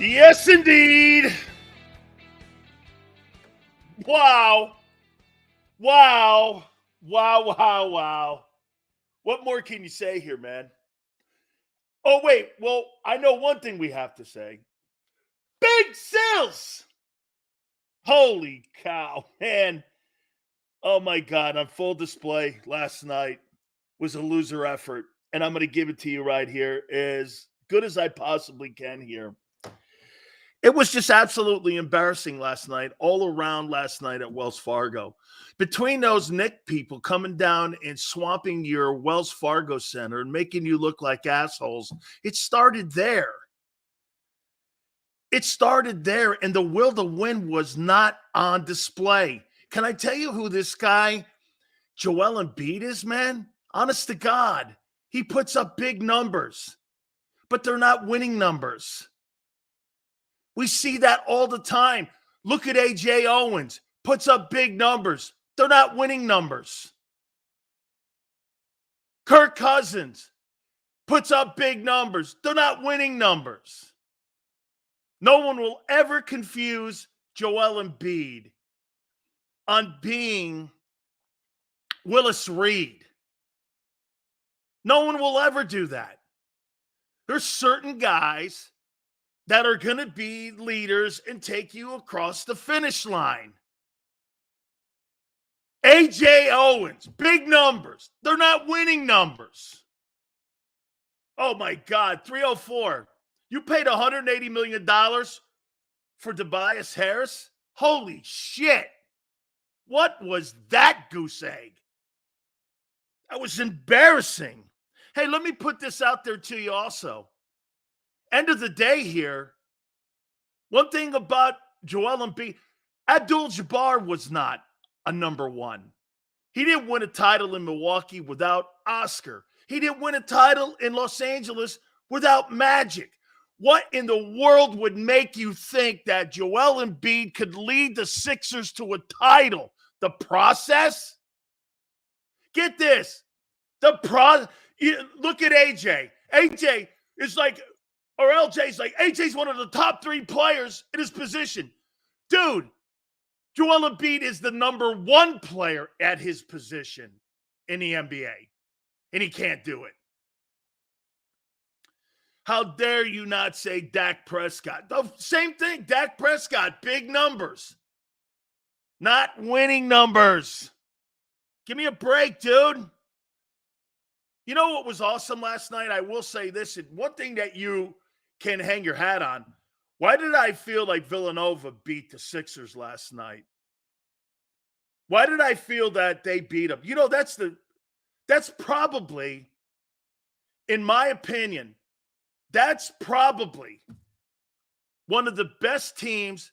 Yes, indeed. Wow. Wow. Wow, wow, wow. What more can you say here, man? Oh, wait. Well, I know one thing we have to say. Big sales. Holy cow, man. Oh, my God. On full display last night was a loser effort. And I'm going to give it to you right here as good as I possibly can here. It was just absolutely embarrassing last night, all around last night at Wells Fargo. Between those Nick people coming down and swamping your Wells Fargo Center and making you look like assholes, it started there. It started there, and the will to win was not on display. Can I tell you who this guy, Joel Embiid, is, man? Honest to God, he puts up big numbers, but they're not winning numbers. We see that all the time. Look at A.J. Owens. Puts up big numbers. They're not winning numbers. Kirk Cousins puts up big numbers. They're not winning numbers. No one will ever confuse Joel Embiid on being Willis Reed. No one will ever do that. There's certain guys that are going to be leaders and take you across the finish line. A.J. Owens, big numbers. They're not winning numbers. Oh, my God, 304. You paid $180 million for Tobias Harris? Holy shit. What was that goose egg? That was embarrassing. Hey, let me put this out there to you also. End of the day here, one thing about Joel Embiid, Abdul-Jabbar was not a number one. He didn't win a title in Milwaukee without Oscar. He didn't win a title in Los Angeles without Magic. What in the world would make you think that Joel Embiid could lead the Sixers to a title? The process? Get this. Look at AJ. AJ is like, or LJ's like, AJ's one of the top 3 players in his position. Dude, Joel Embiid is the number 1 player at his position in the NBA, and he can't do it. How dare you not say Dak Prescott? The same thing, Dak Prescott, big numbers. Not winning numbers. Give me a break, dude. You know what was awesome last night? I will say this, and one thing that you can hang your hat on. Why did I feel like Villanova beat the Sixers last night? Why did I feel that they beat them? You know, that's probably, in my opinion, that's probably one of the best teams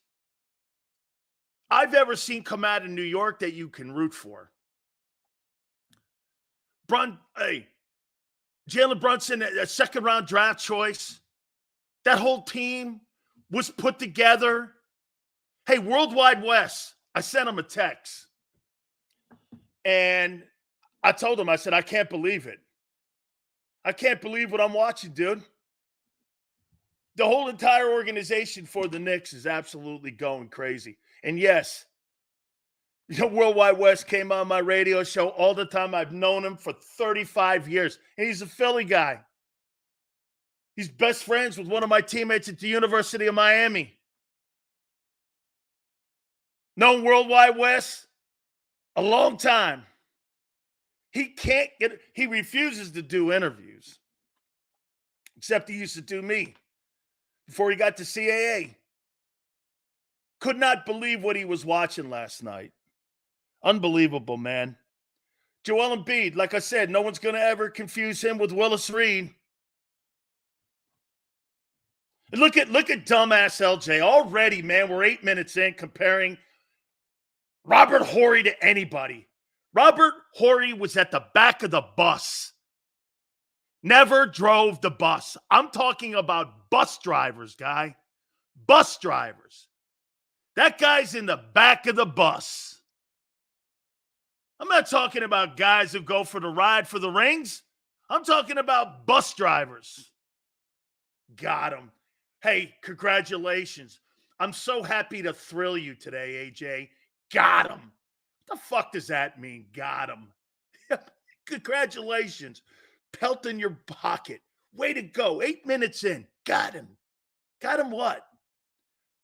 I've ever seen come out of New York that you can root for. Jalen Brunson, a second-round draft choice. That whole team was put together. Hey, Worldwide West, I sent him a text. And I told him, I said, I can't believe it. I can't believe what I'm watching, dude. The whole entire organization for the Knicks is absolutely going crazy. And yes, Worldwide West came on my radio show all the time. I've known him for 35 years. And he's a Philly guy. He's best friends with one of my teammates at the University of Miami. Known Worldwide West a long time. He refuses to do interviews. Except he used to do me before he got to CAA. Could not believe what he was watching last night. Unbelievable, man. Joel Embiid, like I said, no one's going to ever confuse him with Willis Reed. And look at dumbass LJ. Already, man, we're 8 minutes in comparing Robert Horry to anybody. Robert Horry was at the back of the bus. Never drove the bus. I'm talking about bus drivers, guy. Bus drivers. That guy's in the back of the bus. I'm not talking about guys who go for the ride for the rings. I'm talking about bus drivers. Got him. Hey, congratulations. I'm so happy to thrill you today, AJ. Got him. What the fuck does that mean? Got him. Congratulations. Pelt in your pocket. Way to go. 8 minutes in. Got him. Got him what?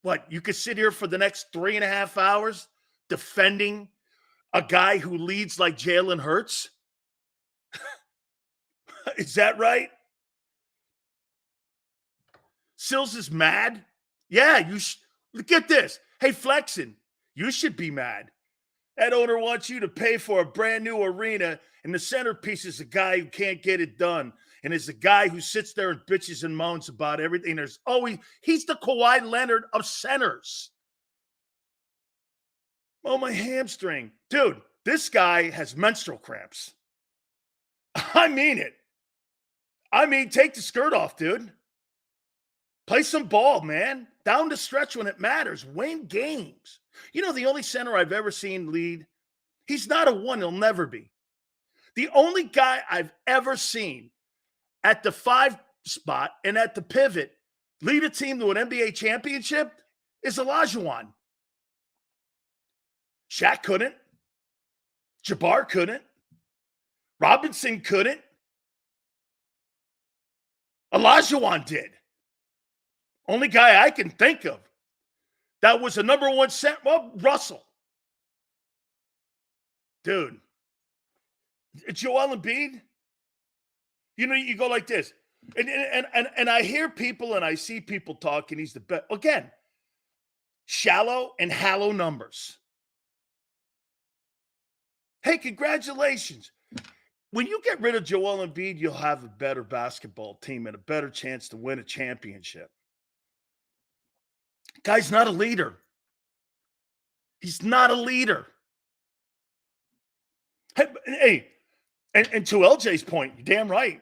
What? You could sit here for the next 3.5 hours defending a guy who leads like Jalen Hurts? Is that right? Sills is mad? Yeah, look at this. Hey, Flexen, you should be mad. That owner wants you to pay for a brand new arena, and the centerpiece is a guy who can't get it done. And is a guy who sits there and bitches and moans about everything. He's the Kawhi Leonard of centers. Oh, my hamstring. Dude, this guy has menstrual cramps. I mean it. Take the skirt off, dude. Play some ball, man. Down the stretch when it matters. Win games. You know, the only center I've ever seen lead, he's not a one. He'll never be. The only guy I've ever seen at the 5 spot and at the pivot lead a team to an NBA championship is Olajuwon. Shaq couldn't. Jabbar couldn't. Robinson couldn't. Olajuwon did. Only guy I can think of that was a number one center. Well, Russell. Dude. Joel Embiid. You know, you go like this. And I hear people and I see people talking. He's the best. Again, shallow and hollow numbers. Hey, congratulations. When you get rid of Joel Embiid, you'll have a better basketball team and a better chance to win a championship. Guy's not a leader. He's not a leader. Hey, and to LJ's point, you're damn right.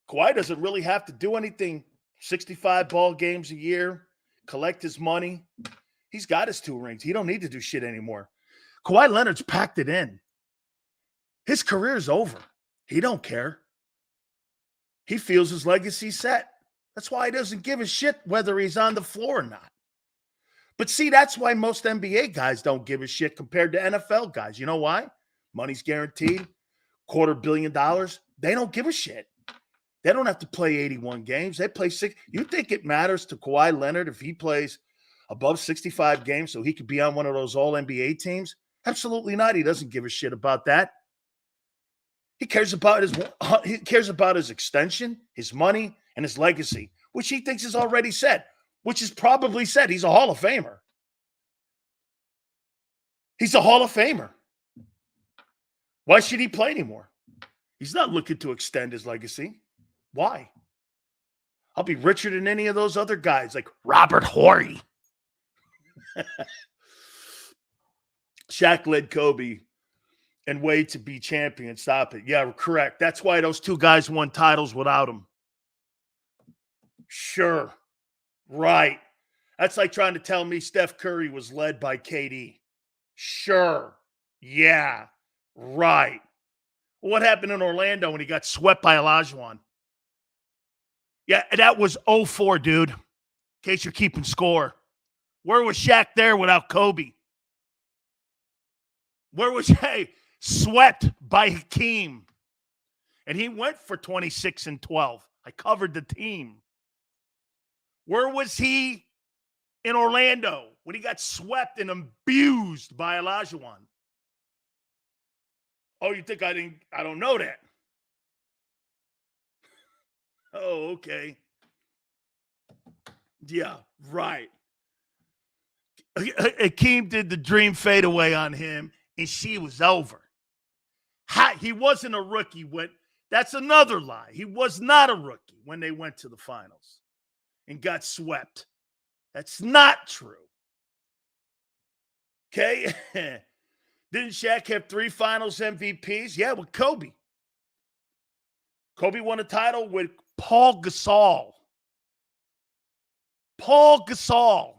Kawhi doesn't really have to do anything. 65 ball games a year, collect his money. He's got his 2 rings. He don't need to do shit anymore. Kawhi Leonard's packed it in. His career's over. He don't care. He feels his legacy's set. That's why he doesn't give a shit whether he's on the floor or not. But see, that's why most NBA guys don't give a shit compared to NFL guys. You know why? Money's guaranteed. $250 million. They don't give a shit. They don't have to play 81 games. They play 6. You think it matters to Kawhi Leonard if he plays above 65 games so he could be on one of those all-NBA teams? Absolutely not. He doesn't give a shit about that. He cares about his extension, his money, and his legacy, which he thinks is already set, which is probably set. He's a Hall of Famer. He's a Hall of Famer. Why should he play anymore? He's not looking to extend his legacy. Why? I'll be richer than any of those other guys like Robert Horry. Shaq led Kobe and Wade to be champion. Stop it. Yeah, correct. That's why those 2 guys won titles without him. Sure. Right. That's like trying to tell me Steph Curry was led by KD. Sure. Yeah. Right. What happened in Orlando when he got swept by Olajuwon? Yeah, that was 0-4, dude. In case you're keeping score. Where was Shaq there without Kobe? Where was he? Swept by Hakeem. And he went for 26 and 12. I covered the team. Where was he in Orlando when he got swept and abused by Olajuwon? Oh, you think I don't know that? Oh, okay. Yeah, right. Hakeem did the dream fadeaway on him, and she was over. He wasn't a rookie. That's another lie. He was not a rookie when they went to the finals and got swept. That's not true. Okay? Didn't Shaq have 3 finals MVPs? Yeah, with Kobe. Kobe won a title with Paul Gasol. Paul Gasol.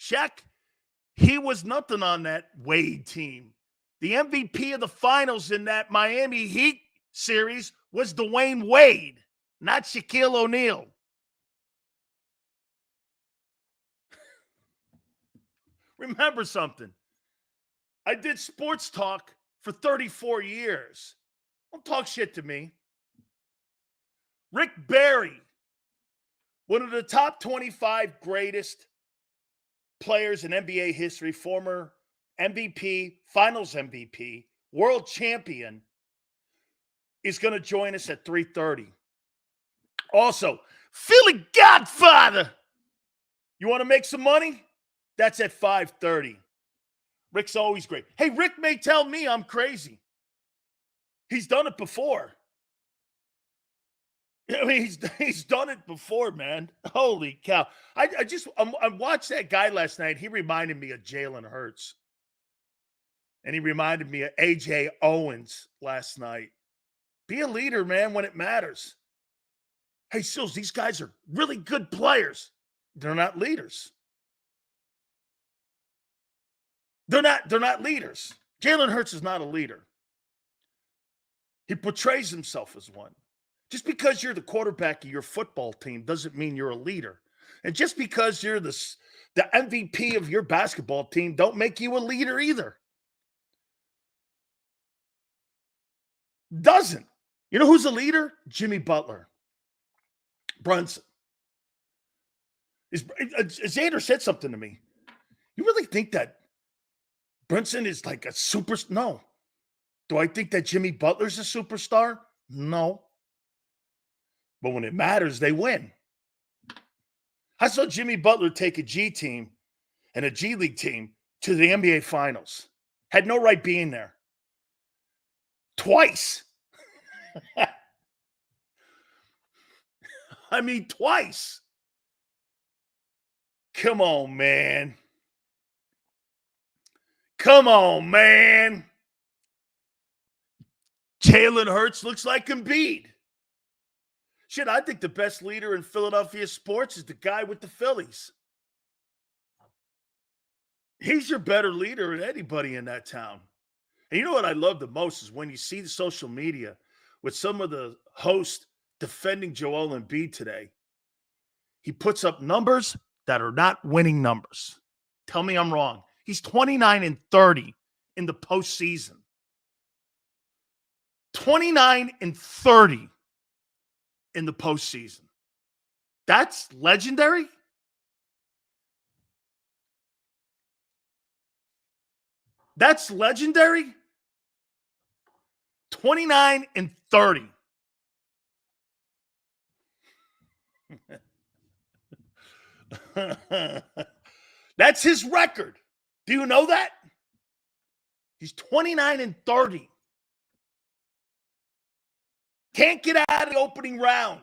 Shaq, he was nothing on that Wade team. The MVP of the finals in that Miami Heat series was Dwayne Wade, not Shaquille O'Neal. Remember something. I did sports talk for 34 years. Don't talk shit to me. Rick Barry, one of the top 25 greatest players in NBA history, former MVP, finals MVP, world champion, is going to join us at 3:30. Also, Philly Godfather. You want to make some money? That's at 5:30. Rick's always great. Hey, Rick may tell me I'm crazy. He's done it before. I mean, he's done it before, man. Holy cow. I watched that guy last night. He reminded me of Jalen Hurts. And he reminded me of A.J. Owens last night. Be a leader, man, when it matters. Hey, Sills, these guys are really good players. They're not leaders. They're not leaders. Jalen Hurts is not a leader. He portrays himself as one. Just because you're the quarterback of your football team doesn't mean you're a leader. And just because you're the MVP of your basketball team don't make you a leader either. Doesn't. You know who's a leader? Jimmy Butler. Brunson. Xander said something to me. You really think that Brunson is like a superstar? No. Do I think that Jimmy Butler's a superstar? No. But when it matters, they win. I saw Jimmy Butler take a G team and a G League team to the NBA Finals. Had no right being there. Twice. I mean, twice. Come on, man. Come on, man. Jalen Hurts looks like Embiid. Shit, I think the best leader in Philadelphia sports is the guy with the Phillies. He's your better leader than anybody in that town. And you know what I love the most is when you see the social media with some of the hosts defending Joel Embiid today. He puts up numbers that are not winning numbers. Tell me I'm wrong. He's 29-30 in the postseason. 29-30 in the postseason. That's legendary. That's legendary. 29-30. That's his record. Do you know that? He's 29-30. Can't get out of the opening round.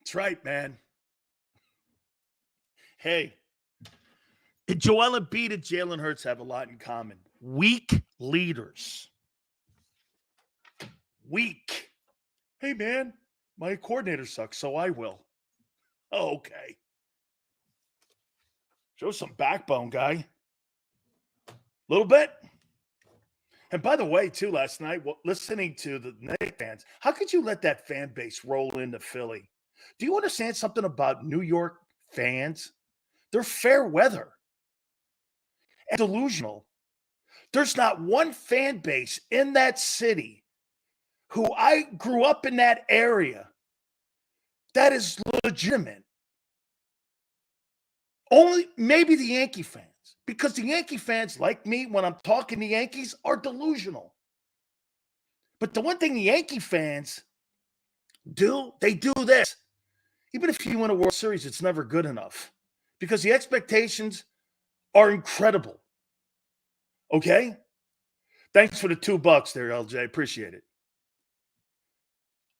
That's right, man. Hey, Joel Embiid and Jalen Hurts have a lot in common. Weak leaders. Weak. Hey, man, my coordinator sucks, so I will. Oh, okay. Show some backbone, guy. A little bit. And by the way, too, last night, listening to the Knicks fans, how could you let that fan base roll into Philly? Do you understand something about New York fans? They're fair weather and delusional. There's not one fan base in that city who I grew up in that area that is legitimate. Only maybe the Yankee fans. Because the Yankee fans, like me, when I'm talking to Yankees, are delusional. But the one thing the Yankee fans do, they do this. Even if you win a World Series, it's never good enough. Because the expectations are incredible. Okay? Thanks for the $2 there, LJ. Appreciate it.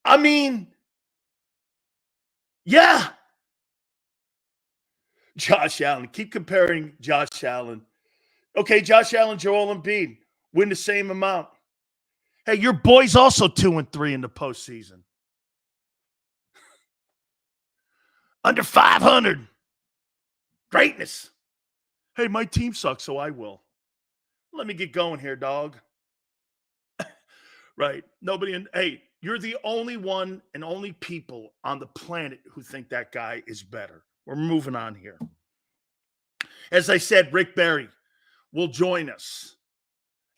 I mean, yeah. Josh Allen. Keep comparing Josh Allen. Okay, Josh Allen, Joel Embiid win the same amount. Hey, your boy's also 2-3 in the postseason. Under 500. Greatness. Hey, my team sucks, so I will. Let me get going here, dog. Right. Hey, you're the only one and only people on the planet who think that guy is better. We're moving on here. As I said, Rick Barry will join us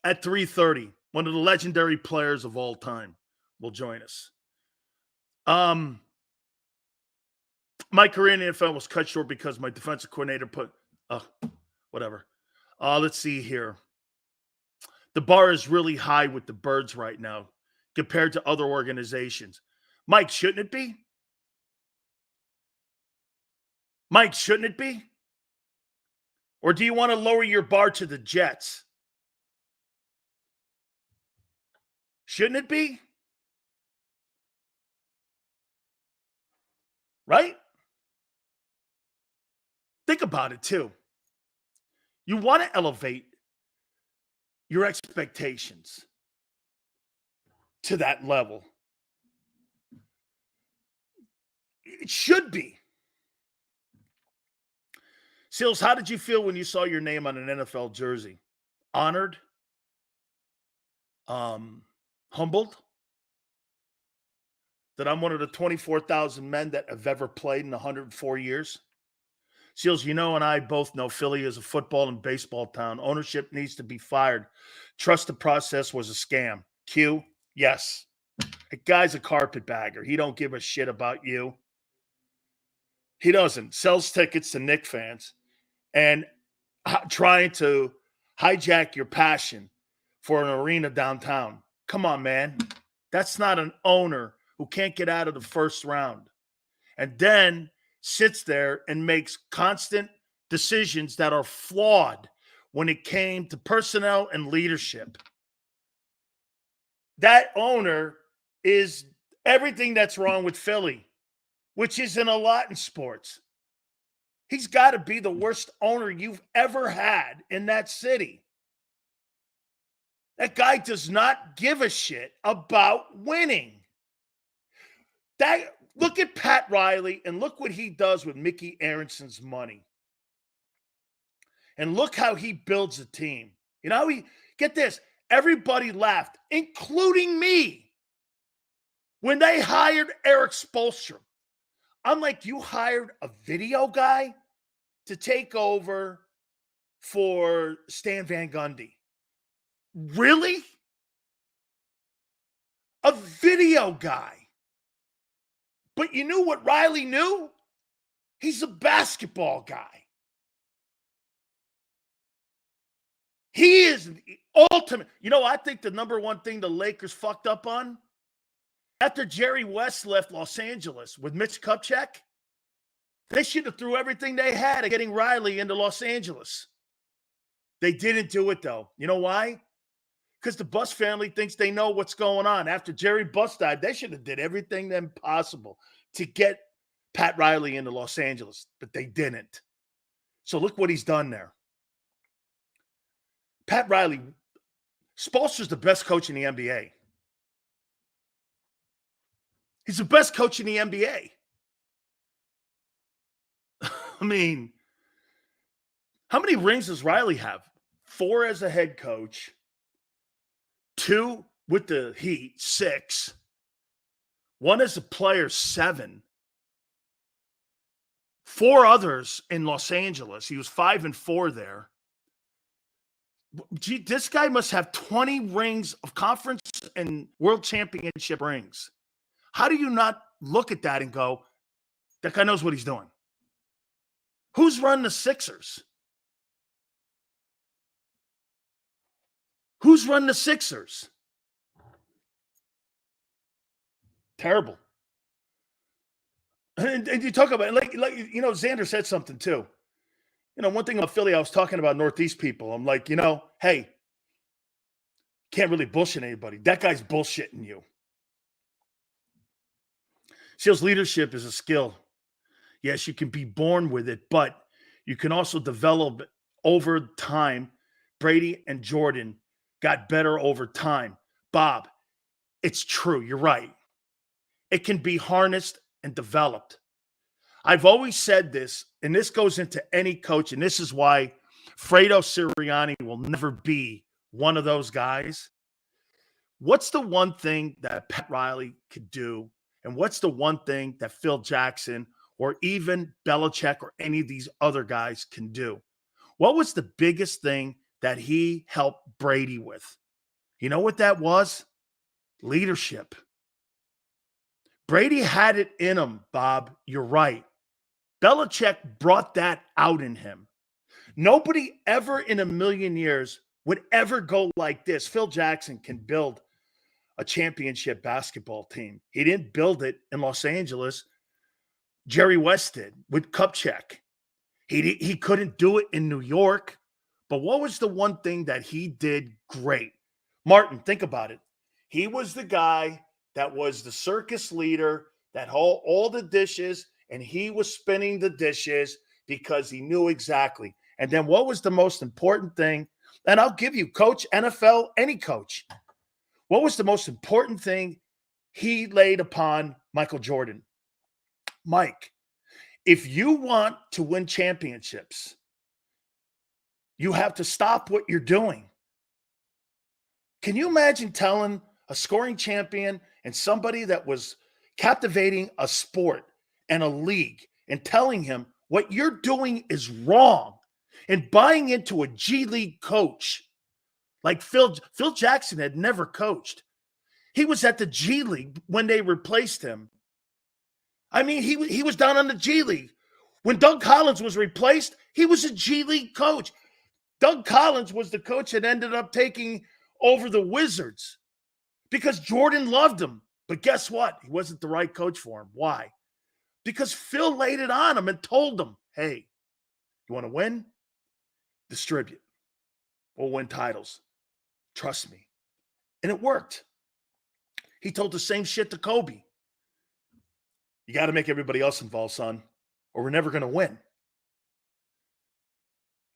at 3:30. One of the legendary players of all time will join us. My career in the NFL was cut short because my defensive coordinator put whatever. Let's see here. The bar is really high with the Birds right now compared to other organizations. Mike, shouldn't it be? Mike, shouldn't it be? Or do you want to lower your bar to the Jets? Shouldn't it be? Right? Think about it too. You want to elevate your expectations to that level. It should be. Seals, how did you feel when you saw your name on an NFL jersey? Honored? Humbled? That I'm one of the 24,000 men that have ever played in 104 years? Seals, you know, and I both know Philly is a football and baseball town. Ownership needs to be fired. Trust the process was a scam. Q, yes. The guy's a carpetbagger. He don't give a shit about you. He doesn't. Sells tickets to Knicks fans and trying to hijack your passion for an arena downtown. Come on, man. That's not an owner who can't get out of the first round. And then sits there and makes constant decisions that are flawed when it came to personnel and leadership. That owner is everything that's wrong with Philly, which isn't a lot in sports. He's got to be the worst owner you've ever had in that city. That guy does not give a shit about winning. Look at Pat Riley and look what he does with Mickey Aronson's money. And look how he builds a team. You know, get this, everybody laughed, including me, when they hired Eric Spoelstra. I'm like, you hired a video guy to take over for Stan Van Gundy. Really? A video guy. But you knew what Riley knew? He's a basketball guy. He is the ultimate. You know, I think the number one thing the Lakers fucked up on, after Jerry West left Los Angeles with Mitch Kupchak, they should have threw everything they had at getting Riley into Los Angeles. They didn't do it, though. You know why? Because the Buss family thinks they know what's going on. After Jerry Buss died, they should have did everything then possible to get Pat Riley into Los Angeles, but they didn't. So look what he's done there. Pat Riley, Spoelstra's the best coach in the NBA. He's the best coach in the NBA. I mean, how many rings does Riley have? 4 as a head coach. 2 with the Heat, 6. 1 as a player, 7. 4 others in Los Angeles. He was 5-4 there. Gee, this guy must have 20 rings of conference and world championship rings. How do you not look at that and go, that guy knows what he's doing? Who's running the Sixers? Who's running the Sixers? Terrible. And you talk about, like you know, Xander said something too. You know, one thing about Philly, I was talking about Northeast people. I'm like, you know, hey, can't really bullshit anybody. That guy's bullshitting you. Sales leadership is a skill. Yes, you can be born with it, but you can also develop it over time. Brady and Jordan got better over time. Bob, it's true. You're right. It can be harnessed and developed. I've always said this, and this goes into any coach, and this is why Fredo Sirianni will never be one of those guys. What's the one thing that Pat Riley could do, and what's the one thing that Phil Jackson or even Belichick or any of these other guys can do? What was the biggest thing that he helped Brady with? You know what that was? Leadership. Brady had it in him, Bob. You're right. Belichick brought that out in him. Nobody ever in a million years would ever go like this. Phil Jackson can build a championship basketball team. He didn't build it in Los Angeles. Jerry West did with Kupchak. He couldn't do it in New York. But what was the one thing that he did great? Martin, think about it. He was the guy that was the circus leader that hauled all the dishes, and he was spinning the dishes because he knew exactly. And then what was the most important thing? And I'll give you, coach, NFL, any coach. What was the most important thing he laid upon Michael Jordan? Mike, if you want to win championships, you have to stop what you're doing. Can you imagine telling a scoring champion and somebody that was captivating a sport and a league and telling him what you're doing is wrong and buying into a G League coach like Phil Jackson had never coached. He was at the G League when they replaced him. I mean, he was down on the G League. When Doug Collins was replaced, he was a G League coach. Doug Collins was the coach that ended up taking over the Wizards because Jordan loved him. But guess what? He wasn't the right coach for him. Why? Because Phil laid it on him and told him, hey, you want to win? Distribute. We'll win titles. Trust me. And it worked. He told the same shit to Kobe. You got to make everybody else involved, son, or we're never going to win.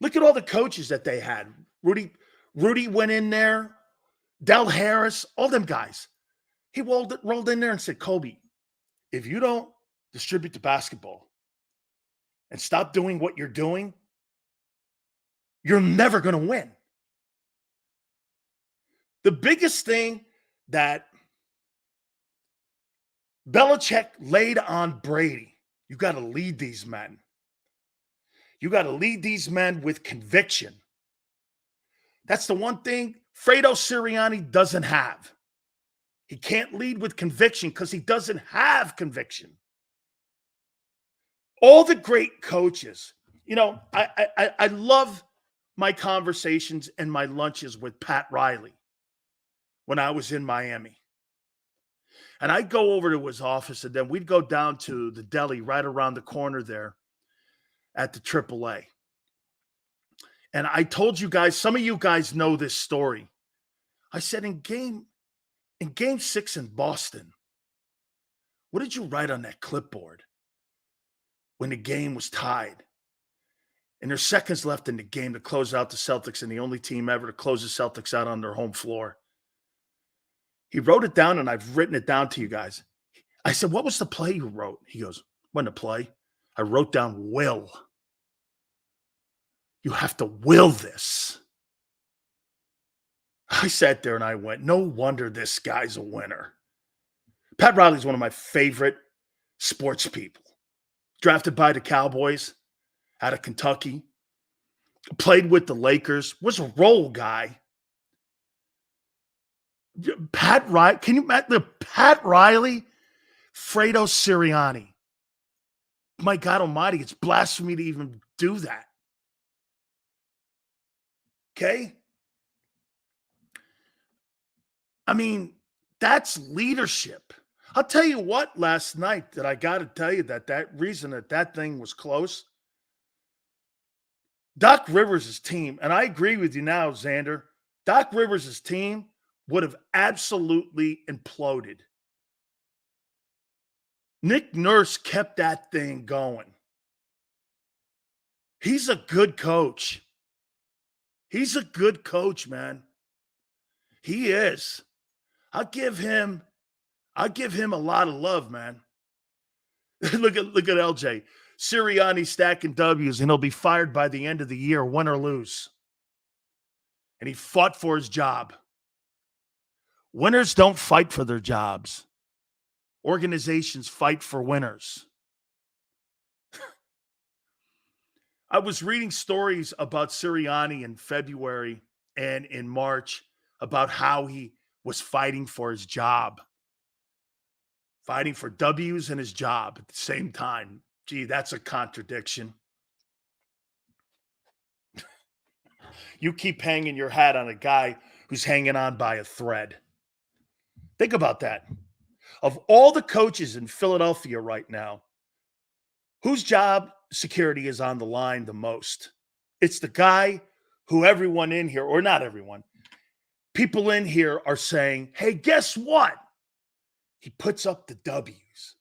Look at all the coaches that they had. Rudy went in there. Del Harris, all them guys. He rolled in there and said, Kobe, if you don't distribute the basketball and stop doing what you're doing, you're never going to win. The biggest thing that Belichick laid on Brady, you got to lead these men. You got to lead these men with conviction. That's the one thing Fredo Sirianni doesn't have. He can't lead with conviction because he doesn't have conviction. All the great coaches, you know, I love my conversations and my lunches with Pat Riley when I was in Miami. And I'd go over to his office, and then we'd go down to the deli right around the corner there at the AAA. And I told you guys, some of you guys know this story. I said, in game 6 in Boston, what did you write on that clipboard when the game was tied? And there's seconds left in the game to close out the Celtics, and the only team ever to close the Celtics out on their home floor. He wrote it down, and I've written it down to you guys. I said, what was the play you wrote? He goes, wasn't a play. I wrote down will. You have to will this. I sat there and I went, no wonder this guy's a winner. Pat Riley's one of my favorite sports people. Drafted by the Cowboys out of Kentucky. Played with the Lakers. Was a role guy. Pat Riley, can you imagine Pat Riley, Fredo Sirianni? My God almighty, it's blasphemy to even do that. Okay? I mean, that's leadership. I'll tell you what, last night that I got to tell you that reason that thing was close. Doc Rivers' team, and I agree with you now, Xander, Doc Rivers' team would have absolutely imploded. Nick Nurse kept that thing going. He's a good coach. He's a good coach, man. He is. I'll give him a lot of love, man. look at LJ. Sirianni stacking W's, and he'll be fired by the end of the year, win or lose. And he fought for his job. Winners don't fight for their jobs. Organizations fight for winners. I was reading stories about Sirianni in February and in March about how he was fighting for his job, fighting for W's in his job at the same time. Gee, that's a contradiction. You keep hanging your hat on a guy who's hanging on by a thread. Think about that. Of all the coaches in Philadelphia right now, whose job security is on the line the most? It's the guy who everyone in here, or not everyone, people in here are saying, hey, guess what? He puts up the W's.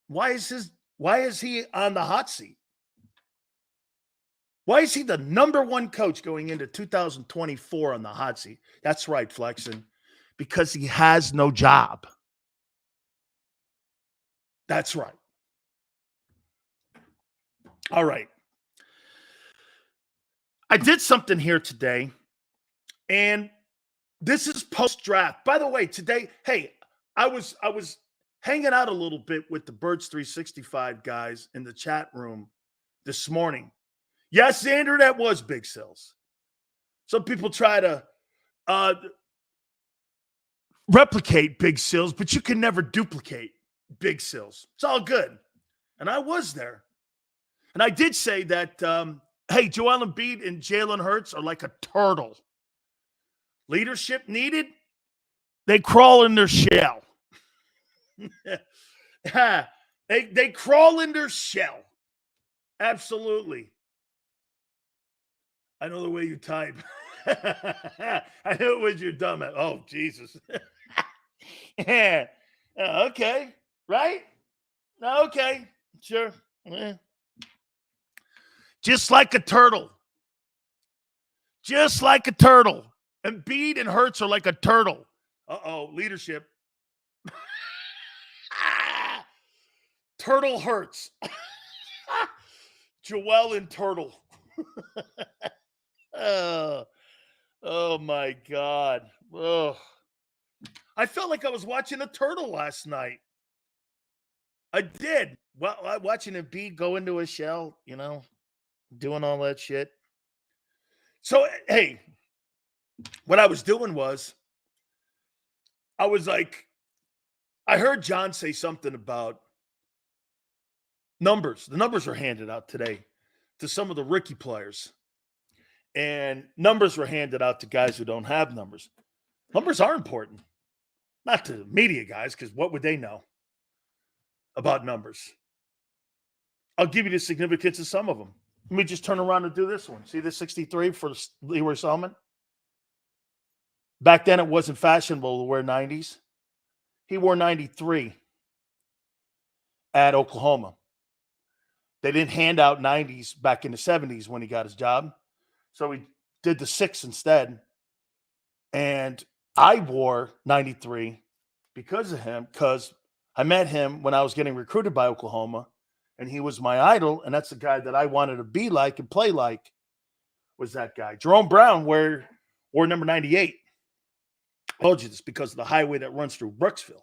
Why is he on the hot seat? Why is he the number one coach going into 2024 on the hot seat? That's right, Flexen. Because he has no job. That's right. All right. I did something here today, and this is post-draft. By the way, today, hey, I was hanging out a little bit with the Birds 365 guys in the chat room this morning. Yes, Andrew, that was Big Sills. Some people try to replicate Big Sills, but you can never duplicate Big Sills. It's all good. And I was there. And I did say that, hey, Joel Embiid and Jalen Hurts are like a turtle. Leadership needed, they crawl in their shell. They crawl in their shell. Absolutely. I know the way you type. I knew it was your dumb. Oh, Jesus. Yeah. Okay. Right? Okay. Sure. Yeah. Just like a turtle. Just like a turtle. Embiid and Hurts are like a turtle. Uh-oh. Leadership. Turtle Hurts. Joel and Turtle. Oh my God. Oh. I felt like I was watching a turtle last night. I did. Well, watching Embiid go into a shell, doing all that shit. So, hey, what I was doing was, I was like, I heard John say something about numbers. The numbers were handed out today to some of the rookie players. And numbers were handed out to guys who don't have numbers. Numbers are important. Not to media guys, because what would they know about numbers? I'll give you the significance of some of them. Let me just turn around and do this one. See this 63 for Leroy Selman? Back then, it wasn't fashionable to wear 90s. He wore 93 at Oklahoma. They didn't hand out 90s back in the 70s when he got his job. So he did the 6 instead. And I wore 93 because of him, because I met him when I was getting recruited by Oklahoma, and he was my idol, and that's the guy that I wanted to be like and play like, was that guy. Jerome Brown wore number 98. I told you this because of the highway that runs through Brooksville.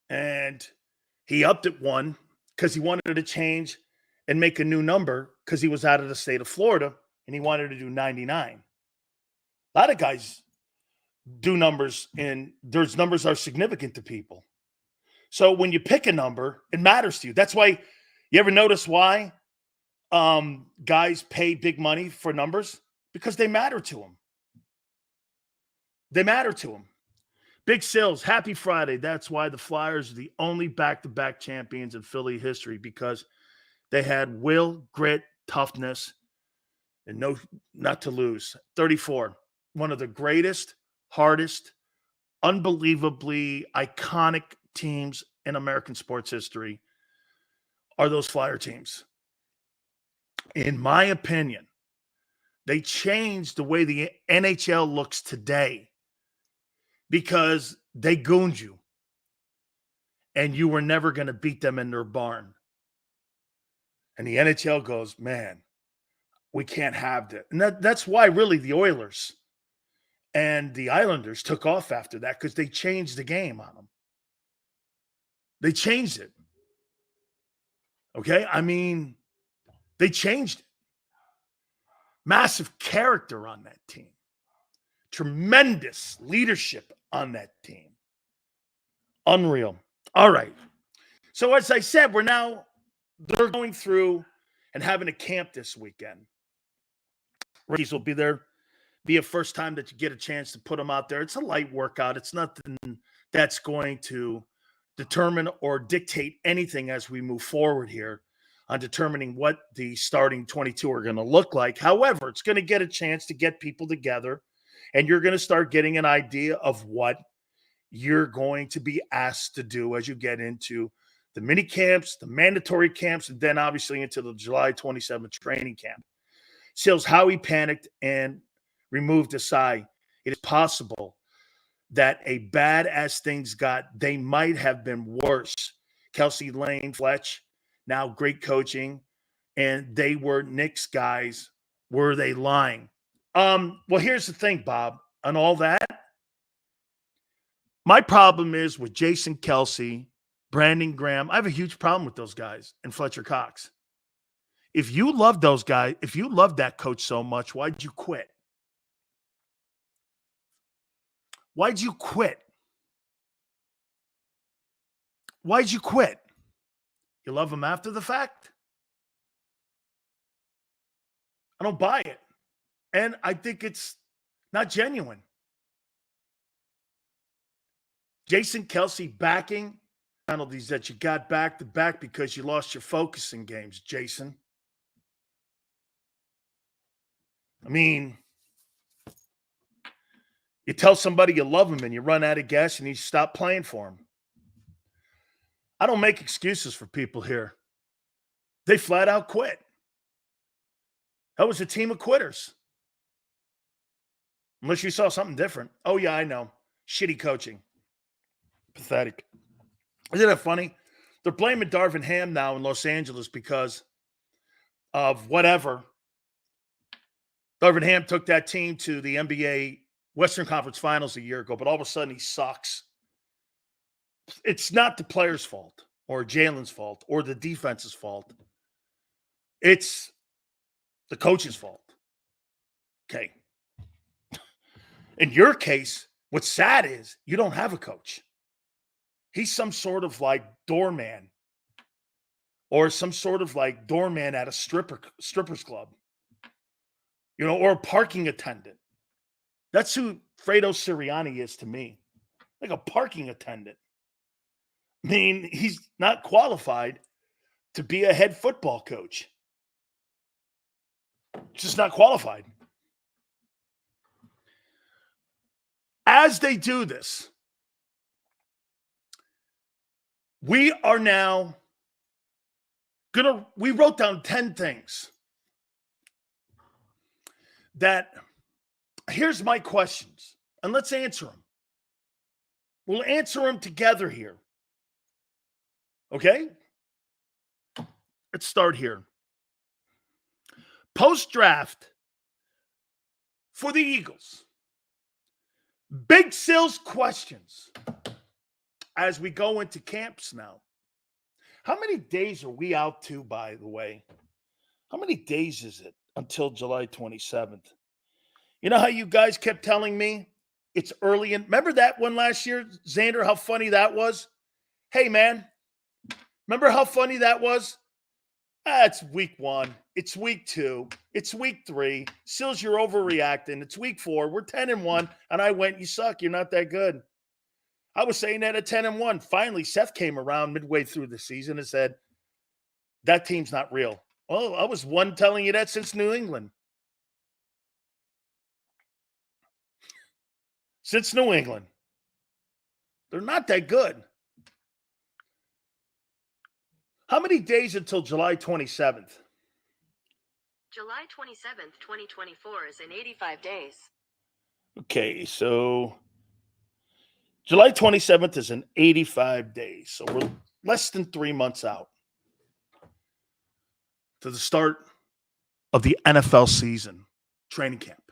And he upped it one because he wanted to change and make a new number because he was out of the state of Florida, and he wanted to do 99. A lot of guys do numbers, and those numbers are significant to people. So when you pick a number, it matters to you. That's why, you ever notice why guys pay big money for numbers? Because they matter to them. They matter to them. Big Sills, happy Friday. That's why the Flyers are the only back-to-back champions in Philly history, because they had will, grit, toughness, and not to lose. 34, one of the greatest, hardest, unbelievably iconic teams in American sports history are those Flyer teams. In my opinion, they changed the way the NHL looks today because they gooned you, and you were never going to beat them in their barn. And the NHL goes, man, we can't have that. And that's why really the Oilers and the Islanders took off after that, because they changed the game on them. They changed it. Okay? I mean, They changed it. Massive character on that team. Tremendous leadership on that team. Unreal. All right. So as I said, they're going through and having a camp this weekend. Rookies will be there. Be a first time that you get a chance to put them out there. It's a light workout. It's nothing that's going to determine or dictate anything as we move forward here on determining what the starting 22 are going to look like. However, it's going to get a chance to get people together, and you're going to start getting an idea of what you're going to be asked to do as you get into the mini camps, the mandatory camps, and then obviously into the July 27th training camp. Sills, Howie panicked and removed Asai. It is possible that a bad as things got, they might have been worse. Kelsey, Lane, Fletch, now great coaching, and they were Knicks guys. Were they lying? Well, here's the thing, Bob, on all that. My problem is with Jason Kelsey, Brandon Graham. I have a huge problem with those guys and Fletcher Cox. If you love those guys, if you love that coach so much, why'd you quit? Why'd you quit? Why'd you quit? You love them after the fact? I don't buy it. And I think it's not genuine. Jason Kelsey backing penalties that you got back to back because you lost your focus in games, Jason. I mean, you tell somebody you love them and you run out of gas and you stop playing for them. I don't make excuses for people here. They flat out quit. That was a team of quitters. Unless you saw something different. Oh, yeah, I know. Shitty coaching. Pathetic. Isn't that funny? They're blaming Darvin Ham now in Los Angeles because of whatever. Darvin Ham took that team to the NBA Western Conference Finals a year ago, but all of a sudden he sucks. It's not the player's fault or Jalen's fault or the defense's fault. It's the coach's fault. Okay. In your case, what's sad is you don't have a coach. He's some sort of like doorman or some sort of like doorman at a strippers club, or a parking attendant. That's who Fredo Sirianni is to me, like a parking attendant. I mean, he's not qualified to be a head football coach. Just not qualified. As they do this, we are now we wrote down 10 things that, here's my questions, and let's answer them. We'll answer them together here. Okay? Let's start here. Post-draft for the Eagles. Big Sills questions as we go into camps now. How many days are we out to, by the way? How many days is it until July 27th? You know how you guys kept telling me it's early? And remember that one last year, Xander, how funny that was? Hey, man, remember how funny that was? It's week 1. It's week 2. It's week 3. Sills, you're overreacting. It's week 4. We're 10-1. And I went, you suck. You're not that good. I was saying that at 10-1. Finally, Seth came around midway through the season and said, that team's not real. Well, I was one telling you that since New England. Since New England. They're not that good. How many days until July 27th? July 27th, 2024 is in 85 days. Okay, so July 27th is in 85 days. So we're less than 3 months out to the start of the NFL season training camp.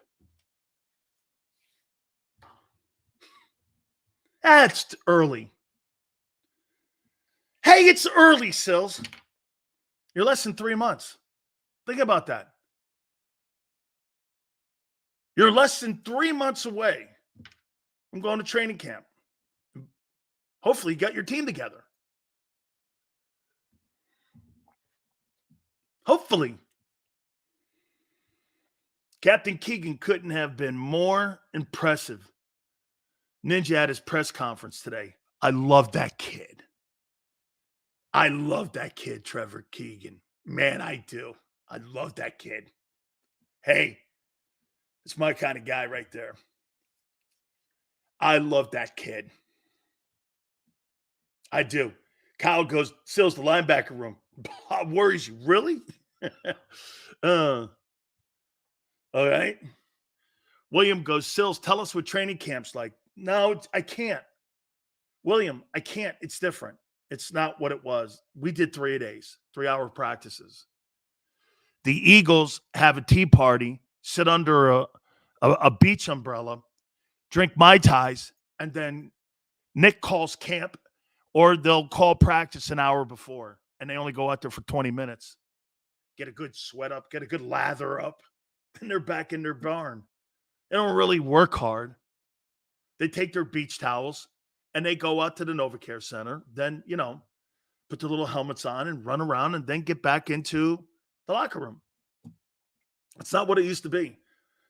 That's early. Hey, it's early, Sills. You're less than 3 months. Think about that. You're less than 3 months away from going to training camp. Hopefully, you got your team together. Hopefully. Captain Keegan couldn't have been more impressive. Ninja at his press conference today. I love that kid. I love that kid, Trevor Keegan. Man, I do. I love that kid. Hey, it's my kind of guy right there. I love that kid. I do. Kyle goes, Sills, the linebacker room. Worries you. Really? All right. William goes, Sills, tell us what training camp's like. No, I can't. William, I can't. It's different. It's not what it was. We did 3 days, 3-hour practices. The Eagles have a tea party, sit under a beach umbrella, drink Mai Tais, and then Nick calls camp, or they'll call practice an hour before, and they only go out there for 20 minutes. Get a good sweat up, get a good lather up, and they're back in their barn. They don't really work hard. They take their beach towels, and they go out to the NovaCare Center, then, put their little helmets on and run around and then get back into the locker room. It's not what it used to be.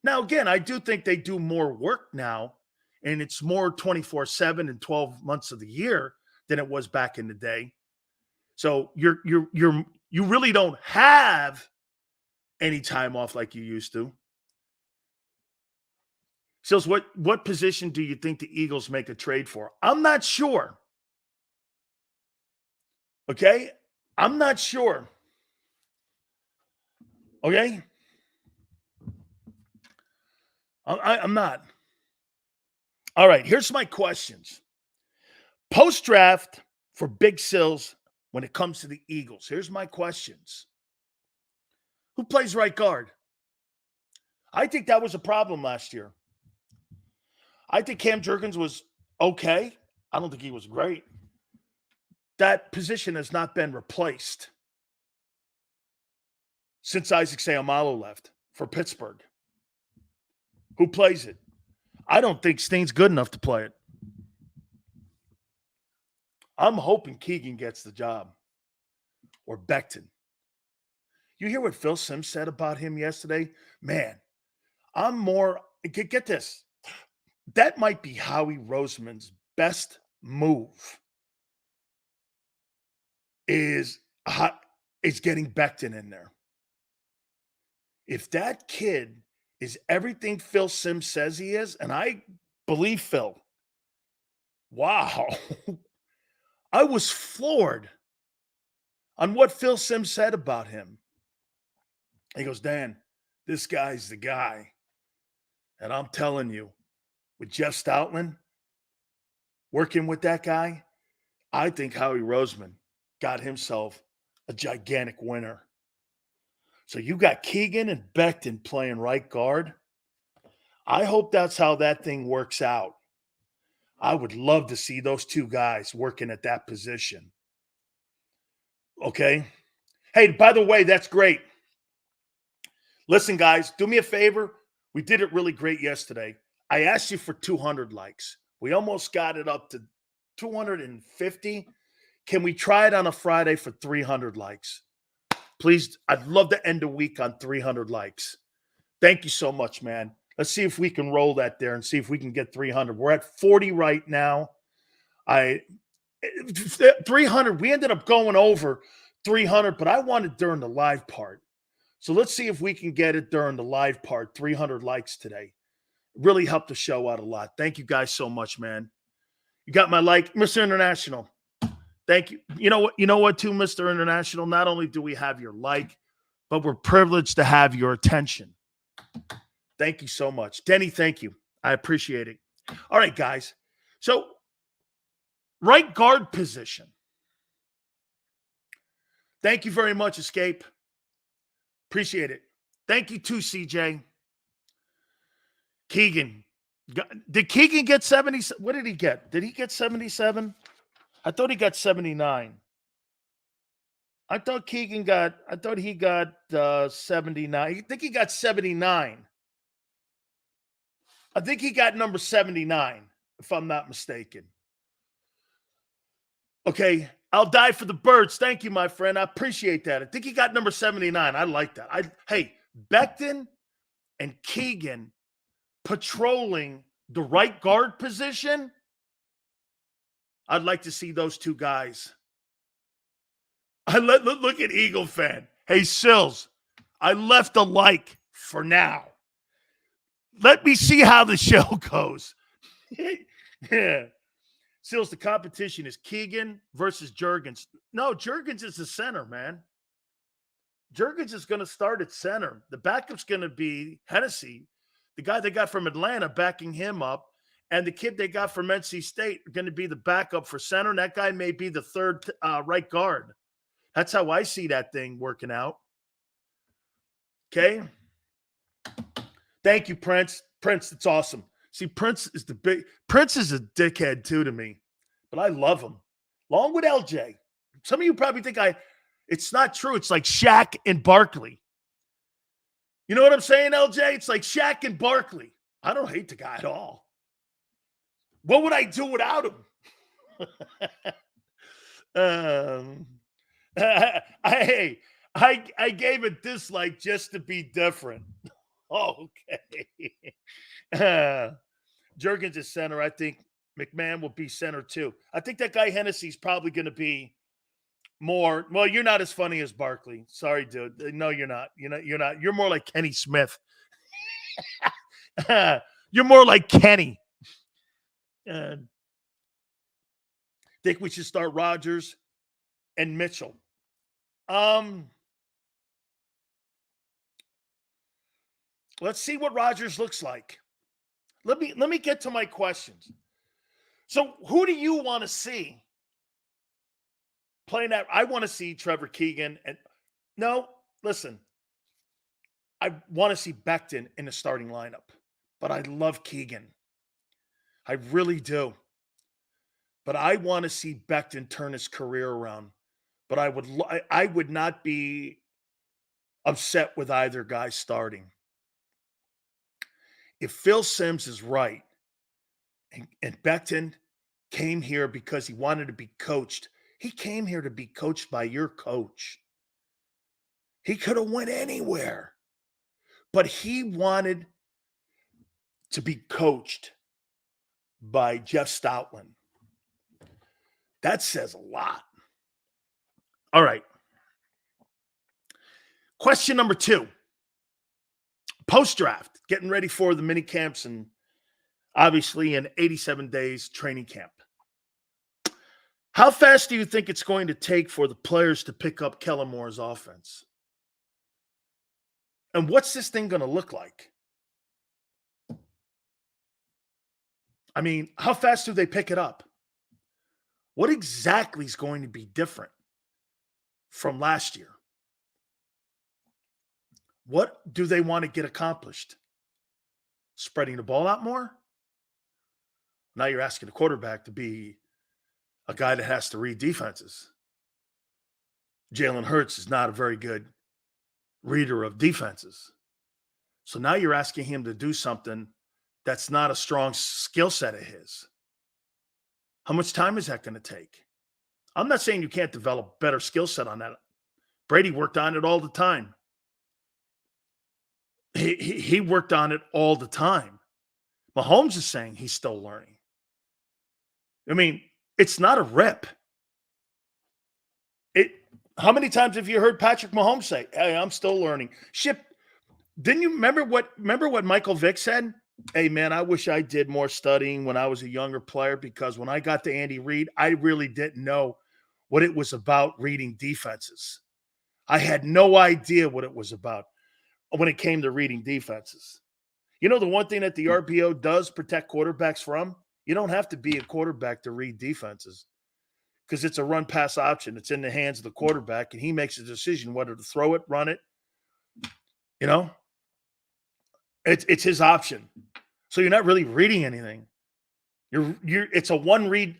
Now, again, I do think they do more work now, and it's more 24/7 and 12 months of the year than it was back in the day. So you really don't have any time off like you used to. Sills, what position do you think the Eagles make a trade for? I'm not sure. Okay? I'm not sure. Okay? I'm not. All right, here's my questions. Post-draft for Big Sills when it comes to the Eagles. Here's my questions. Who plays right guard? I think that was a problem last year. I think Cam Jurgens was okay. I don't think he was great. That position has not been replaced since Isaac Seumalo left for Pittsburgh. Who plays it? I don't think Steen's good enough to play it. I'm hoping Keegan gets the job. Or Becton. You hear what Phil Simms said about him yesterday? Man, I'm more – get this. That might be Howie Roseman's best move is getting Becton in there. If that kid is everything Phil Simms says he is, and I believe Phil, wow, I was floored on what Phil Simms said about him. He goes, Dan, this guy's the guy. And I'm telling you, with Jeff Stoutland, working with that guy, I think Howie Roseman got himself a gigantic winner. So you got Keegan and Becton playing right guard. I hope that's how that thing works out. I would love to see those two guys working at that position. Okay? Hey, by the way, that's great. Listen, guys, do me a favor. We did it really great yesterday. I asked you for 200 likes. We almost got it up to 250. Can we try it on a Friday for 300 likes? Please, I'd love to end the week on 300 likes. Thank you so much, man. Let's see if we can roll that there and see if we can get 300. We're at 40 right now. 300. We ended up going over 300, but I wanted during the live part. So let's see if we can get it during the live part. 300 likes today. Really helped the show out a lot. Thank you guys so much, man. You got my like, Mr. International. Thank you. You know what, too, Mr. International? Not only do we have your like, but we're privileged to have your attention. Thank you so much. Denny, thank you. I appreciate it. All right, guys. So, right guard position. Thank you very much, Escape. Appreciate it. Thank you, too, CJ. Keegan. Did Keegan get 70? What did he get? Did he get 77? I thought he got 79. I thought he got 79. I think he got 79. I think he got number 79, if I'm not mistaken. Okay, I'll die for the birds. Thank you, my friend. I appreciate that. I think he got number 79. I like that. Hey, Becton and Keegan patrolling the right guard position. I'd like to see those two guys. Look at Eagle fan. Hey, Sills, I left a like for now. Let me see how the show goes. Yeah. Sills, the competition is Keegan versus Juergens. No, Juergens is the center, man. Juergens is going to start at center. The backup's going to be Hennessy, the guy they got from Atlanta backing him up, and the kid they got from NC State are going to be the backup for center, and that guy may be the third right guard. That's how I see that thing working out. Okay? Thank you, Prince. Prince, it's awesome. See, Prince is a dickhead too to me, but I love him. Along with LJ. Some of you probably think it's not true. It's like Shaq and Barkley. You know what I'm saying, LJ? It's like Shaq and Barkley. I don't hate the guy at all. What would I do without him? I gave a dislike just to be different. Okay. Juergens is center. I think McMahon will be center too. I think that guy Hennessy's probably going to be more. Well, you're not as funny as Barkley. Sorry, dude. No, you're not. You're not. You're more like Kenny Smith. You're more like Kenny. Think we should start Rodgers and Mitchell. Let's see what Rodgers looks like. Let me get to my questions. So, who do you want to see playing that? I want to see Trevor Keegan. And no, listen, I want to see Becton in the starting lineup, but I love Keegan. I really do. But I want to see Becton turn his career around. But I would not be upset with either guy starting. If Phil Simms is right, and Becton came here because he wanted to be coached, he came here to be coached by your coach. He could have went anywhere, but he wanted to be coached by Jeff Stoutland. That says a lot. All right. Question number 2. Post-draft, getting ready for the mini camps and obviously in 87 days training camp. How fast do you think it's going to take for the players to pick up Kellen Moore's offense? And what's this thing going to look like? I mean, how fast do they pick it up? What exactly is going to be different from last year? What do they want to get accomplished? Spreading the ball out more? Now you're asking a quarterback to be a guy that has to read defenses. Jalen Hurts is not a very good reader of defenses. So now you're asking him to do something that's not a strong skill set of his. How much time is that going to take? I'm not saying you can't develop better skill set on that. Brady worked on it all the time. He worked on it all the time. Mahomes is saying he's still learning. I mean, it's not a rip. How many times have you heard Patrick Mahomes say, "Hey, I'm still learning"? Didn't you remember what Michael Vick said? Hey, man, I wish I did more studying when I was a younger player, because when I got to Andy Reid, I really didn't know what it was about reading defenses. I had no idea what it was about when it came to reading defenses. You know, the one thing that the RPO does protect quarterbacks from? You don't have to be a quarterback to read defenses, because it's a run-pass option. It's in the hands of the quarterback, and he makes a decision whether to throw it, run it. You know? It's his option. So you're not really reading anything. It's a one-read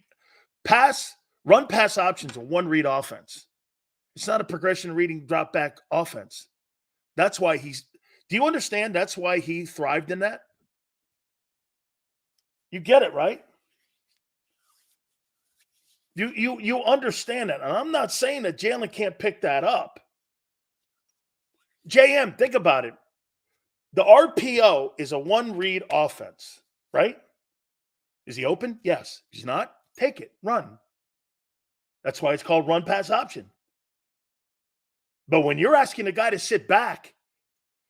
pass. Run-pass option's a one-read offense. It's not a progression reading drop back offense. That's why do you understand that's why he thrived in that? You get it, right? You understand that. And I'm not saying that Jalen can't pick that up. JM, think about it. The RPO is a one-read offense, right? Is he open? Yes. He's not? Take it. Run. That's why it's called run-pass option. But when you're asking a guy to sit back,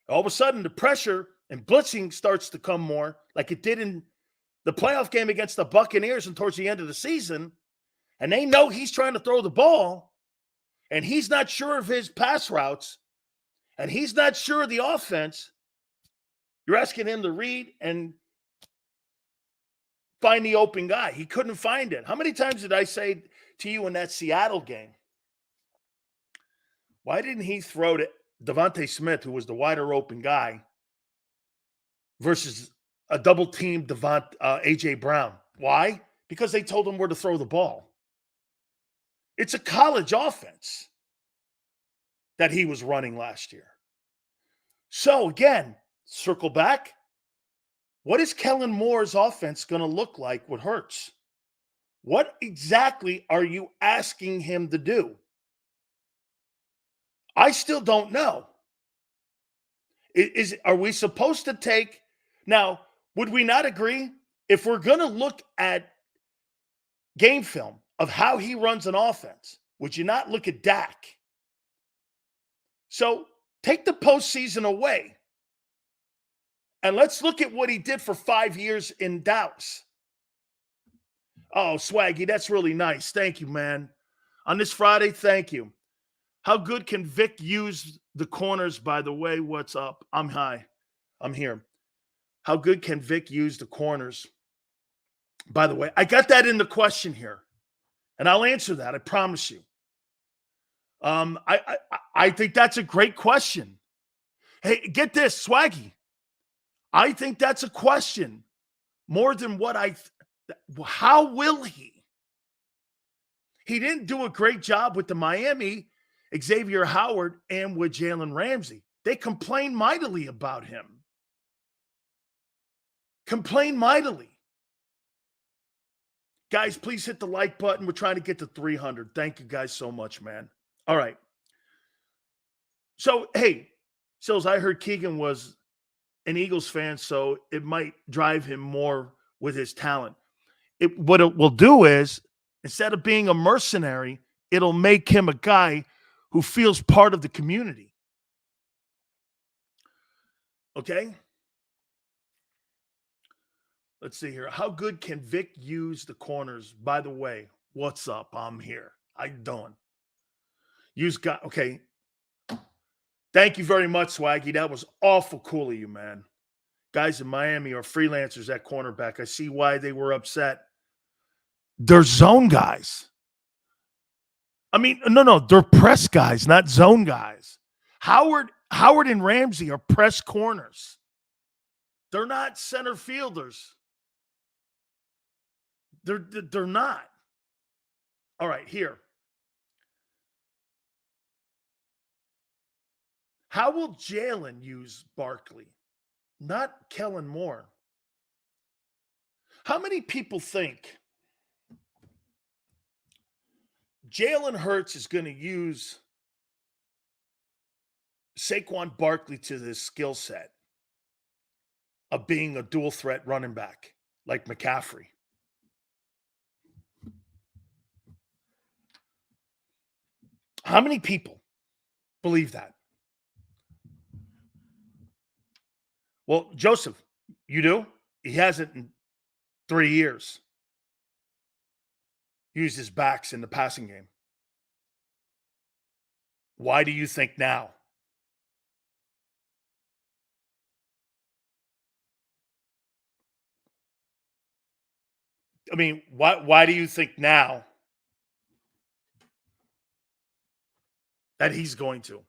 all of a sudden the pressure and blitzing starts to come more like it did in the playoff game against the Buccaneers and towards the end of the season, and they know he's trying to throw the ball, and he's not sure of his pass routes, and he's not sure of the offense. You're asking him to read and find the open guy. He couldn't find it. How many times did I say to you in that Seattle game, why didn't he throw to Devontae Smith, who was the wider open guy, versus a double-teamed A.J. Brown? Why? Because they told him where to throw the ball. It's a college offense that he was running last year. So, again, circle back. What is Kellen Moore's offense going to look like with Hurts? What exactly are you asking him to do? I still don't know. Are we supposed to take – now, would we not agree if we're going to look at game film of how he runs an offense, would you not look at Dak? So take the postseason away, and let's look at what he did for 5 years in Dallas. Oh, Swaggy, that's really nice. Thank you, man. On this Friday, thank you. How good can Vic use the corners, by the way? What's up? I'm high. I'm here. How good can Vic use the corners? By the way, I got that in the question here, and I'll answer that. I promise you. I think that's a great question. Hey, get this, Swaggy. I think that's a question more than what how will he? He didn't do a great job with the Miami, Xavier Howard, and with Jalen Ramsey. They complain mightily about him. Complain mightily. Guys, please hit the like button. We're trying to get to 300. Thank you guys so much, man. All right. So, hey, Sills, I heard Keegan was an Eagles fan, so it might drive him more with his talent. What it will do is, instead of being a mercenary, it'll make him a guy who feels part of the community. Okay? Let's see here. How good can Vic use the corners? By the way, what's up? I'm here. How you doing? Okay. Thank you very much, Swaggy. That was awful cool of you, man. Guys in Miami are freelancers at cornerback. I see why they were upset. They're zone guys. I mean, no, they're press guys, not zone guys. Howard and Ramsey are press corners. They're not center fielders. They're not. All right, here. How will Jalen use Barkley? Not Kellen Moore. How many people think Jalen Hurts is going to use Saquon Barkley to this skill set of being a dual threat running back like McCaffrey? How many people believe that? Well, Joseph, you do? He hasn't in 3 years used his backs in the passing game. Why do you think now? I mean, why do you think now that he's going to?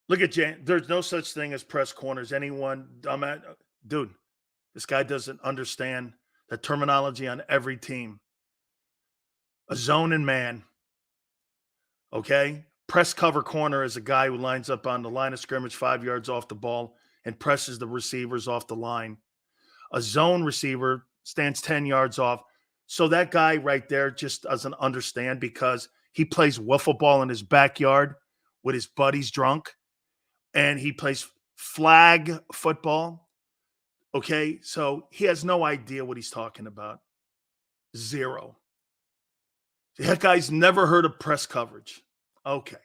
Look at Jan. There's no such thing as press corners. Dude, this guy doesn't understand the terminology on every team. A zone and man. Okay? Press cover corner is a guy who lines up on the line of scrimmage 5 yards off the ball and presses the receivers off the line. A zone receiver stands 10 yards off. So that guy right there just doesn't understand because he plays wiffle ball in his backyard with his buddies drunk, and he plays flag football. Okay, so he has no idea what he's talking about. Zero. That guy's never heard of press coverage. Okay,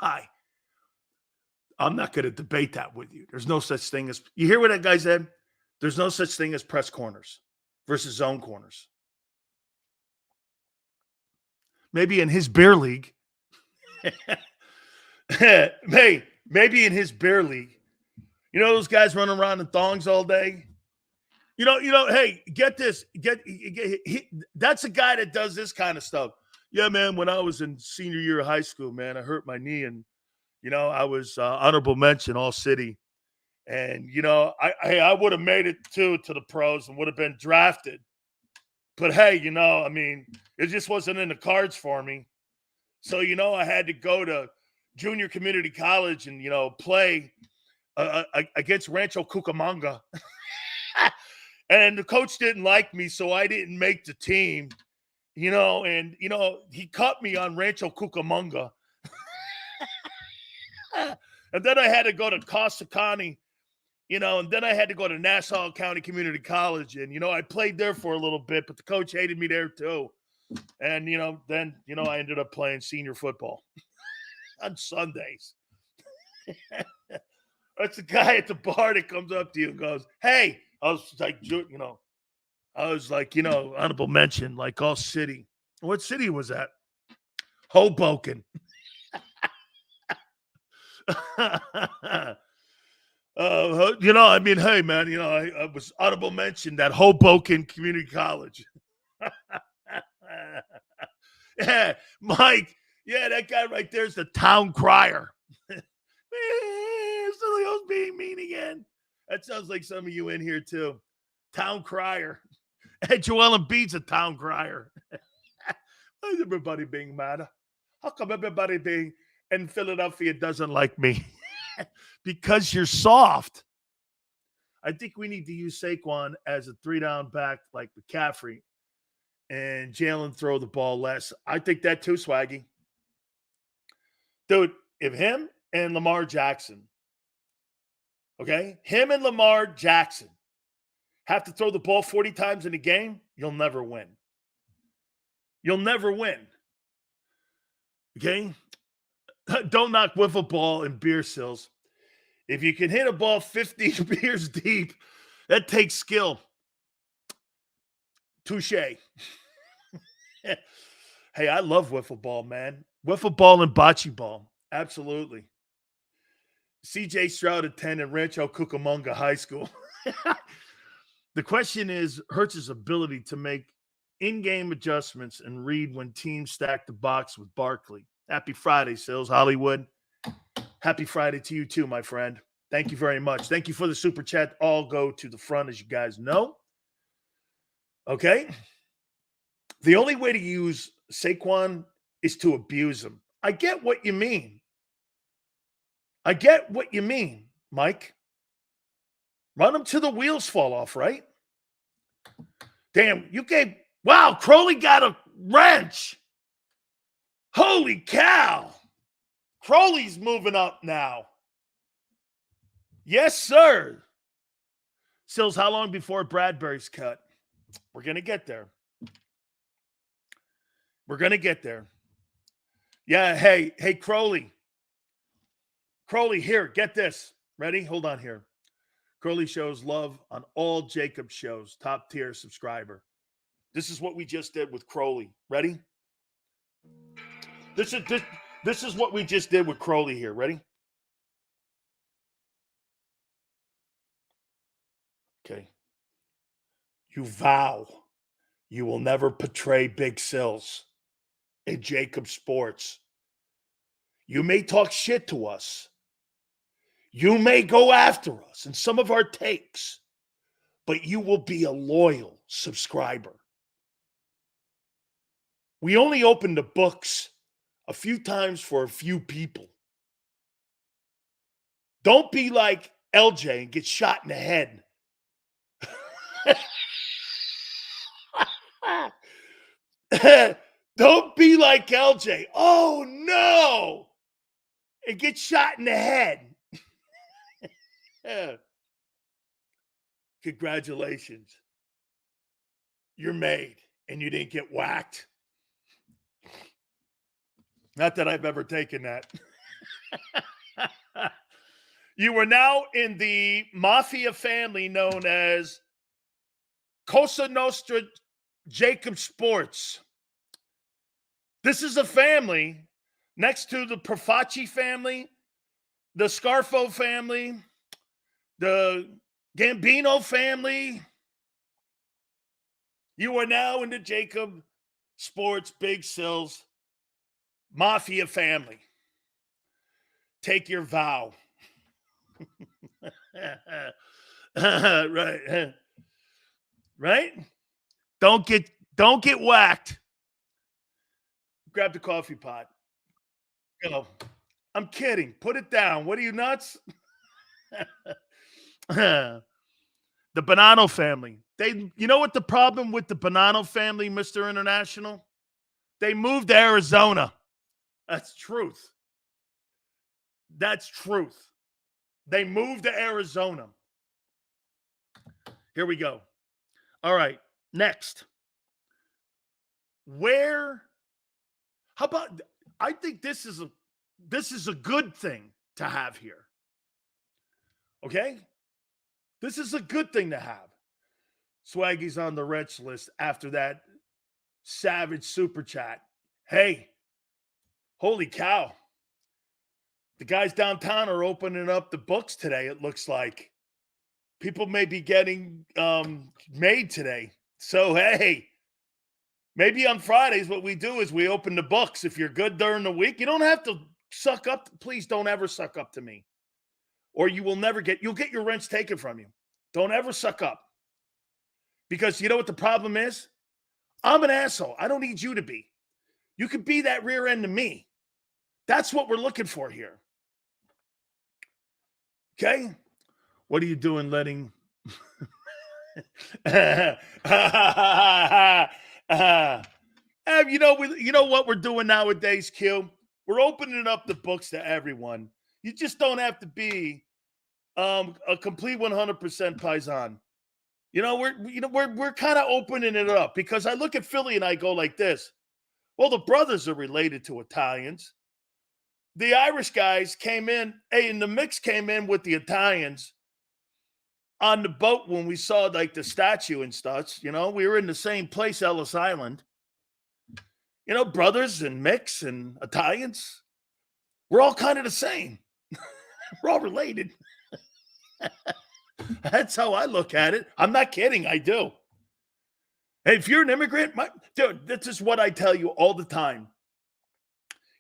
guy, I'm not going to debate that with you. There's no such thing as, you hear what that guy said? There's no such thing as press corners versus zone corners. Maybe in his beer league. Maybe in his beer league. You know those guys running around in thongs all day? Hey, get this. That's a guy that does this kind of stuff. Yeah, man, when I was in senior year of high school, man, I hurt my knee and, I was honorable mention all city. And, I would have made it to the pros and would have been drafted. But, hey, it just wasn't in the cards for me. So, I had to go to junior community college and, play against Rancho Cucamonga. And the coach didn't like me, so I didn't make the team, and, he cut me on Rancho Cucamonga. And then I had to go to Costa County, and then I had to go to Nassau County Community College. And, I played there for a little bit, but the coach hated me there too. And, then, I ended up playing senior football on Sundays. That's the guy at the bar that comes up to you and goes, hey, I was like, honorable mention, like all city. What city was that? Hoboken. Hey, man, I was honorable mention at Hoboken Community College. Yeah, Mike. Yeah, that guy right there is the town crier. Silio's being mean again. That sounds like some of you in here too. Town crier. Hey, Joel Embiid's a town crier. Why is everybody being mad? How come everybody being in Philadelphia doesn't like me? Because you're soft. I think we need to use Saquon as a 3-down back like McCaffrey and Jalen throw the ball less. I think that too, Swaggy. Dude, if him and Lamar Jackson, okay, him and Lamar Jackson have to throw the ball 40 times in a game, you'll never win. You'll never win. Okay? Don't knock wiffle ball and beer sills. If you can hit a ball 50 beers deep, that takes skill. Touche. Hey, I love wiffle ball, man. Wiffle ball and bocce ball. Absolutely. CJ Stroud attended Rancho Cucamonga High School. The question is Hurts' ability to make in-game adjustments and read when teams stack the box with Barkley. Happy Friday, Sills Hollywood. Happy Friday to you too, my friend. Thank you very much. Thank you for the super chat. All go to the front, as you guys know. Okay? The only way to use Saquon is to abuse him. I get what you mean. I get what you mean, Mike. Run him till the wheels fall off, right? Damn, wow, Crowley got a wrench. Holy cow. Crowley's moving up now. Yes, sir. Sills, how long before Bradbury's cut? We're going to get there. We're going to get there. Yeah, hey, Crowley. Crowley, here, get this. Ready? Hold on here. Crowley shows love on all JAKIB shows. Top tier subscriber. This is what we just did with Crowley. Ready? This is what we just did with Crowley here. Ready? Okay. You vow you will never portray Big Sills in JAKIB Sports. You may talk shit to us. You may go after us in some of our takes, but you will be a loyal subscriber. We only open the books a few times for a few people. Don't be like LJ and get shot in the head. Don't be like LJ. Oh, no. And get shot in the head. Congratulations. You're made and you didn't get whacked. Not that I've ever taken that. You are now in the mafia family known as Cosa Nostra JAKIB Sports. This is a family next to the Profaci family, the Scarfo family, the Gambino family. You are now in the JAKIB Sports Big Sills mafia family. Take your vow. Right. Right? Don't get whacked. Grab the coffee pot. Go. I'm kidding. Put it down. What are you, nuts? The Bonanno family. You know what the problem with the Bonanno family, Mr. International? They moved to Arizona. That's truth. That's truth. They moved to Arizona. Here we go. All right. Next. How about, I think this is a good thing to have here. Okay? This is a good thing to have. Swaggy's on the wretch list after that savage super chat. Hey, holy cow. The guys downtown are opening up the books today, it looks like. People may be getting made today. So, hey, maybe on Fridays what we do is we open the books. If you're good during the week, you don't have to suck up. Please don't ever suck up to me. Or you will never you'll get your rents taken from you. Don't ever suck up. Because you know what the problem is? I'm an asshole. I don't need you to be. You could be that rear end to me. That's what we're looking for here. Okay? What are you doing letting... you know what we're doing nowadays, Q? We're opening up the books to everyone. You just don't have to be a complete 100% paisan. We're kind of opening it up because I look at Philly and I go like this. Well, the brothers are related to Italians. The Irish guys came in, and the mix came in with the Italians on the boat when we saw like the statue and stuff. We were in the same place, Ellis Island. Brothers and mix and Italians, we're all kind of the same. We're all related. That's how I look at it. I'm not kidding. I do. Hey, if you're an immigrant, dude, this is what I tell you all the time.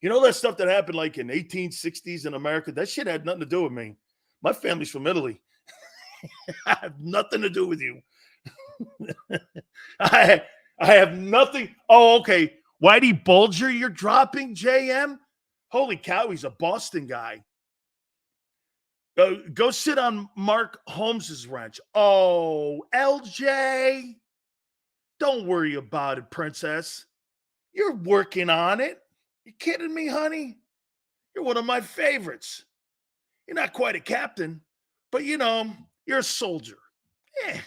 You know that stuff that happened like in 1860s in America? That shit had nothing to do with me. My family's from Italy. I have nothing to do with you. I have nothing. Oh, okay. Whitey Bulger, you're dropping, JM? Holy cow, he's a Boston guy. Go sit on Mark Holmes's ranch. Oh, LJ. Don't worry about it, princess. You're working on it. You kidding me, honey? You're one of my favorites. You're not quite a captain, but you're a soldier. Yeah.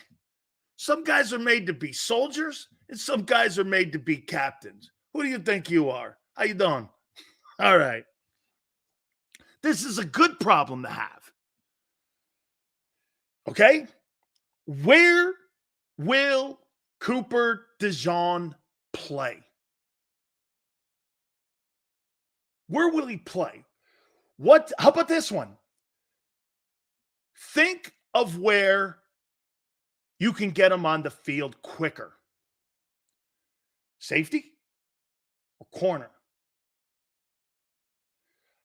Some guys are made to be soldiers, and some guys are made to be captains. Who do you think you are? How you doing? All right. This is a good problem to have. Okay? Where will Cooper DeJean play? Where will he play? How about this one? Think of where you can get him on the field quicker. Safety or corner?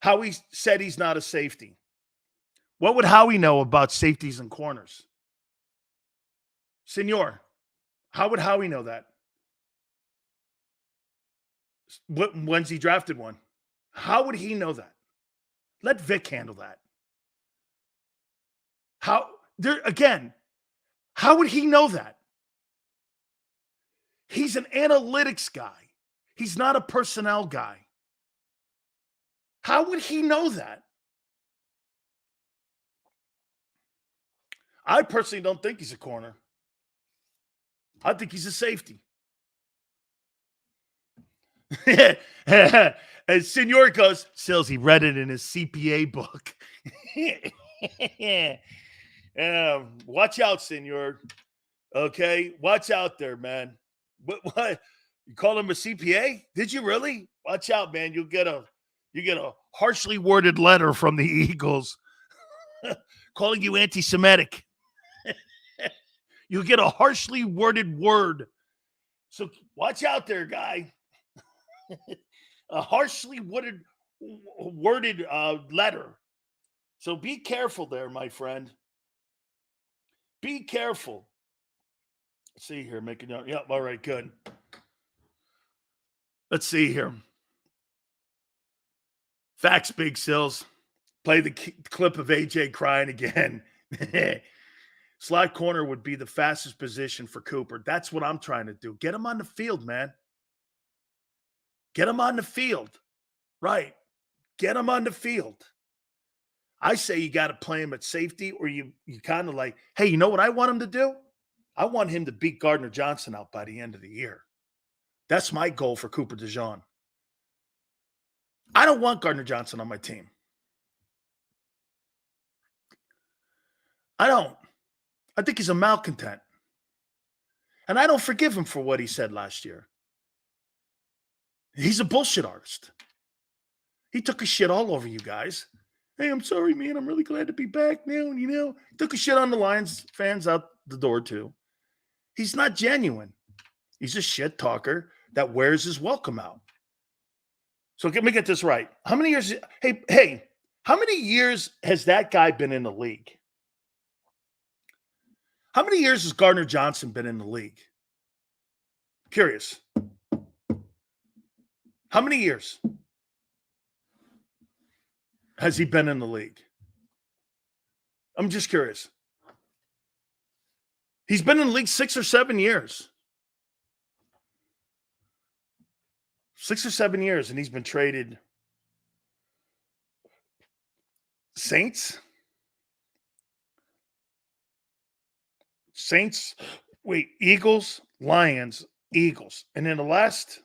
Howie said he's not a safety. What would Howie know about safeties and corners? Senor, how would Howie know that? When's he drafted one? How would he know that? Let Vic handle that. How would he know that? He's an analytics guy. He's not a personnel guy. How would he know that? I personally don't think he's a corner. I think he's a safety. And Senor goes, Sills, he read it in his CPA book. Watch out, Senor. Okay? Watch out there, man. What? You call him a CPA? Did you really? Watch out, man. You get a harshly worded letter from the Eagles calling you anti-Semitic. You'll get a harshly worded word. So watch out there, guy. A harshly worded letter. So be careful there, my friend. Be careful. Let's see here, making out. Yep, all right, good. Let's see here. Facts, Big Sills. Play the clip of AJ crying again. Slot corner would be the fastest position for Cooper. That's what I'm trying to do. Get him on the field, man. Get him on the field. Right. Get him on the field. I say you got to play him at safety, or you kind of like, hey, you know what I want him to do? I want him to beat Gardner Johnson out by the end of the year. That's my goal for Cooper DeJean. I don't want Gardner Johnson on my team. I don't. I think he's a malcontent. And I don't forgive him for what he said last year. He's a bullshit artist. He took a shit all over you guys. Hey, I'm sorry, man. I'm really glad to be back now. And, he took a shit on the Lions fans out the door, too. He's not genuine. He's a shit talker that wears his welcome out. So let me get this right. How many years? Hey, how many years has that guy been in the league? How many years has Gardner Johnson been in the league? Curious. How many years has he been in the league? I'm just curious. He's been in the league 6 or 7 years. 6 or 7 years, and he's been traded. Saints, Eagles, Lions, Eagles. And in the last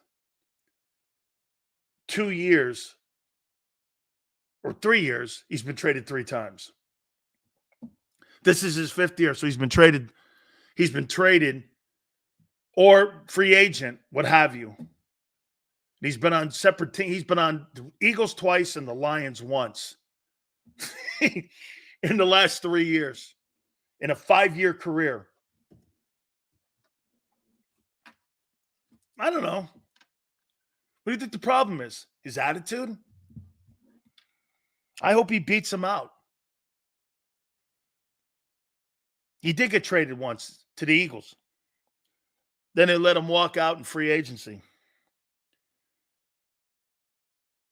2 years or 3 years, he's been traded 3 times. This is his 5th year, so he's been traded or free agent, what have you. He's been on separate teams. He's been on the Eagles twice and the Lions once in the last 3 years in a 5-year career. I don't know. What do you think the problem is? His attitude? I hope he beats him out. He did get traded once to the Eagles. Then they let him walk out in free agency.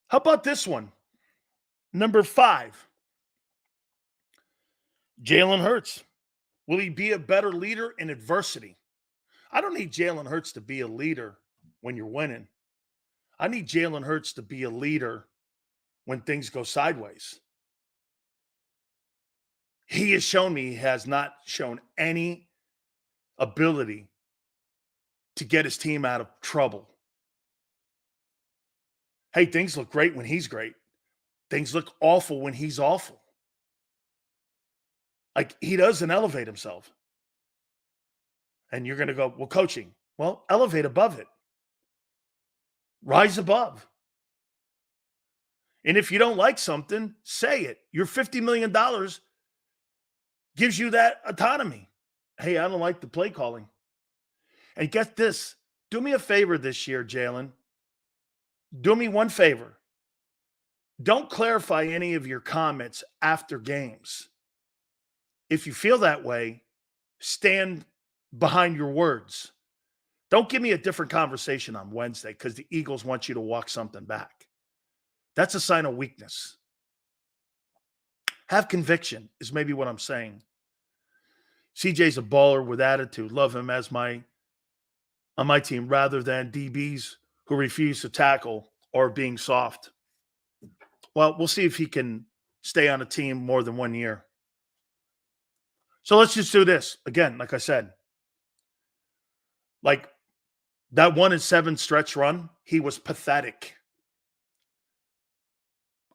How about this one? Number 5. Jalen Hurts. Will he be a better leader in adversity? I don't need Jalen Hurts to be a leader when you're winning. I need Jalen Hurts to be a leader when things go sideways. He has shown me he has not shown any ability to get his team out of trouble. Hey, things look great when he's great. Things look awful when he's awful. Like, he doesn't elevate himself. And you're going to go, well, coaching. Well, elevate above it. Rise above. And if you don't like something, say it. Your $50 million gives you that autonomy. Hey, I don't like the play calling. And get this. Do me a favor this year, Jalen. Do me one favor. Don't clarify any of your comments after games. If you feel that way, stand behind your words. Don't give me a different conversation on Wednesday because the Eagles want you to walk something back. That's a sign of weakness. Have conviction is maybe what I'm saying. CJ's a baller with attitude. Love him as on my team rather than DBs who refuse to tackle or being soft. Well, we'll see if he can stay on a team more than 1 year. So let's just do this. Again, like I said, like that 1-7 stretch run, he was pathetic.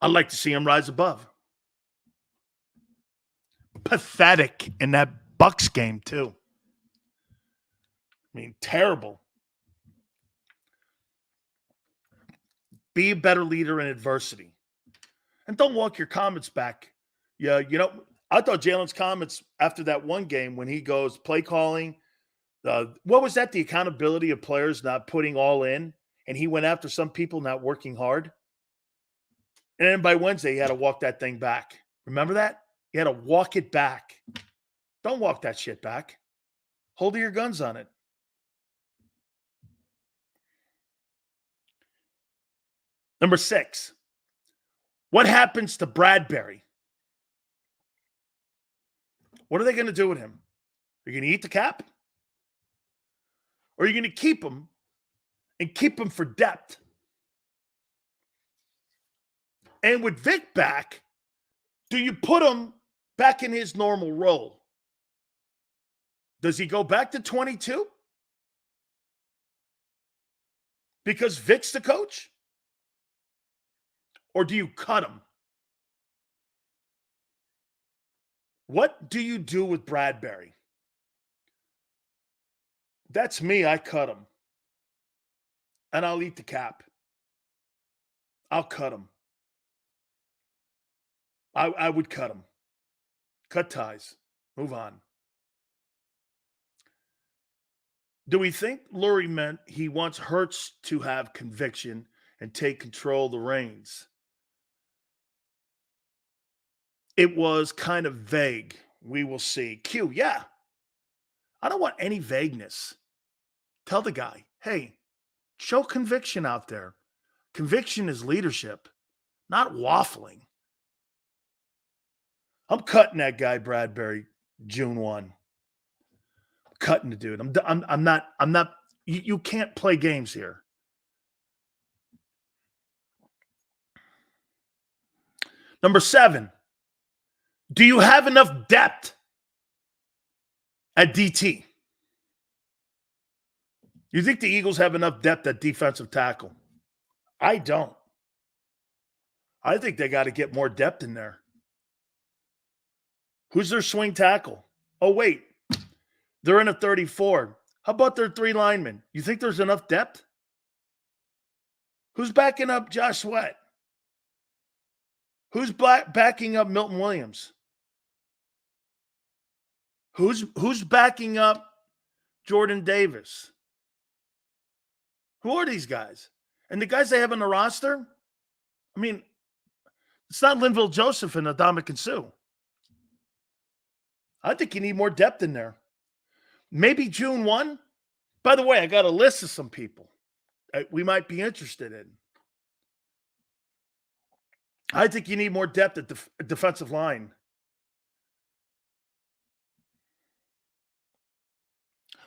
I'd like to see him rise above. Pathetic in that Bucks game, too. I mean, terrible. Be a better leader in adversity. And don't walk your comments back. Yeah, I thought Jalen's comments after that one game when he goes play calling, what was that? The accountability of players not putting all in, and he went after some people not working hard. And then by Wednesday, he had to walk that thing back. Remember that? He had to walk it back. Don't walk that shit back. Hold your guns on it. Number 6. What happens to Bradbury? What are they going to do with him? Are you going to eat the cap? Or are you going to keep him and keep him for depth? And with Vic back, do you put him back in his normal role? Does he go back to 22? Because Vic's the coach? Or do you cut him? What do you do with Bradbury? That's me. I cut him. And I'll eat the cap. I'll cut him. I would cut him. Cut ties. Move on. Do we think Lurie meant he wants Hurts to have conviction and take control of the reins? It was kind of vague. We will see. Q, yeah. I don't want any vagueness. Tell the guy, hey, show conviction out there. Conviction is leadership, not waffling. I'm cutting that guy, Bradbury, June 1. I'm cutting the dude. I'm not, you can't play games here. Number 7. Do you have enough depth at DT? You think the Eagles have enough depth at defensive tackle? I don't. I think they got to get more depth in there. Who's their swing tackle? Oh, wait. They're in a 34. How about their 3 linemen? You think there's enough depth? Who's backing up Josh Sweat? Who's backing up Milton Williams? Who's backing up Jordan Davis? Who are these guys? And the guys they have on the roster? I mean, it's not Linville Joseph and Adama Sue. I think you need more depth in there. Maybe June 1. By the way, I got a list of some people we might be interested in. I think you need more depth at the defensive line.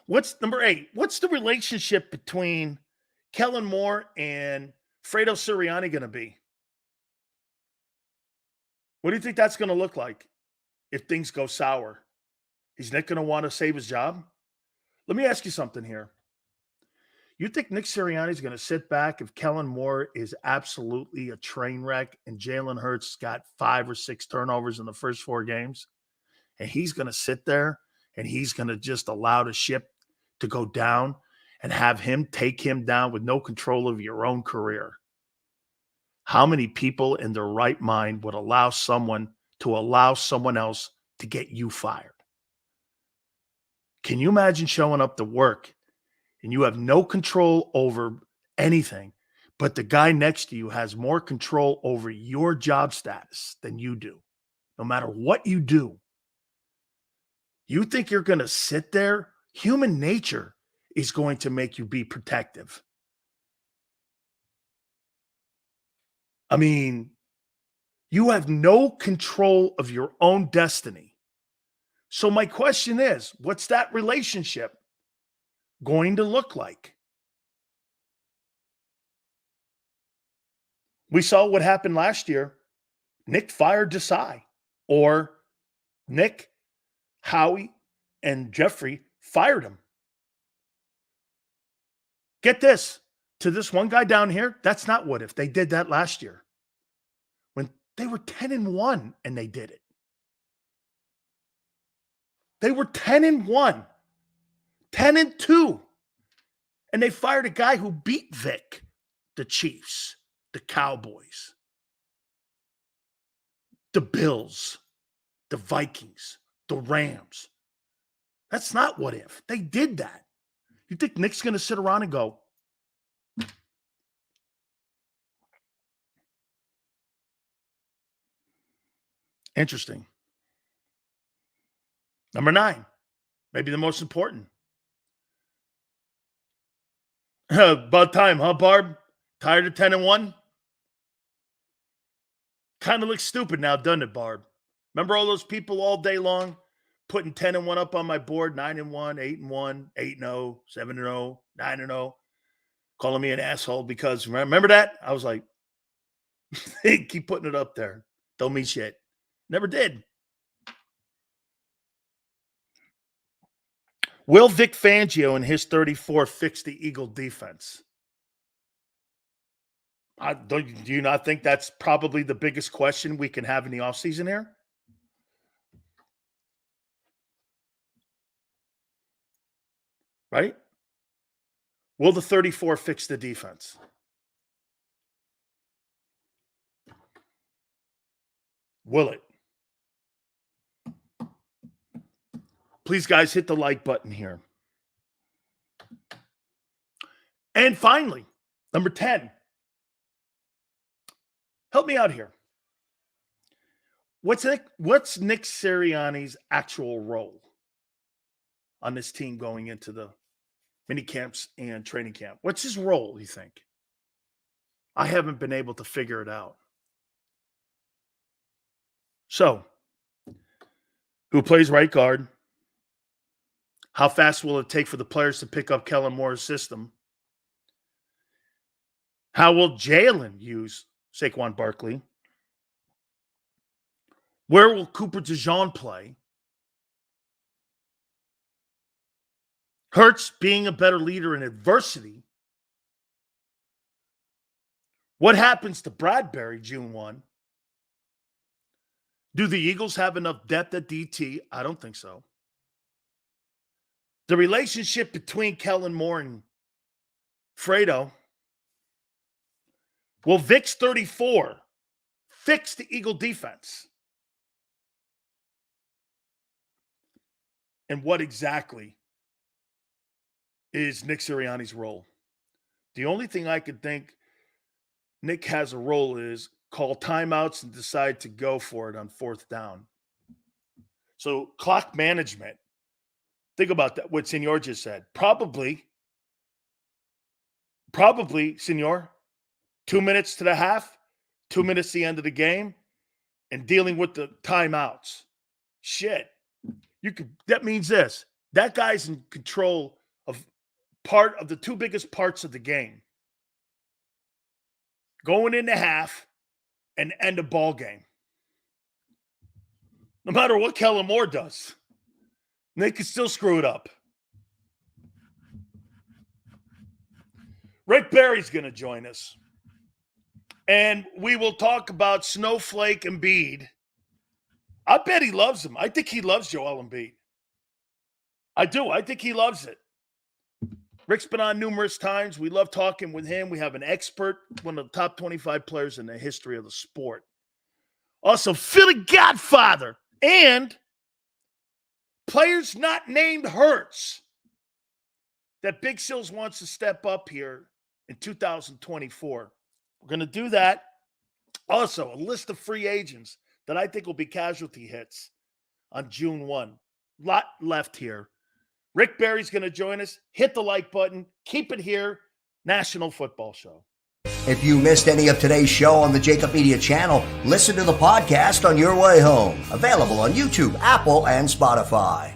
What's number 8? What's the relationship between Kellen Moore and Fredo Sirianni going to be? What do you think that's going to look like if things go sour? Is Nick going to want to save his job? Let me ask you something here. You think Nick Sirianni is going to sit back if Kellen Moore is absolutely a train wreck and Jalen Hurts got 5 or 6 turnovers in the first 4 games? And he's going to sit there and he's going to just allow the ship to go down and have him take him down with no control of your own career? How many people in their right mind would allow someone else to get you fired? Can you imagine showing up to work and you have no control over anything, but the guy next to you has more control over your job status than you do, no matter what you do? You think you're going to sit there? Human nature is going to make you be protective. I mean, you have no control of your own destiny. So my question is, what's that relationship going to look like? We saw what happened last year. Nick fired Desai, or Nick, Howie, and Jeffrey fired him. Get this, to this one guy down here, that's not what if. They did that last year when they were 10-1 and they did it. They were 10-1, 10-2, and they fired a guy who beat Vic, the Chiefs, the Cowboys, the Bills, the Vikings, the Rams. That's not what if. They did that. You think Nick's going to sit around and go, interesting. Number 9, maybe the most important. About time, huh, Barb? Tired of 10-1? Kind of looks stupid now, doesn't it, Barb? Remember all those people all day long putting 10-1 up on my board, 9-1, 8-1, 8-0, 7-0, 9-0, calling me an asshole because remember that? I was like, they keep putting it up there. Don't mean shit. Never did. Will Vic Fangio and his 34 fix the Eagle defense? Do you not think that's probably the biggest question we can have in the offseason here? Right? Will the 34 fix the defense? Will it? Please, guys, hit the like button here. And finally, number 10. Help me out here. What's Nick Sirianni's actual role on this team going into the mini camps and training camp? What's his role, you think? I haven't been able to figure it out. So, who plays right guard? How fast will it take for the players to pick up Kellen Moore's system? How will Jalen use Saquon Barkley? Where will Cooper DeJean play? Hurts being a better leader in adversity. What happens to Bradbury June 1? Do the Eagles have enough depth at DT? I don't think so. The relationship between Kellen Moore and Fredo. Will Vic's 34 fix the Eagle defense? And what exactly is Nick Sirianni's role? The only thing I could think Nick has a role is call timeouts and decide to go for it on 4th down. So clock management. Think about that, what Senor just said. Probably, Senor, 2 minutes to the half, 2 minutes to the end of the game, and dealing with the timeouts. Shit. That means this. That guy's in control of part of the 2 biggest parts of the game. Going into half and end a ball game. No matter what Kellen Moore does, they can still screw it up. Rick Barry's going to join us. And we will talk about Snowflake Embiid. I bet he loves him. I think he loves Joel Embiid. I do. I think he loves it. Rick's been on numerous times. We love talking with him. We have an expert, one of the top 25 players in the history of the sport. Also, Philly Godfather and players not named Hurts that Big Sills wants to step up here in 2024. We're going to do that. Also, a list of free agents that I think will be casualty hits on June 1. Lot left here. Rick Barry's going to join us. Hit the like button. Keep it here. National Football Show. If you missed any of today's show on the JAKIB Media channel, listen to the podcast on your way home. Available on YouTube, Apple, and Spotify.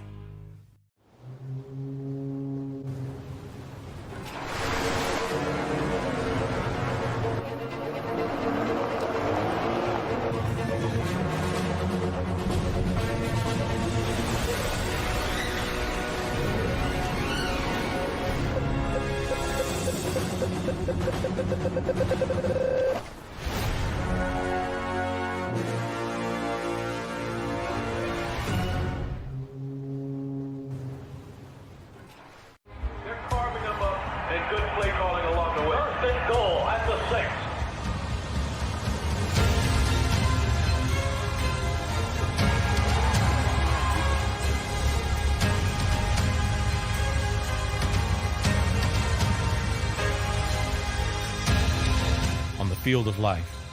Field of life,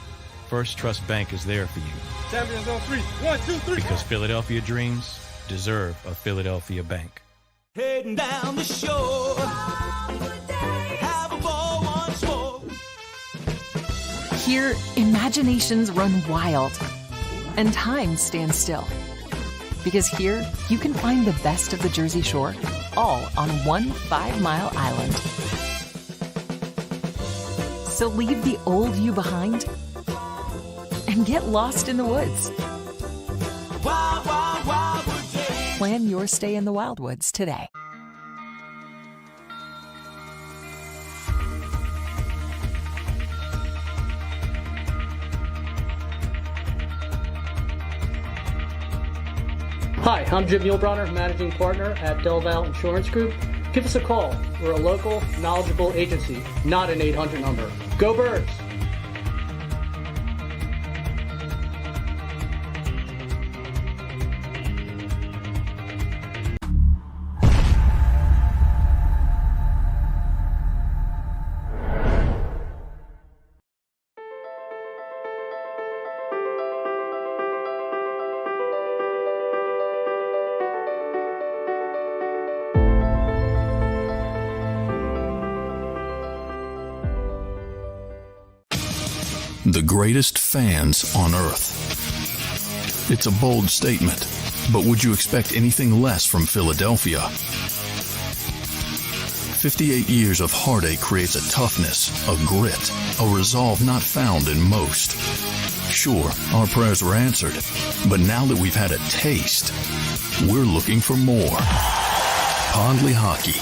First Trust Bank is there for you. Champions on three. 1, 2, 3. Because Philadelphia dreams deserve a Philadelphia bank. Heading down the shore. Have a ball once more. Here, imaginations run wild and time stands still. Because here, you can find the best of the Jersey Shore, all on one 5-mile island. So leave the old you behind and get lost in the woods. Wild, wild, wildwood days. Plan your stay in the Wildwoods today. Hi, I'm Jim Muehlbronner, Managing Partner at Del Val Insurance Group. Give us a call. We're a local, knowledgeable agency, not an 800 number. Go Birds! The greatest fans on earth. It's a bold statement, but would you expect anything less from Philadelphia? 58 years of heartache creates a toughness, a grit, a resolve not found in most. Sure, our prayers were answered, but now that we've had a taste, we're looking for more. Pondley Hockey,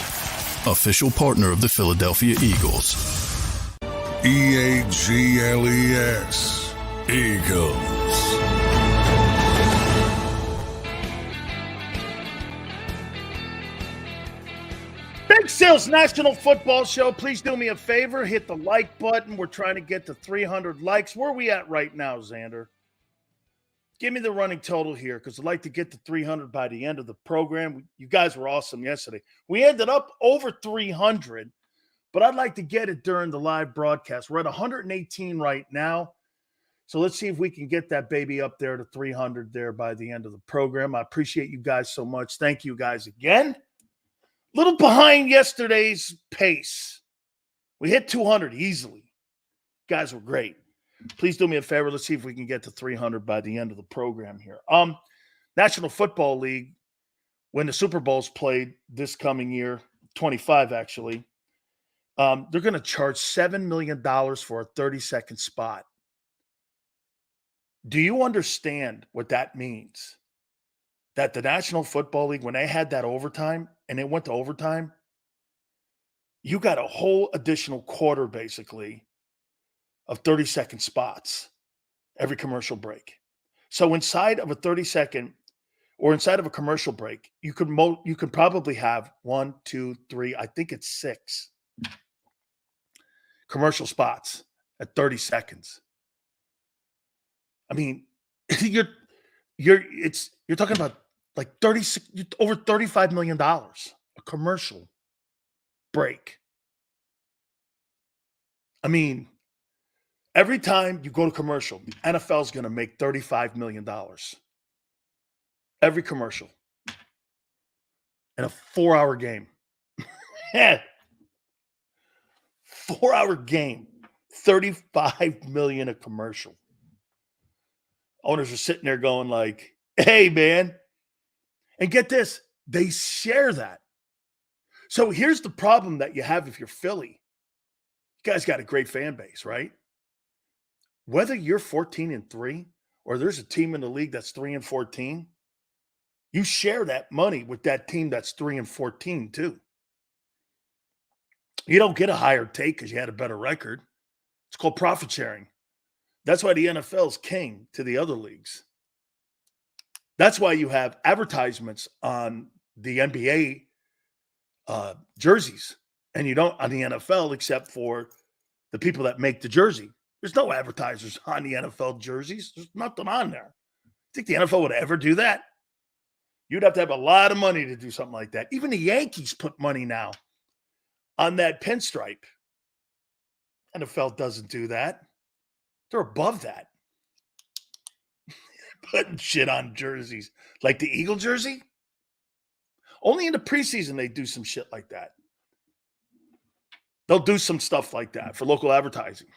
official partner of the Philadelphia Eagles. EAGLES, Eagles. Big Sales National Football Show. Please do me a favor. Hit the like button. We're trying to get to 300 likes. Where are we at right now, Xander? Give me the running total here because I'd like to get to 300 by the end of the program. You guys were awesome yesterday. We ended up over 300. But I'd like to get it during the live broadcast. We're at 118 right now. So let's see if we can get that baby up there to 300 there by the end of the program. I appreciate you guys so much. Thank you guys again. Little behind yesterday's pace. We hit 200 easily. You guys were great. Please do me a favor. Let's see if we can get to 300 by the end of the program here. National Football League, when the Super Bowl's played this coming year, 25 actually, they're going to charge $7 million for a 30-second spot. Do you understand what that means? That the National Football League, when they had that overtime and it went to overtime, you got a whole additional quarter, basically, of 30-second spots every commercial break. So inside of a 30-second or inside of a commercial break, you could probably have 1, 2, 3, I think it's 6 commercial spots at 30 seconds. I mean, you're talking about like over $35 million a commercial break. I mean, every time you go to commercial, the NFL is going to make $35 million. Every commercial. In a 4-hour game. 4-hour game. $35 million a commercial. Owners are sitting there going like, hey, man. And get this, they share that. So here's the problem that you have if you're Philly. You guys got a great fan base, right? Whether you're 14-3 or there's a team in the league that's 3-14, you share that money with that team that's 3-14 too. You don't get a higher take because you had a better record. It's called profit sharing. That's why the NFL is king to the other leagues. That's why you have advertisements on the NBA jerseys, and you don't on the NFL except for the people that make the jersey. There's no advertisers on the NFL jerseys. There's nothing on there. Think the NFL would ever do that? You'd have to have a lot of money to do something like that. Even the Yankees put money now on that pinstripe. NFL doesn't do that. They're above that. Putting shit on jerseys. Like the Eagle jersey? Only in the preseason they do some shit like that. They'll do some stuff like that for local advertising.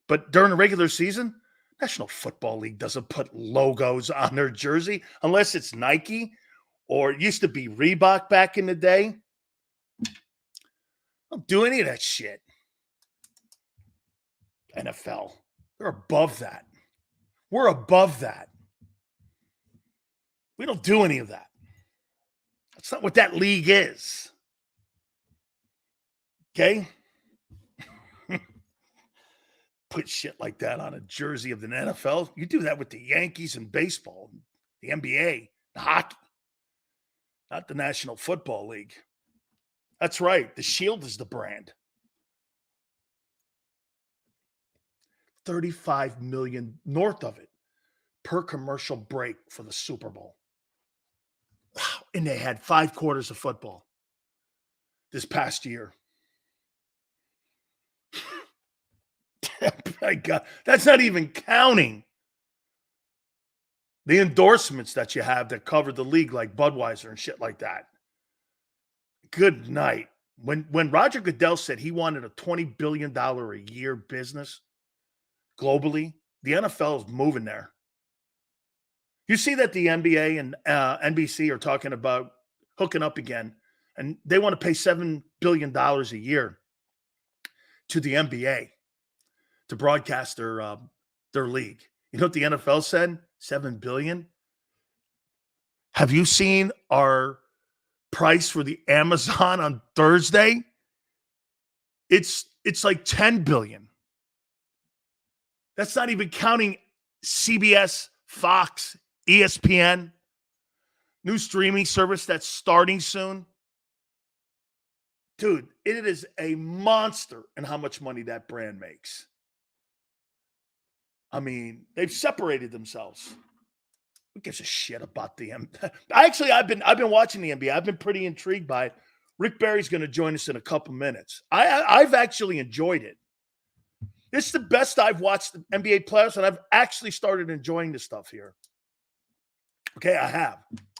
But during the regular season, National Football League doesn't put logos on their jersey unless it's Nike or it used to be Reebok back in the day. Don't do any of that shit. NFL. They're above that. We're above that. We don't do any of that. That's not what that league is. Okay? Put shit like that on a jersey of the NFL. You do that with the Yankees and baseball, the NBA, the hockey, not the National Football League. That's right. The Shield is the brand. $35 million north of it per commercial break for the Super Bowl. Wow. And they had 5 quarters of football this past year. My God, that's not even counting the endorsements that you have that cover the league like Budweiser and shit like that. Good night. When Roger Goodell said he wanted a $20 billion a year business globally, the NFL is moving there. You see that the NBA and NBC are talking about hooking up again, and they want to pay $7 billion a year to the NBA to broadcast their league. You know what the NFL said? $7 billion. Have you seen our price for the Amazon on Thursday? It's like $10 billion. That's not even counting CBS, Fox, ESPN, new streaming service that's starting soon. Dude, it is a monster in how much money that brand makes. I mean, they've separated themselves. Who gives a shit about the NBA? Actually, I've been watching the NBA. I've been pretty intrigued by it. Rick Barry's going to join us in a couple minutes. I've actually enjoyed it. This is the best I've watched the NBA playoffs, and I've actually started enjoying this stuff here. Okay, I have.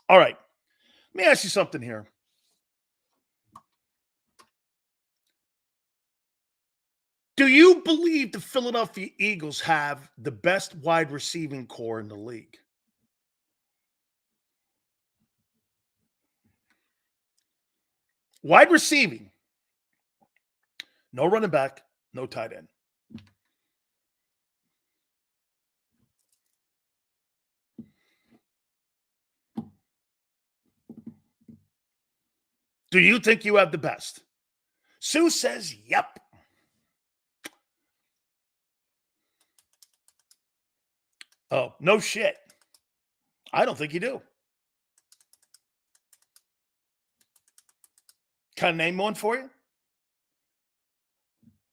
All right. Let me ask you something here. Do you believe the Philadelphia Eagles have the best wide receiving core in the league? Wide receiving. No running back, no tight end. Do you think you have the best? Sue says, yep. Oh, no shit. I don't think you do. Can I name one for you?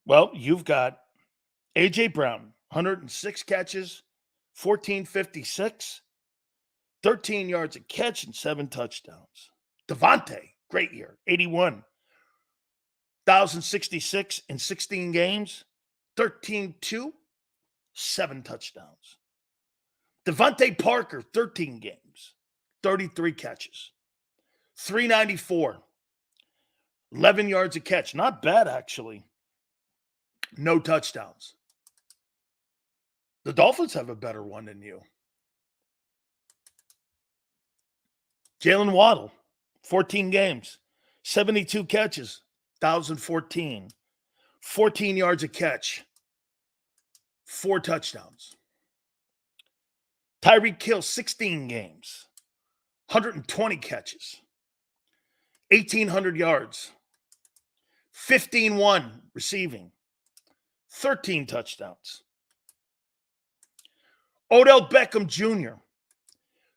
Well, you've got A.J. Brown, 106 catches, 1456, 13 yards a catch, and 7 touchdowns. Devontae, great year, 81. 1,066 in 16 games, 13-2, 7 touchdowns. Devontae Parker, 13 games, 33 catches, 394, 11 yards a catch. Not bad, actually. No touchdowns. The Dolphins have a better one than you. Jalen Waddle, 14 games, 72 catches, 1,014, 14 yards a catch, 4 touchdowns. Tyreek Hill, 16 games, 120 catches, 1,800 yards, 15-1 receiving, 13 touchdowns. Odell Beckham Jr.,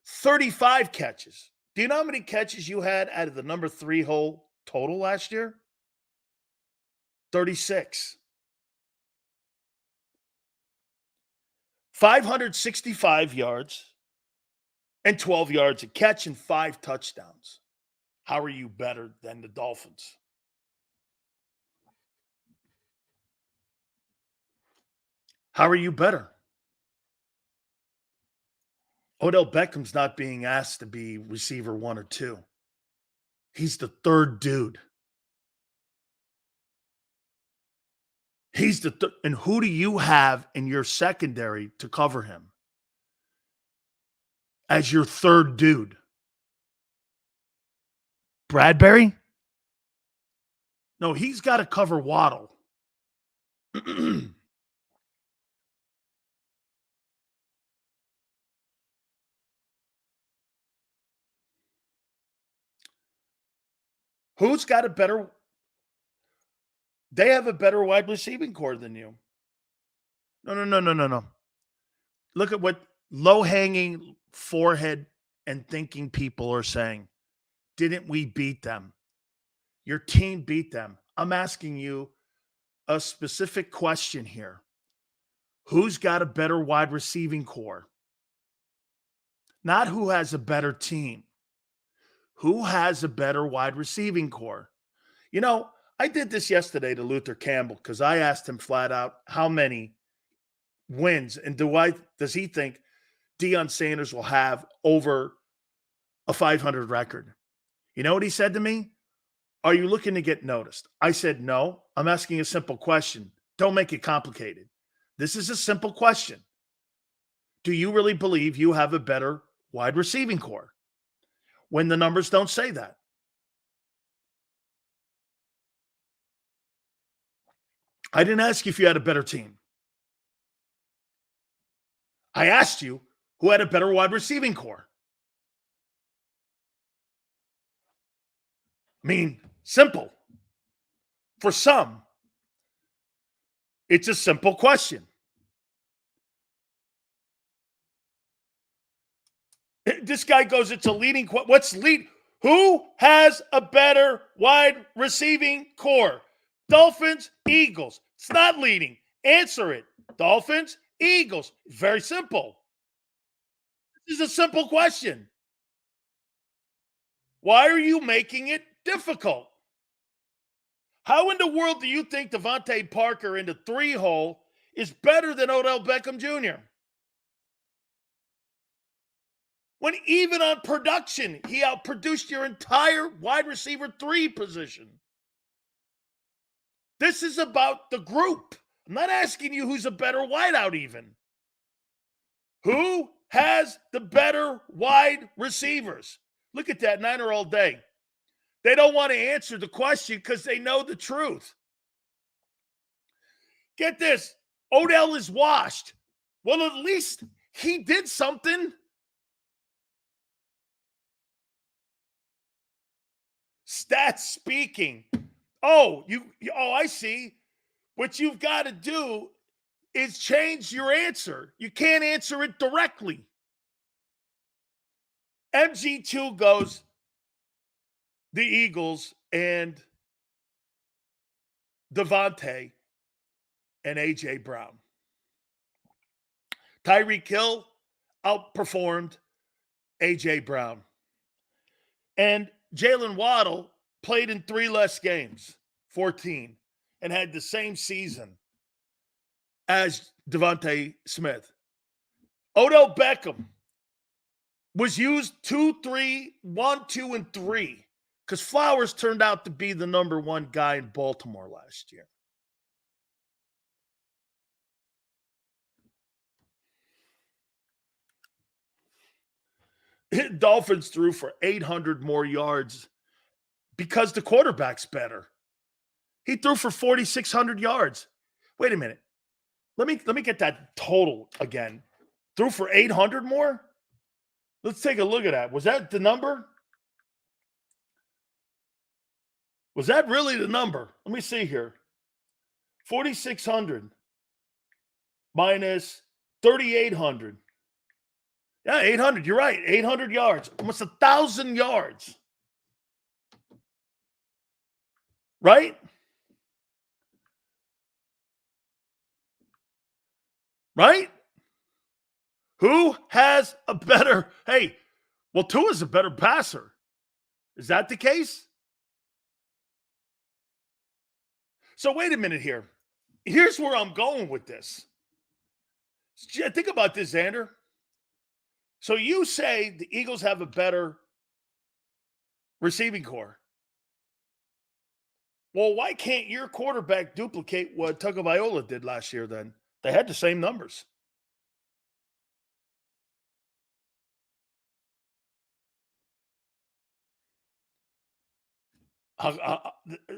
35 catches. Do you know how many catches you had out of the number 3 hole total last year? 36. 565 yards and 12 yards a catch and 5 touchdowns. How are you better than the Dolphins? How are you better? Odell Beckham's not being asked to be receiver 1 or 2. He's the 3rd dude. And who do you have in your secondary to cover him as your 3rd dude? Bradbury? No, he's got to cover Waddle. Who's got a better? They have a better wide receiving core than you. No. Look at what low-hanging forehead and thinking people are saying. Didn't we beat them? Your team beat them. I'm asking you a specific question here. Who's got a better wide receiving core? Not who has a better team. Who has a better wide receiving core? You know, I did this yesterday to Luther Campbell because I asked him flat out how many wins and does he think Deion Sanders will have over a 500 record? You know what he said to me? Are you looking to get noticed? I said, no, I'm asking a simple question. Don't make it complicated. This is a simple question. Do you really believe you have a better wide receiving core? When the numbers don't say that. I didn't ask you if you had a better team. I asked you who had a better wide receiving core. I mean, simple. For some, it's a simple question. This guy goes, it's a leading. What's lead? Who has a better wide receiving core? Dolphins, Eagles. It's not leading. Answer it. Dolphins, Eagles. Very simple. This is a simple question. Why are you making it difficult? How in the world do you think Devontae Parker in the 3 hole is better than Odell Beckham Jr.? When even on production, he outproduced your entire wide receiver 3 position. This is about the group. I'm not asking you who's a better wideout even. Who has the better wide receivers? Look at that, Niner all day. They don't want to answer the question because they know the truth. Get this. Odell is washed. Well, at least he did something. Stats speaking. I see. What you've got to do is change your answer. You can't answer it directly. MG2 goes the Eagles and Devontae and A.J. Brown. Tyreek Hill outperformed A.J. Brown. And Jalen Waddle played in 3 less games, 14, and had the same season as Devontae Smith. Odell Beckham was used 2, 3, 1, 2, and 3 because Flowers turned out to be the number 1 guy in Baltimore last year. Dolphins threw for 800 more yards because the quarterback's better. He threw for 4,600 yards. Wait a minute. Let me get that total again. Threw for 800 more? Let's take a look at that. Was that the number? Was that really the number? Let me see here. 4,600 minus 3,800. Yeah, 800. You're right. 800 yards. Almost 1,000 yards. Right? Right? Who has a better? Hey, well, Tua's a better passer. Is that the case? So wait a minute here. Here's where I'm going with this. Think about this, Xander. So you say the Eagles have a better receiving core. Well, why can't your quarterback duplicate what Tagovailoa did last year then? They had the same numbers.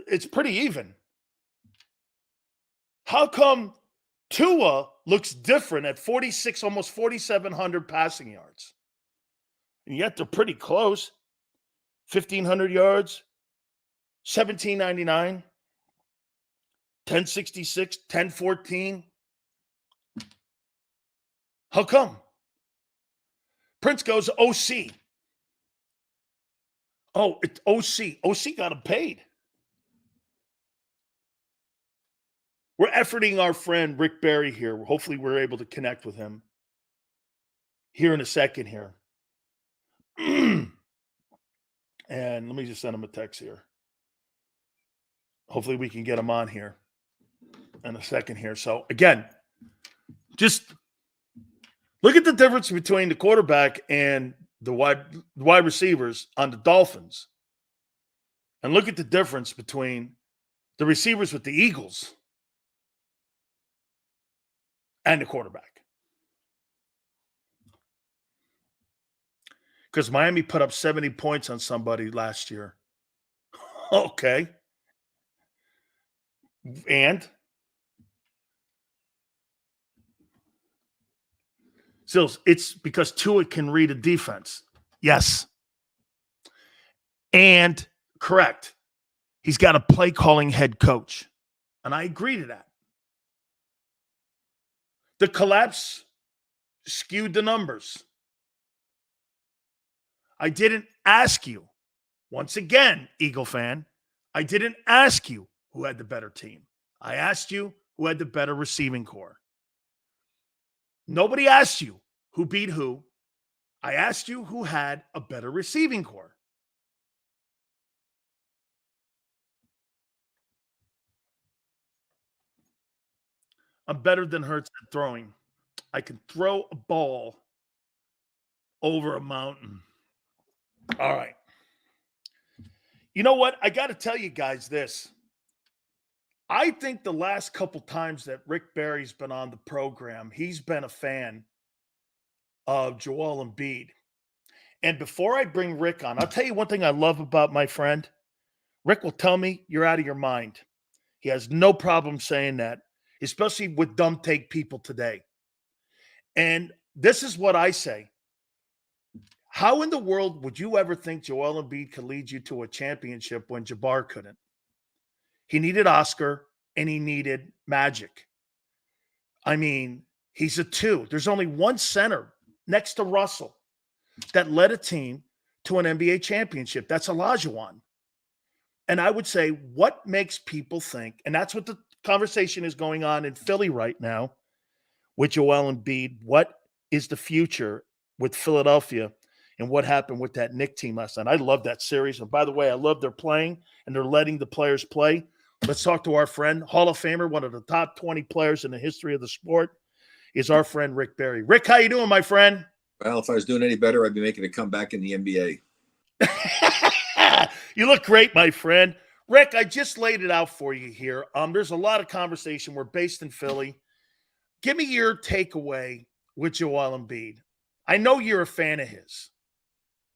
It's pretty even. How come Tua looks different at 46, almost 4,700 passing yards? And yet they're pretty close. 1,500 yards, 1,799, 1066, 1014. How come? Prince goes OC. Oh, it's OC. OC got him paid. We're efforting our friend Rick Barry here. Hopefully we're able to connect with him here in a second here. And let me just send him a text here. Hopefully we can get him on here in a second here. So again, just look at the difference between the quarterback and the wide receivers on the Dolphins. And look at the difference between the receivers with the Eagles and the quarterback. Because Miami put up 70 points on somebody last year. Okay. And? Sills, it's because Tua can read a defense. Yes. And correct. He's got a play calling head coach. And I agree to that. The collapse skewed the numbers. I didn't ask you, once again, Eagle fan, I didn't ask you who had the better team. I asked you who had the better receiving core. Nobody asked you who beat who. I asked you who had a better receiving core. I'm better than Hurts at throwing. I can throw a ball over a mountain. All right. You know what? I got to tell you guys this. I think the last couple times that Rick Barry's been on the program, he's been a fan of Joel Embiid. And before I bring Rick on, I'll tell you one thing I love about my friend. Rick will tell me you're out of your mind. He has no problem saying that, especially with dumb take people today. And this is what I say. How in the world would you ever think Joel Embiid could lead you to a championship when Jabbar couldn't? He needed Oscar and he needed Magic. I mean, he's a two. There's only one center next to Russell that led a team to an NBA championship. That's Olajuwon. And I would say, what makes people think, and that's what the conversation is going on in Philly right now with Joel Embiid. What is the future with Philadelphia and what happened with that Knicks team last night? I love that series. And by the way, I love their playing and they're letting the players play. Let's talk to our friend, Hall of Famer, one of the top 20 players in the history of the sport, is our friend Rick Barry. Rick, how you doing, my friend? Well, if I was doing any better, I'd be making a comeback in the NBA. You look great, my friend. Rick, I just laid it out for you here. There's a lot of conversation. We're based in Philly. Give me your takeaway with Joel Embiid. I know you're a fan of his.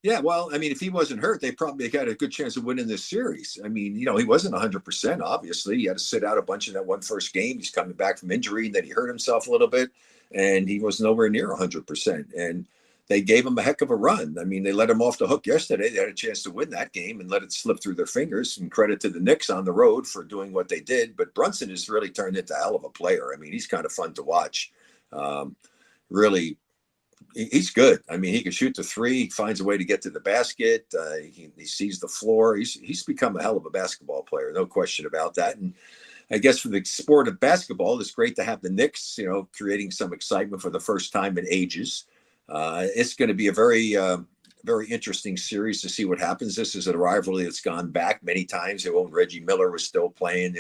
Yeah, well, I mean, if he wasn't hurt, they probably got a good chance of winning this series. I mean, he wasn't 100%, obviously. He had to sit out a bunch in that one first game. He's coming back from injury, and then he hurt himself a little bit, and he was nowhere near 100%. And they gave him a heck of a run. I mean, they let him off the hook yesterday. They had a chance to win that game and let it slip through their fingers. And credit to the Knicks on the road for doing what they did. But Brunson has really turned into a hell of a player. I mean, he's kind of fun to watch. Really, he's good. I mean, he can shoot the three. He finds a way to get to the basket. He sees the floor. He's become a hell of a basketball player. No question about that. And I guess for the sport of basketball, it's great to have the Knicks, creating some excitement for the first time in ages. It's going to be a very, very interesting series to see what happens. This is a rivalry that's gone back many times. When Reggie Miller was still playing,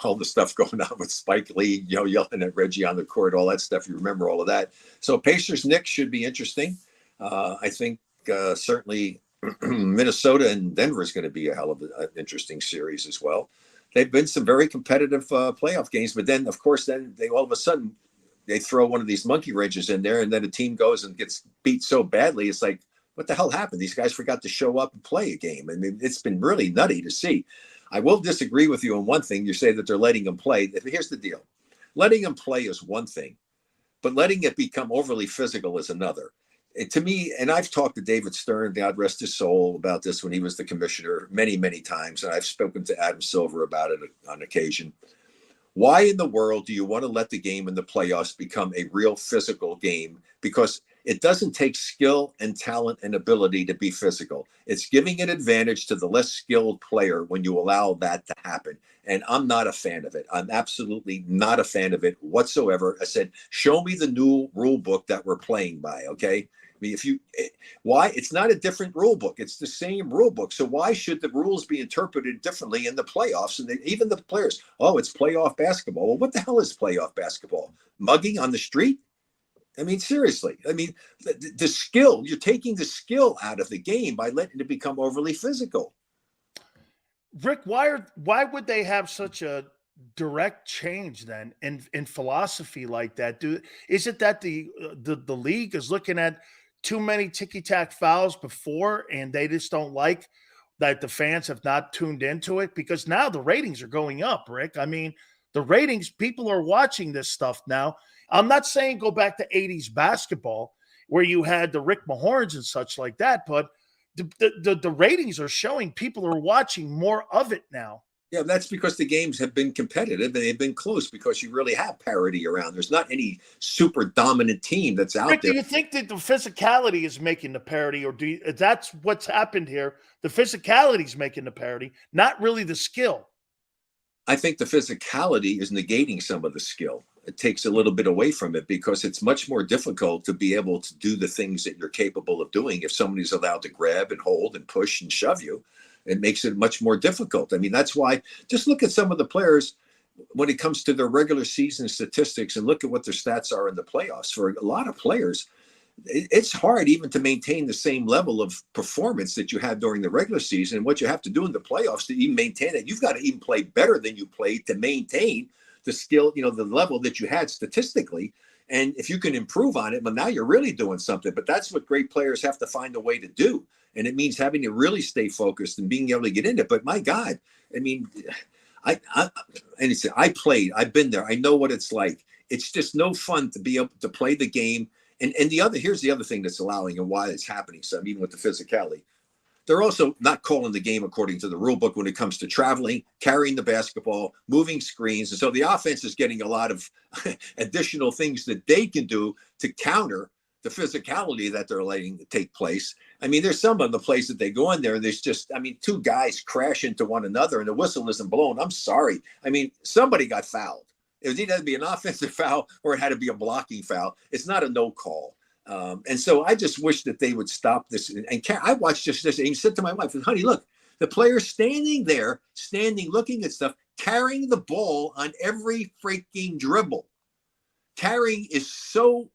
all the stuff going on with Spike Lee, yelling at Reggie on the court, all that stuff. You remember all of that. So Pacers Knicks should be interesting. I think certainly Minnesota and Denver is going to be a hell of an interesting series as well. They've been some very competitive playoff games, but then of course, then they all of a sudden they throw one of these monkey wrenches in there, and then a team goes and gets beat so badly. It's like, what the hell happened? These guys forgot to show up and play a game. I mean, it's been really nutty to see. I will disagree with you on one thing. You say that they're letting them play. Here's the deal. Letting them play is one thing, but letting it become overly physical is another. To me, and I've talked to David Stern, God rest his soul, about this when he was the commissioner many, many times. And I've spoken to Adam Silver about it on occasion. Why in the world do you want to let the game in the playoffs become a real physical game? Because it doesn't take skill and talent and ability to be physical. It's giving an advantage to the less skilled player when you allow that to happen. And I'm not a fan of it. I'm absolutely not a fan of it whatsoever. I said, show me the new rule book that we're playing by, okay? I mean, why? It's not a different rule book. It's the same rule book. So why should the rules be interpreted differently in the playoffs? And even the players, it's playoff basketball. Well, what the hell is playoff basketball? Mugging on the street? I mean, seriously. I mean, the skill, you're taking the skill out of the game by letting it become overly physical. Rick, why would they have such a direct change then in philosophy like that? Is it that the league is looking at too many ticky-tack fouls before, and they just don't like that the fans have not tuned into it? Because now the ratings are going up, Rick. I mean, the ratings, people are watching this stuff now. I'm not saying go back to 80s basketball where you had the Rick Mahorns and such like that, but the ratings are showing people are watching more of it now. Yeah, that's because the games have been competitive and they've been close because you really have parity around. There's not any super dominant team that's out Rick, there. do you think that the physicality is making the parity, or that's what's happened here? The physicality is making the parity, not really the skill. I think the physicality is negating some of the skill. It takes a little bit away from it because it's much more difficult to be able to do the things that you're capable of doing if somebody's allowed to grab and hold and push and shove you. It makes it much more difficult. I mean, that's why just look at some of the players when it comes to their regular season statistics and look at what their stats are in the playoffs. For a lot of players, it's hard even to maintain the same level of performance that you had during the regular season. And what you have to do in the playoffs to even maintain it, you've got to even play better than you played to maintain the skill, the level that you had statistically. And if you can improve on it, well, now you're really doing something. But that's what great players have to find a way to do. And it means having to really stay focused and being able to get into it. But my God, I mean, I played, I've been there. I know what it's like. It's just no fun to be able to play the game. And here's the other thing that's allowing and why it's happening. So even with the physicality, they're also not calling the game according to the rule book when it comes to traveling, carrying the basketball, moving screens. And so the offense is getting a lot of additional things that they can do to counter the physicality that they're letting take place. I mean, there's some of the plays that they go in there and there's just, two guys crash into one another and the whistle isn't blown. I'm sorry. I mean, somebody got fouled. It was either to be an offensive foul or it had to be a blocking foul. It's not a no call. And so I just wish that they would stop this. And I watched just this and he said to my wife, honey, look, the player's standing there, looking at stuff, carrying the ball on every freaking dribble. Carrying is so,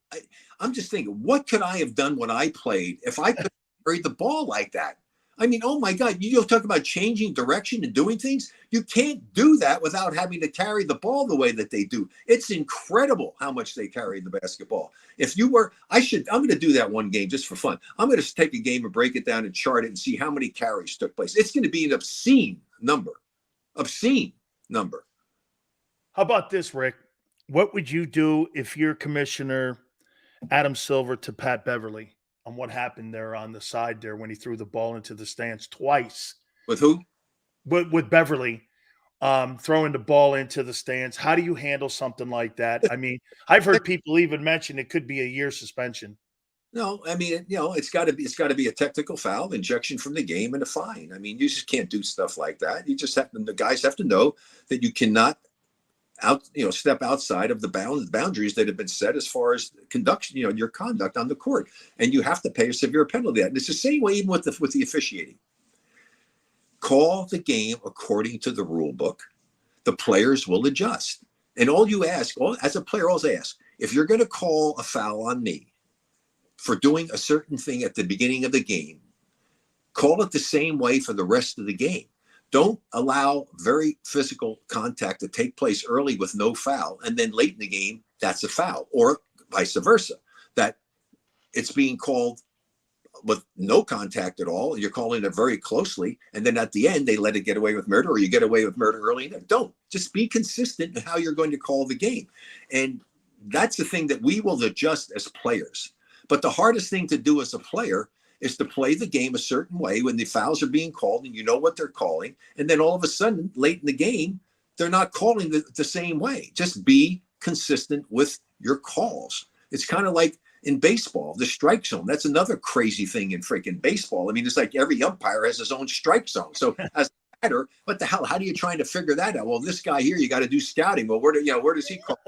I'm just thinking, what could I have done when I played if I could carry the ball like that? I mean, oh my God, you talk about changing direction and doing things. You can't do that without having to carry the ball the way that they do. It's incredible how much they carry the basketball. If you were, I'm going to do that one game just for fun. I'm going to take a game and break it down and chart it and see how many carries took place. It's going to be an obscene number. Obscene number. How about this, Rick? What would you do if you're Commissioner Adam Silver to Pat Beverly on what happened there on the side there when he threw the ball into the stands twice? With who? With Beverly throwing the ball into the stands. How do you handle something like that? I mean, I've heard people even mention it could be a year suspension. No, I mean, it's got to be a technical foul, ejection from the game, and a fine. I mean, you just can't do stuff like that. You just the guys have to know that you cannot step outside of the boundaries that have been set as far as your conduct on the court, and you have to pay a severe penalty. And it's the same way even with the officiating. Call the game according to the rule book. The players will adjust, and all you ask, as a player, all I ask, if you're going to call a foul on me for doing a certain thing at the beginning of the game, call it the same way for the rest of the game. Don't allow very physical contact to take place early with no foul, and then late in the game, that's a foul, or vice versa, that it's being called with no contact at all. You're calling it very closely, and then at the end, they let it get away with murder, or you get away with murder early. Don't. Just be consistent in how you're going to call the game. And that's the thing that we will adjust as players. But the hardest thing to do as a player is to play the game a certain way when the fouls are being called and you know what they're calling. And then all of a sudden, late in the game, they're not calling the same way. Just be consistent with your calls. It's kind of like in baseball, the strike zone. That's another crazy thing in freaking baseball. I mean, it's like every umpire has his own strike zone. So as a batter, what the hell? How do you trying to figure that out? Well, this guy here, you got to do scouting. Well, where does he call?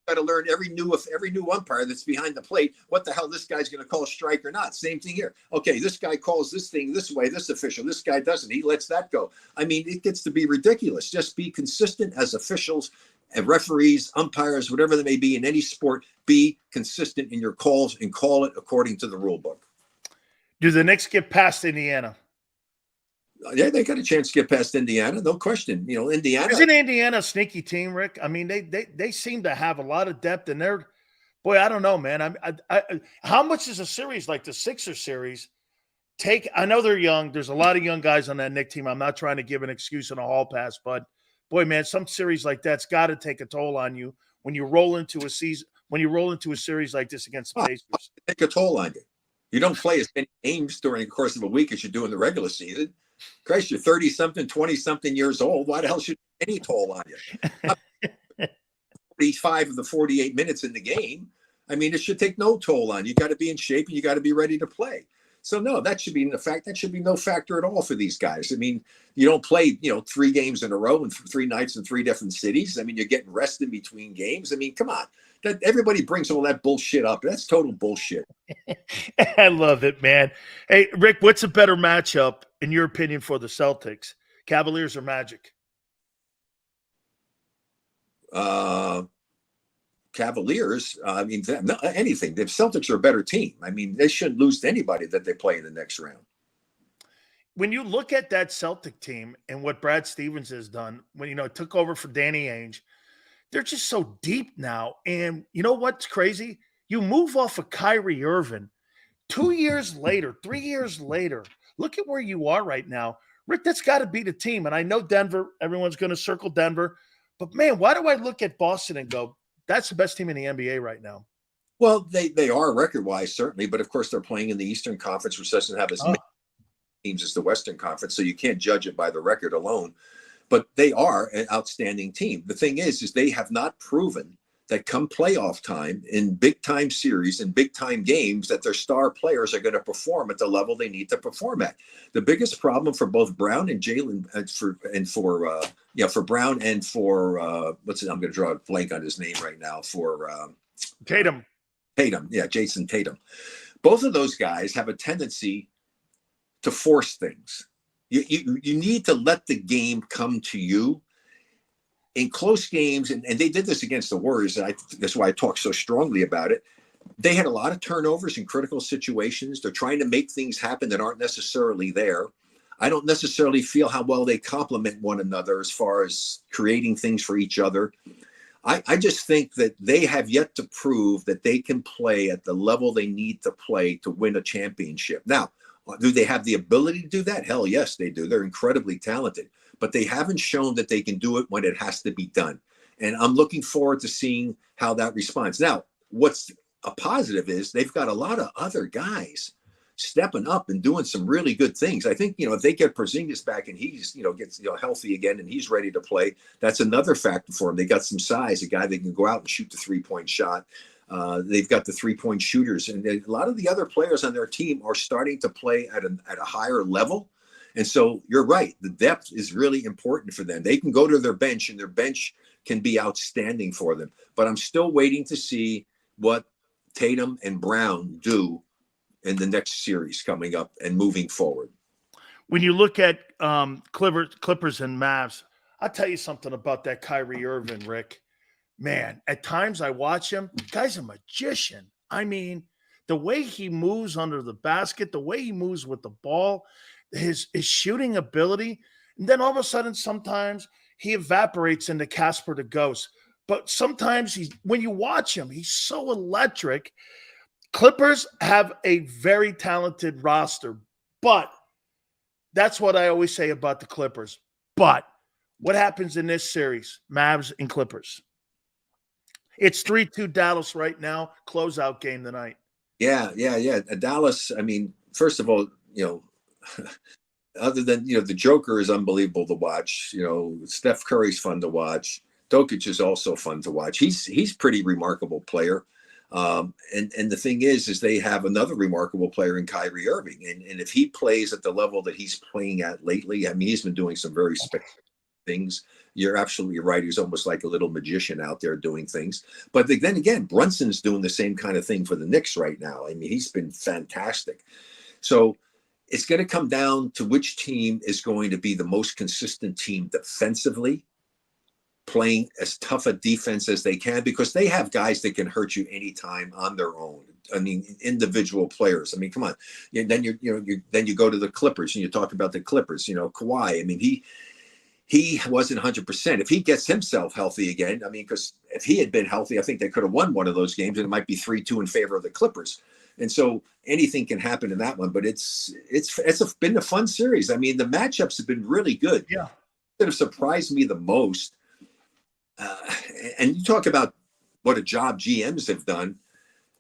Got to learn every new umpire that's behind the plate what the hell this guy's going to call strike or not. Same thing here. Okay, this guy calls this thing this way, this official, this guy doesn't, he lets that go. I mean, it gets to be ridiculous. Just be consistent as officials and referees, umpires, whatever they may be in any sport. Be consistent in your calls and call it according to the rule book. Do the Knicks get past Indiana? Yeah, they got a chance to get past Indiana, no question. Indiana. Isn't Indiana a sneaky team, Rick? I mean, they seem to have a lot of depth, and I don't know, man. How much is a series like the Sixers series take? I know they're young. There's a lot of young guys on that Knicks team. I'm not trying to give an excuse and a hall pass, but boy, man, some series like that's got to take a toll on you when you roll into a season. When you roll into a series like this against the Pacers, take a toll on you. You don't play as many games during the course of a week as you do in the regular season. Christ, you're 30-something, 20-something years old. Why the hell should any toll on you? 45 of the 48 minutes in the game. I mean, it should take no toll on you. You got to be in shape and you got to be ready to play. So no, that should be no factor at all for these guys. I mean, you don't play, 3 games in a row and 3 nights in 3 different cities. I mean, you're getting rest in between games. I mean, come on. That everybody brings all that bullshit up. That's total bullshit. I love it, man. Hey, Rick, what's a better matchup in your opinion for the Celtics? Cavaliers or Magic? Cavaliers. I mean, anything. The Celtics are a better team. I mean, they shouldn't lose to anybody that they play in the next round. When you look at that Celtic team and what Brad Stevens has done, when took over for Danny Ainge, they're just so deep now. And you know what's crazy? You move off of Kyrie Irving 2 years later, 3 years later. Look at where you are right now. Rick, that's got to be the team. And I know Denver, everyone's going to circle Denver. But, man, why do I look at Boston and go, that's the best team in the NBA right now? Well, they are record-wise, certainly. But, of course, they're playing in the Eastern Conference, which doesn't have as many teams as the Western Conference. So you can't judge it by the record alone. But they are an outstanding team. The thing is they have not proven that come playoff time in big-time series and big-time games that their star players are going to perform at the level they need to perform at. The biggest problem for both Brown and Jalen, for Brown and for I'm going to draw a blank on his name right now, for Tatum. Yeah, Jason Tatum. Both of those guys have a tendency to force things. You need to let the game come to you in close games. And they did this against the Warriors. And that's why I talk so strongly about it. They had a lot of turnovers in critical situations. They're trying to make things happen that aren't necessarily there. I don't necessarily feel how well they complement one another as far as creating things for each other. I just think that they have yet to prove that they can play at the level they need to play to win a championship. Now, do they have the ability to do that? Hell yes, they do. They're incredibly talented, but they haven't shown that they can do it when it has to be done. And I'm looking forward to seeing how that responds. Now, what's a positive is they've got a lot of other guys stepping up and doing some really good things. I think, if they get Porzingis back and he's, gets healthy again and he's ready to play, that's another factor for them. They got some size, a guy that can go out and shoot the 3-point shot. They've got the 3-point shooters, and a lot of the other players on their team are starting to play at a higher level. And so you're right. The depth is really important for them. They can go to their bench and their bench can be outstanding for them, but I'm still waiting to see what Tatum and Brown do in the next series coming up and moving forward. When you look at Clippers and Mavs, I'll tell you something about that Kyrie Irving, Rick. Man, at times I watch him. The guy's a magician. I mean, the way he moves under the basket, the way he moves with the ball, his shooting ability, and then all of a sudden sometimes he evaporates into Casper the Ghost. But sometimes when you watch him, he's so electric. Clippers have a very talented roster, but that's what I always say about the Clippers. But what happens in this series, Mavs and Clippers? It's 3-2 Dallas right now, closeout game tonight. Yeah. Dallas, I mean, first of all, other than, the Joker is unbelievable to watch. Steph Curry's fun to watch. Jokic is also fun to watch. He's pretty remarkable player. And the thing is they have another remarkable player in Kyrie Irving. And if he plays at the level that he's playing at lately, I mean, he's been doing some very spectacular things. You're absolutely right. He's almost like a little magician out there doing things. But then again, Brunson's doing the same kind of thing for the Knicks right now. I mean, he's been fantastic. So it's going to come down to which team is going to be the most consistent team defensively, playing as tough a defense as they can, because they have guys that can hurt you anytime on their own. I mean, individual players. I mean, come on. Then you go to the Clippers and you talk about the Clippers. Kawhi. I mean, he wasn't 100%. If he gets himself healthy again, I mean, because if he had been healthy, I think they could have won one of those games, and it might be 3-2 in favor of the Clippers. And so anything can happen in that one. But it's been a fun series. I mean, the matchups have been really good. Yeah, that have surprised me the most. And you talk about what a job GMs have done.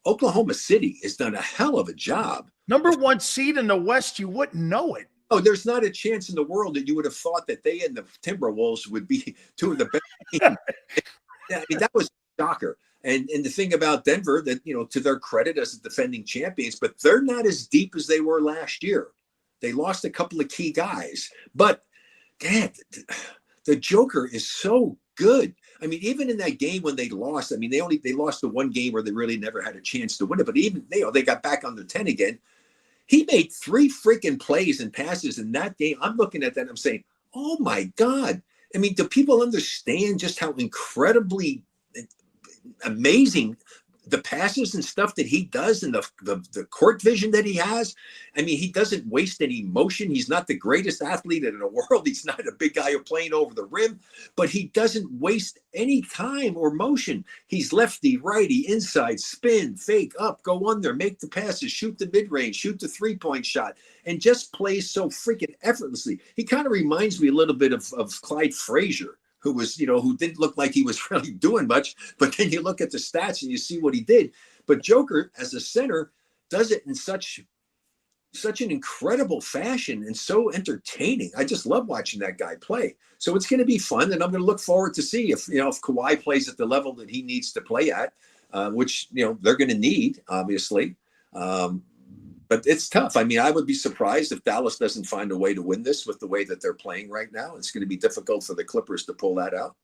Oklahoma City has done a hell of a job. Number 1 seed in the West, you wouldn't know it. Oh, there's not a chance in the world that you would have thought that they and the Timberwolves would be two of the best teams. I mean, that was a shocker. And the thing about Denver, that, to their credit as defending champions, but they're not as deep as they were last year. They lost a couple of key guys. But, Dad, the Joker is so good. I mean, even in that game when they lost, I mean, they lost the one game where they really never had a chance to win it. But even they got back under 10 again. He made 3 freaking plays and passes in that game. I'm looking at that and I'm saying, oh my God. I mean, do people understand just how incredibly amazing the passes and stuff that he does and the court vision that he has? I mean, he doesn't waste any motion. He's not the greatest athlete in the world. He's not a big guy playing over the rim, but he doesn't waste any time or motion. He's lefty, righty, inside, spin, fake, up, go under, make the passes, shoot the mid-range, shoot the 3-point shot, and just plays so freaking effortlessly. He kind of reminds me a little bit of Clyde Frazier, who was, who didn't look like he was really doing much, but then you look at the stats and you see what he did. But Joker, as a center, does it in such an incredible fashion and so entertaining. I just love watching that guy play. So it's going to be fun, and I'm going to look forward to see if Kawhi plays at the level that he needs to play at, which they're going to need, obviously. But it's tough. I mean, I would be surprised if Dallas doesn't find a way to win this with the way that they're playing right now. It's going to be difficult for the Clippers to pull that out.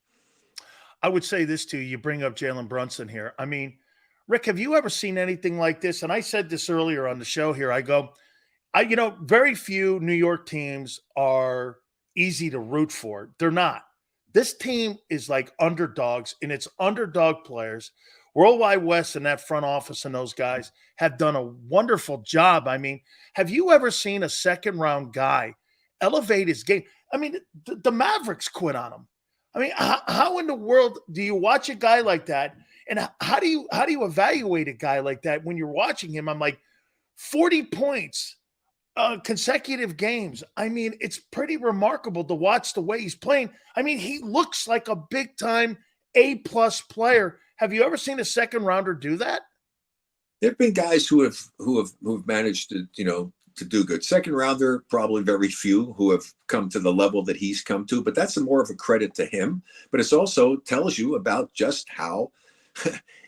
I would say this to you. You bring up Jalen Brunson here. I mean, Rick, have you ever seen anything like this? And I said this earlier on the show here. I go, very few New York teams are easy to root for. They're not. This team is like underdogs, and it's underdog players. Worldwide West and that front office and those guys have done a wonderful job. I mean, have you ever seen a second-round guy elevate his game. I mean, the Mavericks quit on him. I mean, how in the world do you watch a guy like that? And how do you evaluate a guy like that when you're watching him? I'm like, 40 points, consecutive games. I mean, it's pretty remarkable to watch the way he's playing. I mean, he looks like a big-time A-plus player. Have you ever seen a second rounder do that? There have been guys who've managed to, to do good. Second rounder, probably very few who have come to the level that he's come to, but that's more of a credit to him. But it also tells you about just how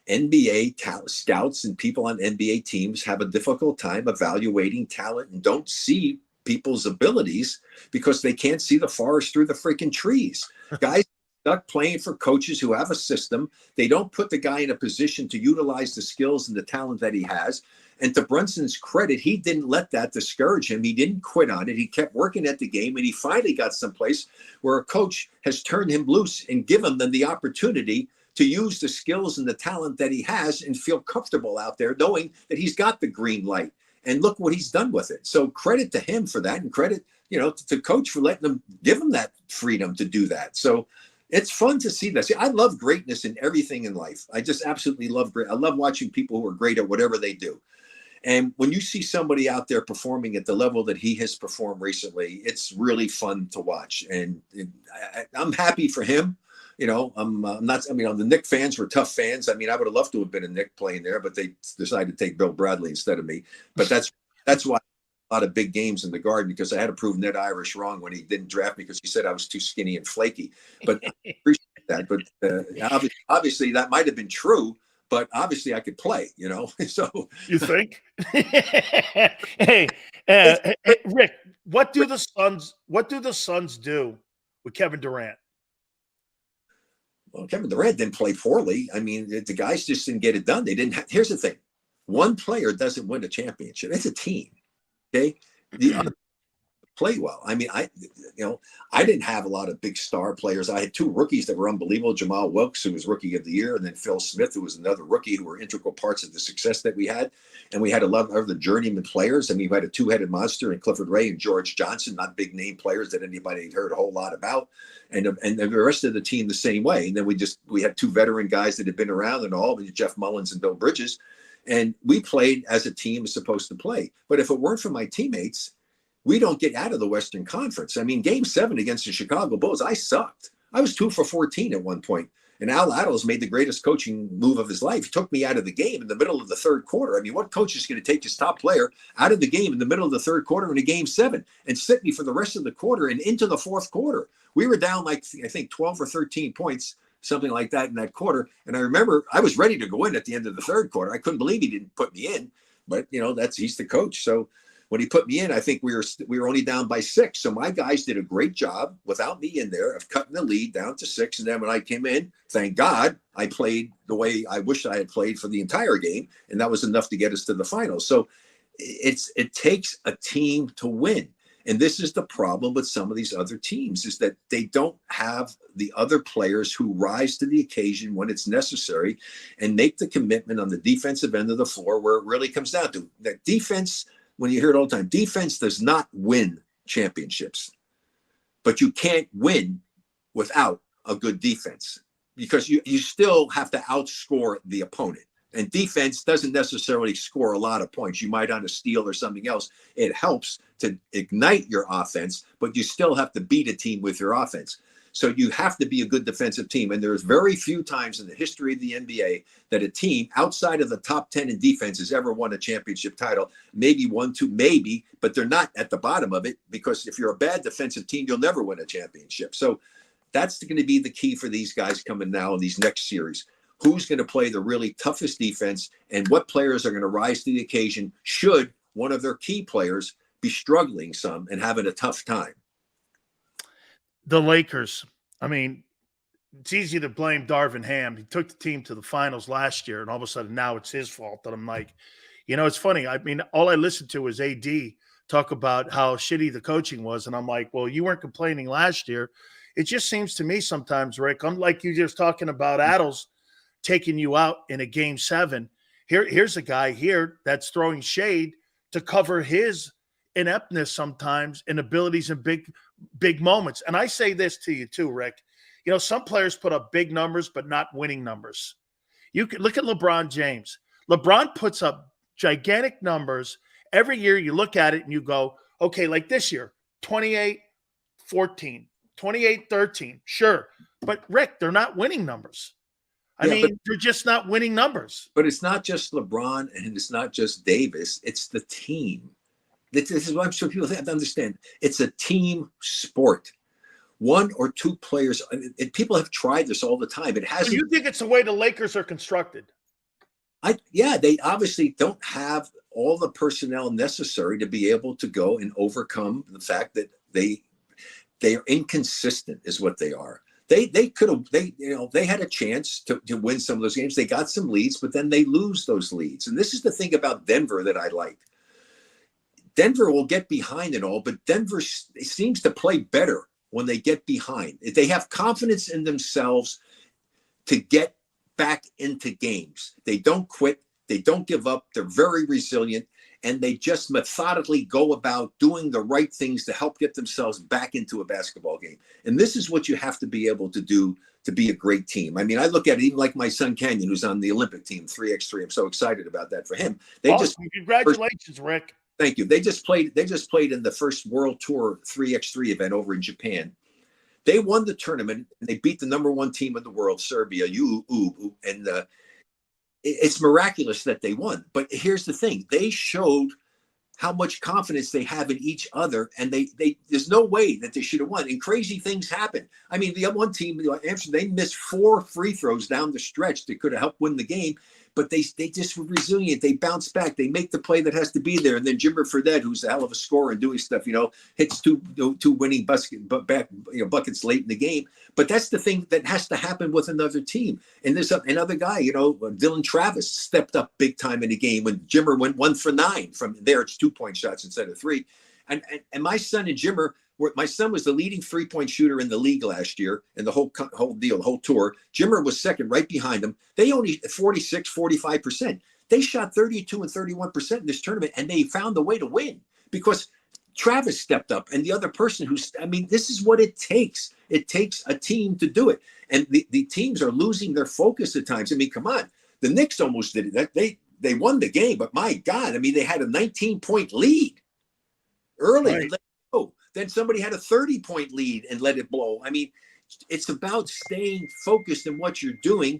NBA scouts and people on NBA teams have a difficult time evaluating talent and don't see people's abilities because they can't see the forest through the freaking trees. Guys stuck playing for coaches who have a system. They don't put the guy in a position to utilize the skills and the talent that he has. And to Brunson's credit, he didn't let that discourage him. He didn't quit on it. He kept working at the game, and he finally got someplace where a coach has turned him loose and given them the opportunity to use the skills and the talent that he has and feel comfortable out there knowing that he's got the green light. And look what he's done with it. So credit to him for that, and credit, to coach for letting them give him that freedom to do that. So it's fun to see that. See, I love greatness in everything in life. I just absolutely love great. I love watching people who are great at whatever they do. And when you see somebody out there performing at the level that he has performed recently, it's really fun to watch. And I'm happy for him. I'm not, the Knick fans were tough fans. I mean, I would have loved to have been a Knick playing there, but they decided to take Bill Bradley instead of me. But that's why a lot of big games in the Garden, because I had to prove Ned Irish wrong when he didn't draft me because he said I was too skinny and flaky. But I appreciate that. But obviously that might have been true. But obviously I could play, So you think? Hey, Rick, what do the Suns do with Kevin Durant? Well, Kevin Durant didn't play poorly. I mean, the guys just didn't get it done. They didn't. Here's the thing: one player doesn't win a championship. It's a team. Okay, the other play well. I mean, I didn't have a lot of big star players. I had two rookies that were unbelievable. Jamal Wilkes, who was Rookie of the Year, and then Phil Smith, who was another rookie, who were integral parts of the success that we had. And we had a lot of other journeyman players. I mean, we had a two-headed monster in Clifford Ray and George Johnson, not big name players that anybody had heard a whole lot about. And the rest of the team the same way. And then we had two veteran guys that had been around and all, Jeff Mullins and Bill Bridges. And we played as a team is supposed to play. But if it weren't for my teammates, we don't get out of the Western Conference. I mean, Game 7 against the Chicago Bulls, I sucked. I was 2 for 14 at one point. And Al Attles made the greatest coaching move of his life. He took me out of the game in the middle of the third quarter. I mean, what coach is going to take his top player out of the game in the middle of the third quarter in a Game 7 and sit me for the rest of the quarter and into the fourth quarter? We were down I think 12 or 13 points, something like that in that quarter. And I remember I was ready to go in at the end of the third quarter. I couldn't believe he didn't put me in. But, he's the coach. So when he put me in, I think we were only down by 6. So my guys did a great job without me in there of cutting the lead down to 6. And then when I came in, thank God, I played the way I wished I had played for the entire game. And that was enough to get us to the finals. So it takes a team to win. And this is the problem with some of these other teams, is that they don't have the other players who rise to the occasion when it's necessary and make the commitment on the defensive end of the floor where it really comes down to that defense. When you hear it all the time, defense does not win championships, but you can't win without a good defense because you still have to outscore the opponent. And defense doesn't necessarily score a lot of points. You might on a steal or something else. It helps to ignite your offense, but you still have to beat a team with your offense. So you have to be a good defensive team. And there's very few times in the history of the NBA that a team outside of the top 10 in defense has ever won a championship title. Maybe 1, 2, maybe, but they're not at the bottom of it, because if you're a bad defensive team, you'll never win a championship. So that's going to be the key for these guys coming now in these next series. Who's going to play the really toughest defense, and what players are going to rise to the occasion should one of their key players be struggling some and having a tough time? The Lakers. I mean, it's easy to blame Darvin Ham. He took the team to the finals last year, and all of a sudden now it's his fault. And I'm like, it's funny. I mean, all I listened to was AD talk about how shitty the coaching was. And I'm like, well, you weren't complaining last year. It just seems to me sometimes, Rick, I'm like you just talking about Attles taking you out in a Game 7. Here's a guy here that's throwing shade to cover his ineptness sometimes in abilities in big moments. And I say this to you too, Rick. You know, some players put up big numbers, but not winning numbers. You can look at LeBron James. LeBron puts up gigantic numbers every year. You look at it and you go, okay, like this year, 28-14, 28-13. Sure. But Rick, they're not winning numbers. I mean, they're just not winning numbers. But it's not just LeBron and it's not just Davis. It's the team. This is what I'm sure people have to understand. It's a team sport. One or two players, and people have tried this all the time. It hasn't. So you think it's the way the Lakers are constructed? They obviously don't have all the personnel necessary to be able to go and overcome the fact that they are inconsistent, is what they are. They had a chance to win some of those games. They got some leads, but then they lose those leads. And this is the thing about Denver that I like. Denver will get behind it all, but Denver seems to play better when they get behind. They have confidence in themselves to get back into games. They don't quit. They don't give up. They're very resilient. And they just methodically go about doing the right things to help get themselves back into a basketball game. And this is what you have to be able to do to be a great team. I mean, I look at it even like my son Canyon, who's on the Olympic team, 3x3. I'm so excited about that for him. Congratulations, Rick. Thank you. They just played in the first World Tour 3x3 event over in Japan. They won the tournament and they beat the number one team in the world, Serbia, and it's miraculous that they won. But here's the thing. They showed how much confidence they have in each other, and they there's no way that they should have won. And crazy things happen. I mean, the one team, they missed 4 free throws down the stretch that could have helped win the game, but they just were resilient. They bounce back. They make the play that has to be there. And then Jimmer Fredette, who's a hell of a scorer and doing stuff, hits two winning buckets late in the game. But that's the thing that has to happen with another team. And there's another guy, Dylan Travis stepped up big time in the game when Jimmer went 1 for 9 from there. It's 2-point shots instead of 3. And my son and Jimmer, my son was the leading 3-point shooter in the league last year in the whole tour. Jimmer was second right behind him. They only 45%. They shot 32 and 31% in this tournament, and they found a way to win because Travis stepped up and the other person this is what it takes. It takes a team to do it. And the teams are losing their focus at times. I mean, come on. The Knicks almost did it. They won the game, but my God, they had a 19-point lead early. Right. Then somebody had a 30-point lead and let it blow. I mean, it's about staying focused in what you're doing.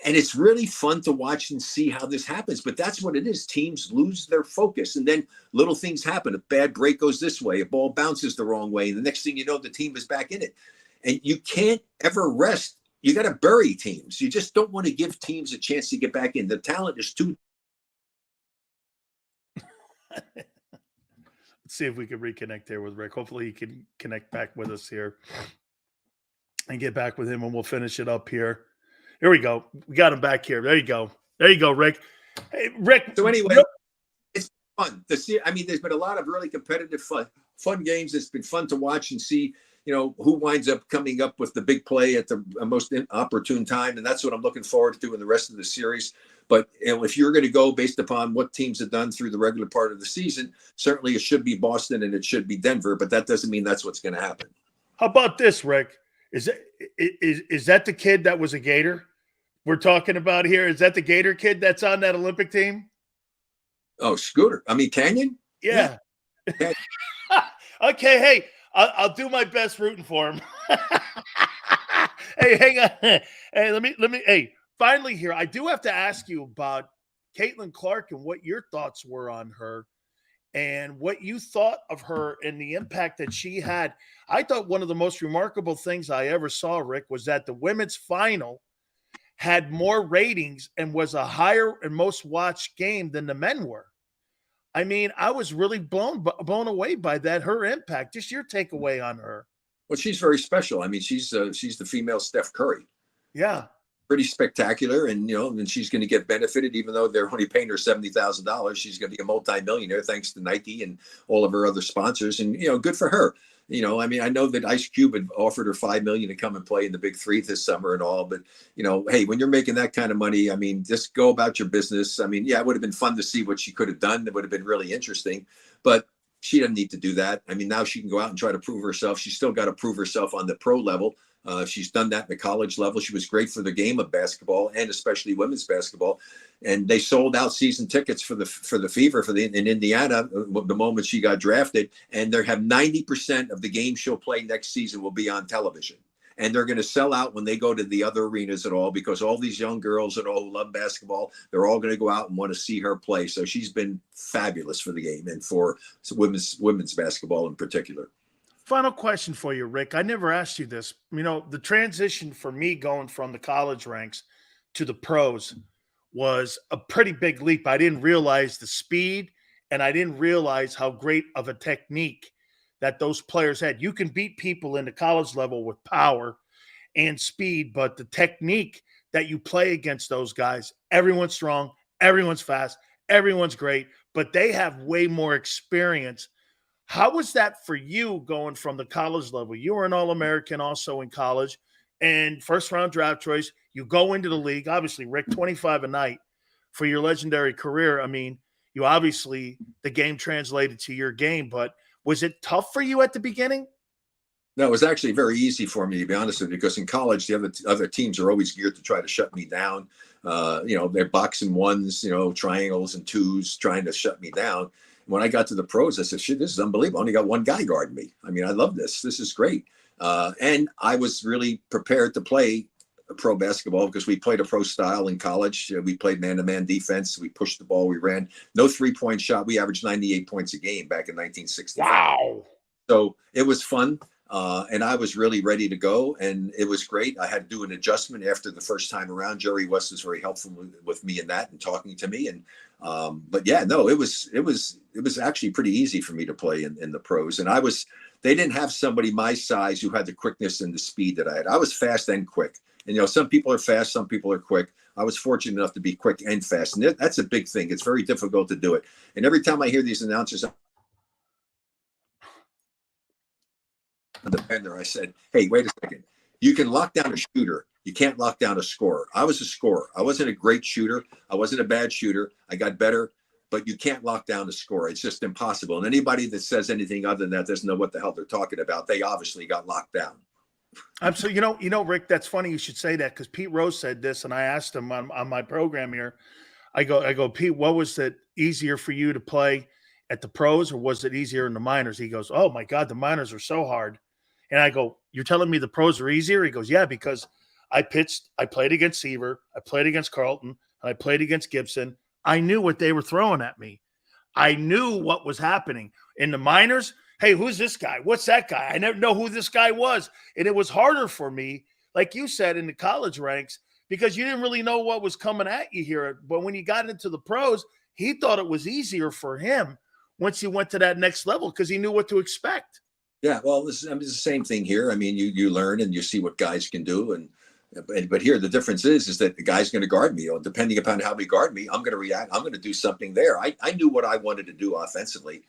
And it's really fun to watch and see how this happens. But that's what it is. Teams lose their focus. And then little things happen. A bad break goes this way. A ball bounces the wrong way. And the next thing you know, the team is back in it. And you can't ever rest. You got to bury teams. You just don't want to give teams a chance to get back in. The talent is too. Let's see if we can reconnect there with Rick. Hopefully he can connect back with us here and get back with him, and we'll finish it up here. Here we go. We got him back here. There you go. There you go, Rick. Hey, Rick. So anyway, it's fun to see. I mean, there's been a lot of really competitive fun games. It's been fun to watch and see, who winds up coming up with the big play at the most opportune time. And that's what I'm looking forward to doing the rest of the series. But if you're going to go based upon what teams have done through the regular part of the season, certainly it should be Boston and it should be Denver, but that doesn't mean that's what's going to happen. How about this, Rick? Is that the kid that was a Gator we're talking about here? Is that the Gator kid that's on that Olympic team? Oh, Scooter. Canyon? Yeah. Okay, hey, I'll do my best rooting for him. Hey, hang on. Hey, let me. Hey, finally here, I do have to ask you about Caitlin Clark and what your thoughts were on her and what you thought of her and the impact that she had. I thought one of the most remarkable things I ever saw, Rick, was that the women's final had more ratings and was a higher and most watched game than the men were. I mean, I was really blown away by that, her impact. Just your takeaway on her. Well, she's very special. I mean, she's the female Steph Curry. Yeah. Pretty spectacular. And, and she's going to get benefited, even though they're only paying her $70,000. She's going to be a multimillionaire thanks to Nike and all of her other sponsors. And, good for her. I know that Ice Cube had offered her $5 million to come and play in the Big Three this summer and all, but hey, when you're making that kind of money, just go about your business. It would have been fun to see what she could have done. That would have been really interesting, but She doesn't need to do that. I mean, now she can go out and try to prove herself. She's still got to prove herself on the pro level. She's done that at the college level. She was great for the game of basketball, and especially women's basketball. And they sold out season tickets for the Fever in Indiana the moment she got drafted. And they have 90% of the games she'll play next season will be on television. And they're going to sell out when they go to the other arenas at all, because all these young girls that all love basketball, they're all going to go out and want to see her play. So she's been fabulous for the game and for women's basketball in particular. Final question for you, Rick. I never asked you this. You know, the transition for me going from the college ranks to the pros was a pretty big leap. I didn't realize the speed, and I didn't realize how great of a technique that those players had. You can beat people in the college level with power and speed, but the technique that you play against those guys, everyone's strong, everyone's fast, everyone's great, but they have way more experience. How was that for you going from the college level? You were an All-American also in college and first-round draft choice. You go into the league. Obviously, Rick, 25 a night for your legendary career. I mean, you obviously, the game translated to your game, but was it tough for you at the beginning? No, it was actually very easy for me, to be honest with you, because in college, the other teams are always geared to try to shut me down. They're boxing ones, triangles and twos, trying to shut me down. When I got to the pros, I said, shit, this is unbelievable. I only got one guy guarding me. I mean, I love this. This is great. And I was really prepared to play pro basketball because we played a pro style in college. We played man-to-man defense. We pushed the ball. We ran. No three-point shot. We averaged 98 points a game back in 1965. Wow. So it was fun. And I was really ready to go, and it was great. I had to do an adjustment after the first time around. Jerry West was very helpful with me in that and talking to me. And but yeah, no, it was actually pretty easy for me to play in the pros. And they didn't have somebody my size who had the quickness and the speed that I had. I was fast and quick. And some people are fast, some people are quick. I was fortunate enough to be quick and fast, and that's a big thing. It's very difficult to do it. And every time I hear these announcers, the defender, I said, hey, wait a second. You can lock down a shooter. You can't lock down a scorer. I was a scorer. I wasn't a great shooter. I wasn't a bad shooter. I got better, but you can't lock down a scorer. It's just impossible. And anybody that says anything other than that doesn't know what the hell they're talking about. They obviously got locked down. Absolutely. Rick, that's funny you should say that, because Pete Rose said this, and I asked him on my program here. I go, Pete, what was it easier for you to play at the pros, or was it easier in the minors? He goes, oh my God, the minors are so hard. And I go, you're telling me the pros are easier? He goes, yeah, because I played against Seaver, I played against Carlton, and I played against Gibson. I knew what they were throwing at me. I knew what was happening. In the minors, hey, who's this guy? What's that guy? I never know who this guy was. And it was harder for me, like you said, in the college ranks, because you didn't really know what was coming at you here. But when you got into the pros, he thought it was easier for him once he went to that next level, because he knew what to expect. Yeah, well, it's the same thing here. I mean, you learn and you see what guys can do, but here the difference is that the guy's going to guard me. Depending upon how he guard me, I'm going to react. I'm going to do something there. I knew what I wanted to do offensively,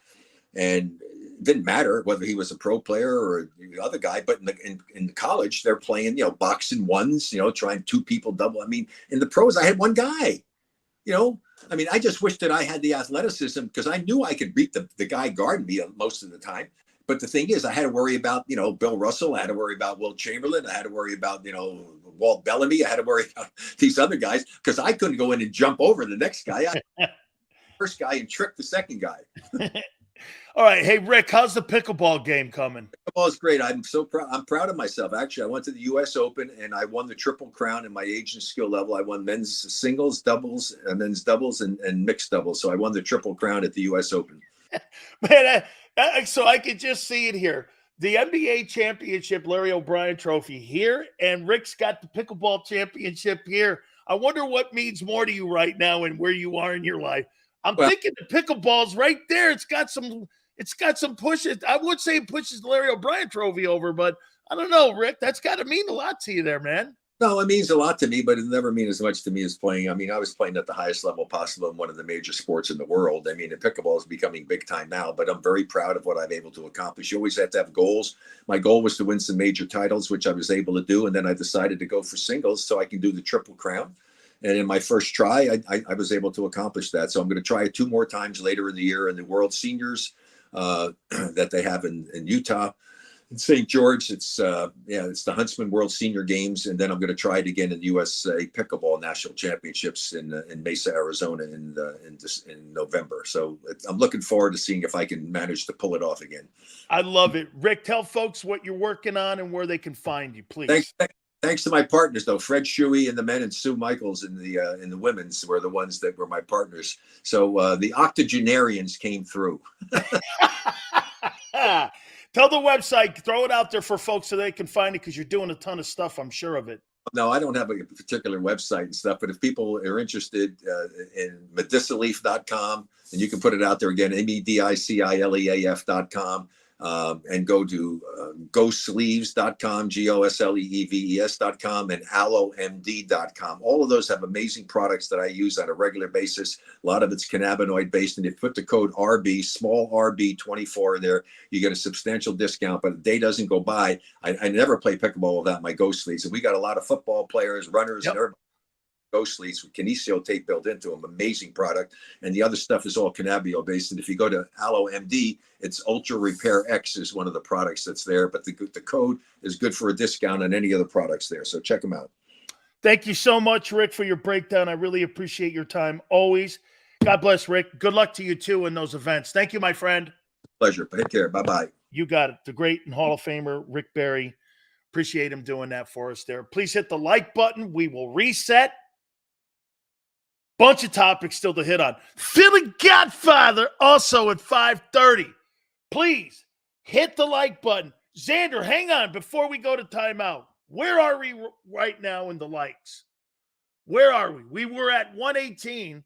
and it didn't matter whether he was a pro player or the other guy. But in college, they're playing boxing ones, trying two people double. I mean, in the pros, I had one guy. I mean, I just wish that I had the athleticism, because I knew I could beat the guy guarding me most of the time. But the thing is, I had to worry about, Bill Russell. I had to worry about Will Chamberlain. I had to worry about, Walt Bellamy. I had to worry about these other guys, because I couldn't go in and jump over the next guy. First guy and trick the second guy. All right. Hey, Rick, how's the pickleball game coming? Pickleball is great. I'm so proud. I'm proud of myself. Actually, I went to the U.S. Open and I won the Triple Crown in my age and skill level. I won men's singles, doubles, men's doubles, and mixed doubles. So I won the Triple Crown at the U.S. Open. Man, so I could just see it here. The NBA championship, Larry O'Brien trophy here, and Rick's got the pickleball championship here. I wonder what means more to you right now and where you are in your life. I'm thinking the pickleball's right there. It's got some pushes. I would say it pushes the Larry O'Brien trophy over, but I don't know, Rick. That's got to mean a lot to you there, man. No, it means a lot to me, but it never means as much to me as playing. I mean, I was playing at the highest level possible in one of the major sports in the world. I mean, the pickleball is becoming big time now, but I'm very proud of what I'm able to accomplish. You always have to have goals. My goal was to win some major titles, which I was able to do. And then I decided to go for singles so I can do the Triple Crown. And in my first try, I was able to accomplish that. So I'm going to try it 2 more times later in the year in the World Seniors, that they have in Utah. In St. George, it's the Huntsman World Senior Games, and then I'm going to try it again in the USA Pickleball National Championships in Mesa, Arizona, in November. So I'm looking forward to seeing if I can manage to pull it off again. I love it, Rick. Tell folks what you're working on and where they can find you, please. Thanks to my partners, though. Fred Shuey in the men and Sue Michaels in the women's were the ones that were my partners. So the octogenarians came through. Tell the website, throw it out there for folks so they can find it, because you're doing a ton of stuff, I'm sure of it. No, I don't have a particular website and stuff, but if people are interested in medicilleaf.com, and you can put it out there again, medicileaf.com, and go to gosleeves.com, GOSLEEVES.com, and allomd.com. All of those have amazing products that I use on a regular basis. A lot of it's cannabinoid based, and if you put the code RB, small RB24 in there, you get a substantial discount. But a day doesn't go by. I never play pickleball without my Go Sleeves, and we got a lot of football players, runners, and everybody. Go Sleeves with kinesio tape built into them. Amazing product. And the other stuff is all cannabinoid based. And if you go to AlloMD, it's Ultra Repair X is one of the products that's there. But the code is good for a discount on any of the products there. So check them out. Thank you so much, Rick, for your breakdown. I really appreciate your time always. God bless, Rick. Good luck to you, too, in those events. Thank you, my friend. Pleasure. Take care. Bye-bye. You got it. The great and Hall of Famer, Rick Barry. Appreciate him doing that for us there. Please hit the like button. We will reset. Bunch of topics still to hit on. Philly Godfather also at 5:30. Please hit the like button. Xander, hang on before we go to timeout. Where are we right now in the likes? Where are we? We were at 118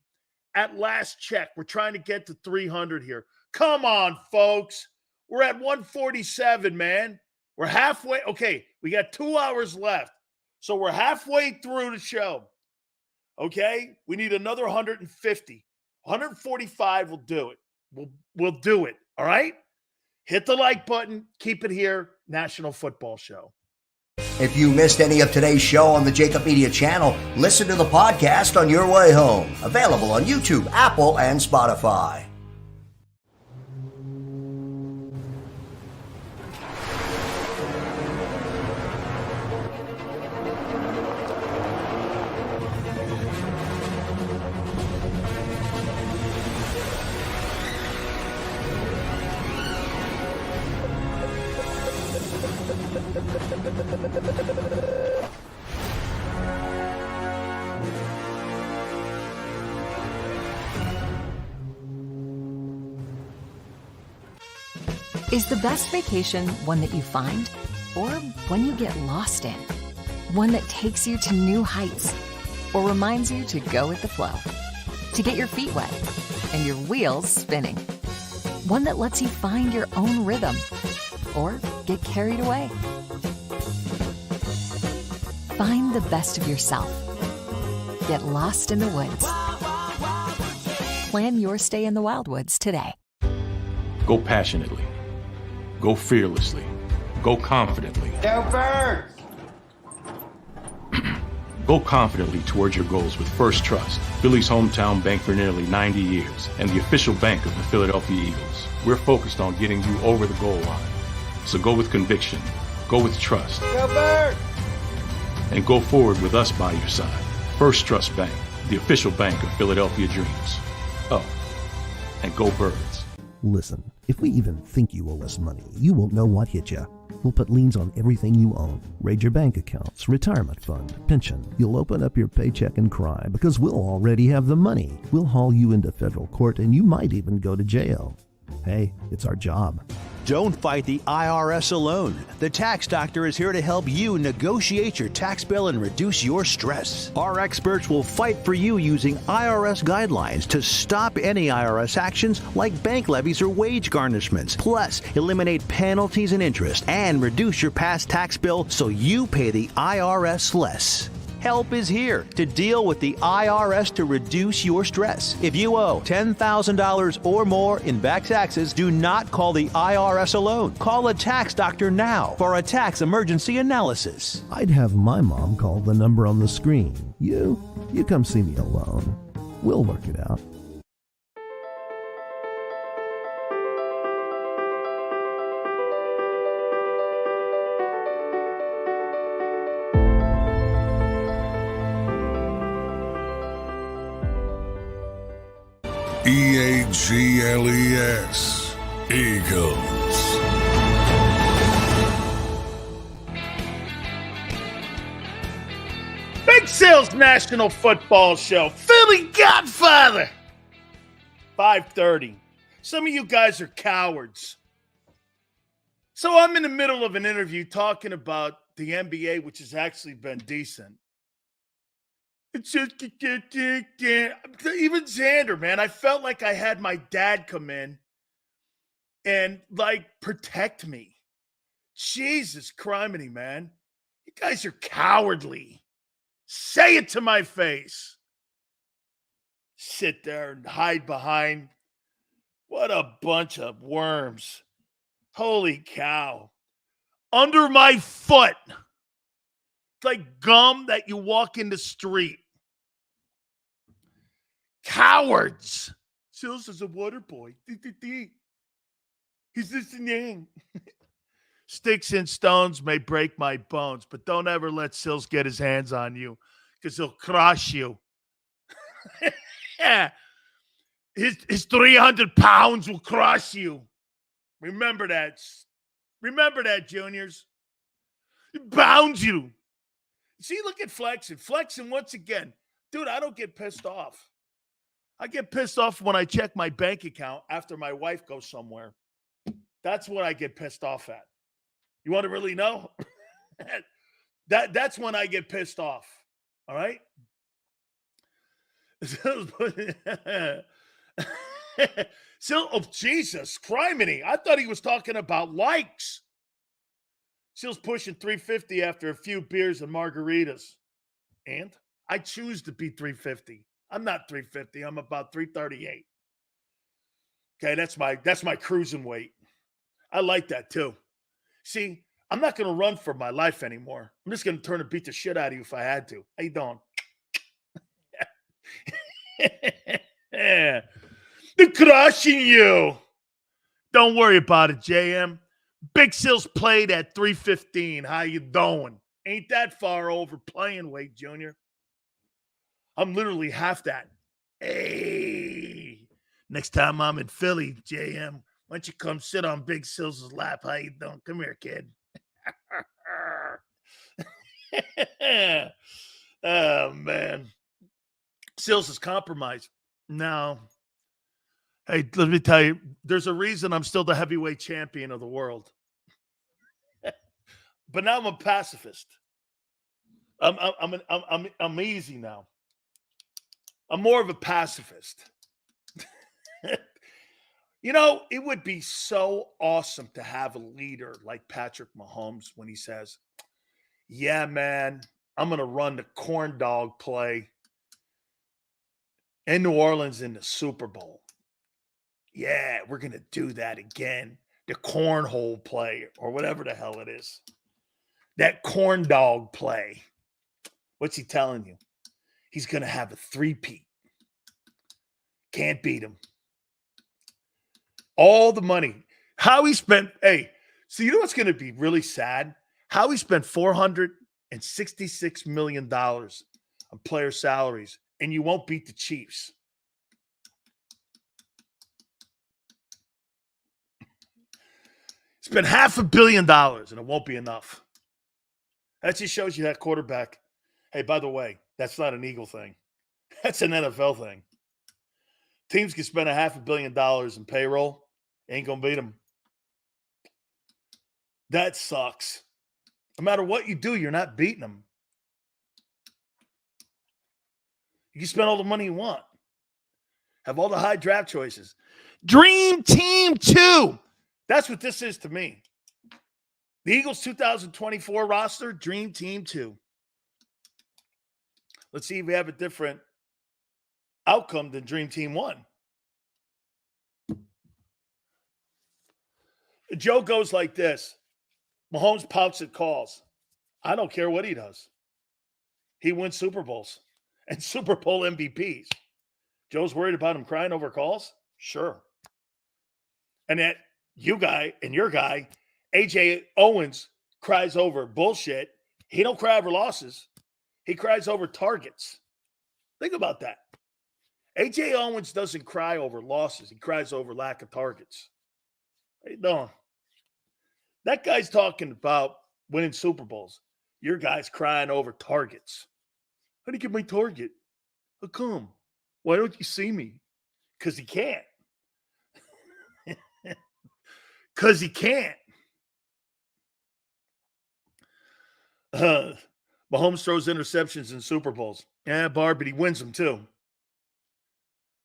at last check. We're trying to get to 300 here. Come on, folks. We're at 147, man. We're halfway. Okay, we got 2 hours left. So we're halfway through the show. Okay, we need another 150. 145 will do it. We'll do it. All right? Hit the like button. Keep it here. National Football Show. If you missed any of today's show on the JAKIB Media channel, listen to the podcast on your way home. Available on YouTube, Apple, and Spotify. Is the best vacation one that you find, or one you get lost in? One that takes you to new heights, or reminds you to go with the flow? To get your feet wet and your wheels spinning? One that lets you find your own rhythm, or get carried away? Find the best of yourself. Get lost in the woods. Plan your stay in the Wildwoods today. Go passionately. Go fearlessly. Go confidently. Go Birds! Go confidently towards your goals with First Trust, Philly's hometown bank for nearly 90 years, and the official bank of the Philadelphia Eagles. We're focused on getting you over the goal line. So go with conviction. Go with trust. Go Birds! And go forward with us by your side. First Trust Bank, the official bank of Philadelphia dreams. Oh, and go Birds. Listen, if we even think you owe us money, you won't know what hit you. We'll put liens on everything you own. Raid your bank accounts, retirement fund, pension. You'll open up your paycheck and cry because we'll already have the money. We'll haul you into federal court and you might even go to jail. Hey, it's our job. Don't fight the IRS alone. The Tax Doctor is here to help you negotiate your tax bill and reduce your stress. Our experts will fight for you using IRS guidelines to stop any IRS actions like bank levies or wage garnishments. Plus, eliminate penalties and interest and reduce your past tax bill so you pay the IRS less. Help is here to deal with the IRS to reduce your stress. If you owe $10,000 or more in back taxes, do not call the IRS alone. Call a tax doctor now for a tax emergency analysis. I'd have my mom call the number on the screen. You come see me alone. We'll work it out. EAGLES. Eagles. Big Sales National Football Show. Philly Godfather. 5:30. Some of you guys are cowards. So I'm in the middle of an interview talking about the NBA, which has actually been decent. It's just even Xander, man. I felt like I had my dad come in and protect me. Jesus criminy, man. You guys are cowardly. Say it to my face. Sit there and hide behind. What a bunch of worms. Holy cow. Under my foot. It's like gum that you walk in the street. Cowards. Sills is a water boy. He's listening. Sticks and stones may break my bones, but don't ever let Sills get his hands on you because he'll crush you. Yeah. His 300 pounds will crush you. Remember that. Remember that, juniors. It bounds you. See, look at Flexing. Flexing once again. Dude, I don't get pissed off. I get pissed off when I check my bank account after my wife goes somewhere. That's what I get pissed off at. You want to really know? That's when I get pissed off. All right? Oh, Jesus, criminy. I thought he was talking about likes. Seal's pushing 350 after a few beers and margaritas. And I choose to be 350. I'm not 350. I'm about 338. Okay, that's my cruising weight. I like that too. See, I'm not going to run for my life anymore. I'm just going to turn and beat the shit out of you if I had to. How you doing? They're crushing you. Don't worry about it, JM. Big Sills played at 315. How you doing? Ain't that far over playing weight, Junior. I'm literally half that. Hey, next time I'm in Philly, JM, why don't you come sit on Big Sills' lap? How you doing? Come here, kid. Oh, man. Sills is compromised. No. Hey, let me tell you, there's a reason I'm still the heavyweight champion of the world. But now I'm a pacifist. I'm easy now. I'm more of a pacifist. You know, it would be so awesome to have a leader like Patrick Mahomes when he says, yeah, man, I'm going to run the corn dog play in New Orleans in the Super Bowl. Yeah, we're going to do that again. The cornhole play or whatever the hell it is. That corn dog play. What's he telling you? He's going to have a three-peat. Can't beat him. All the money. Howie spent, so you know what's going to be really sad? Howie spent $466 million on player salaries, and you won't beat the Chiefs. Spend $500 million, and it won't be enough. That just shows you that quarterback. Hey, by the way, that's not an Eagle thing. That's an NFL thing. Teams can spend $500 million in payroll. Ain't going to beat them. That sucks. No matter what you do, you're not beating them. You can spend all the money you want. Have all the high draft choices. Dream Team 2. That's what this is to me. The Eagles 2024 roster, Dream Team 2. Let's see if we have a different outcome than Dream Team 1. Joe goes like this. Mahomes pouts at calls. I don't care what he does. He wins Super Bowls and Super Bowl MVPs. Joe's worried about him crying over calls? Sure. And that you guy and your guy, A.J. Owens, cries over bullshit. He don't cry over losses. He cries over targets. Think about that. A.J. Owens doesn't cry over losses. He cries over lack of targets. How you doing? That guy's talking about winning Super Bowls. Your guy's crying over targets. How do you get my target? How come? Why don't you see me? Because he can't. Because he can't. Mahomes throws interceptions in Super Bowls. Yeah, Barb, but he wins them too.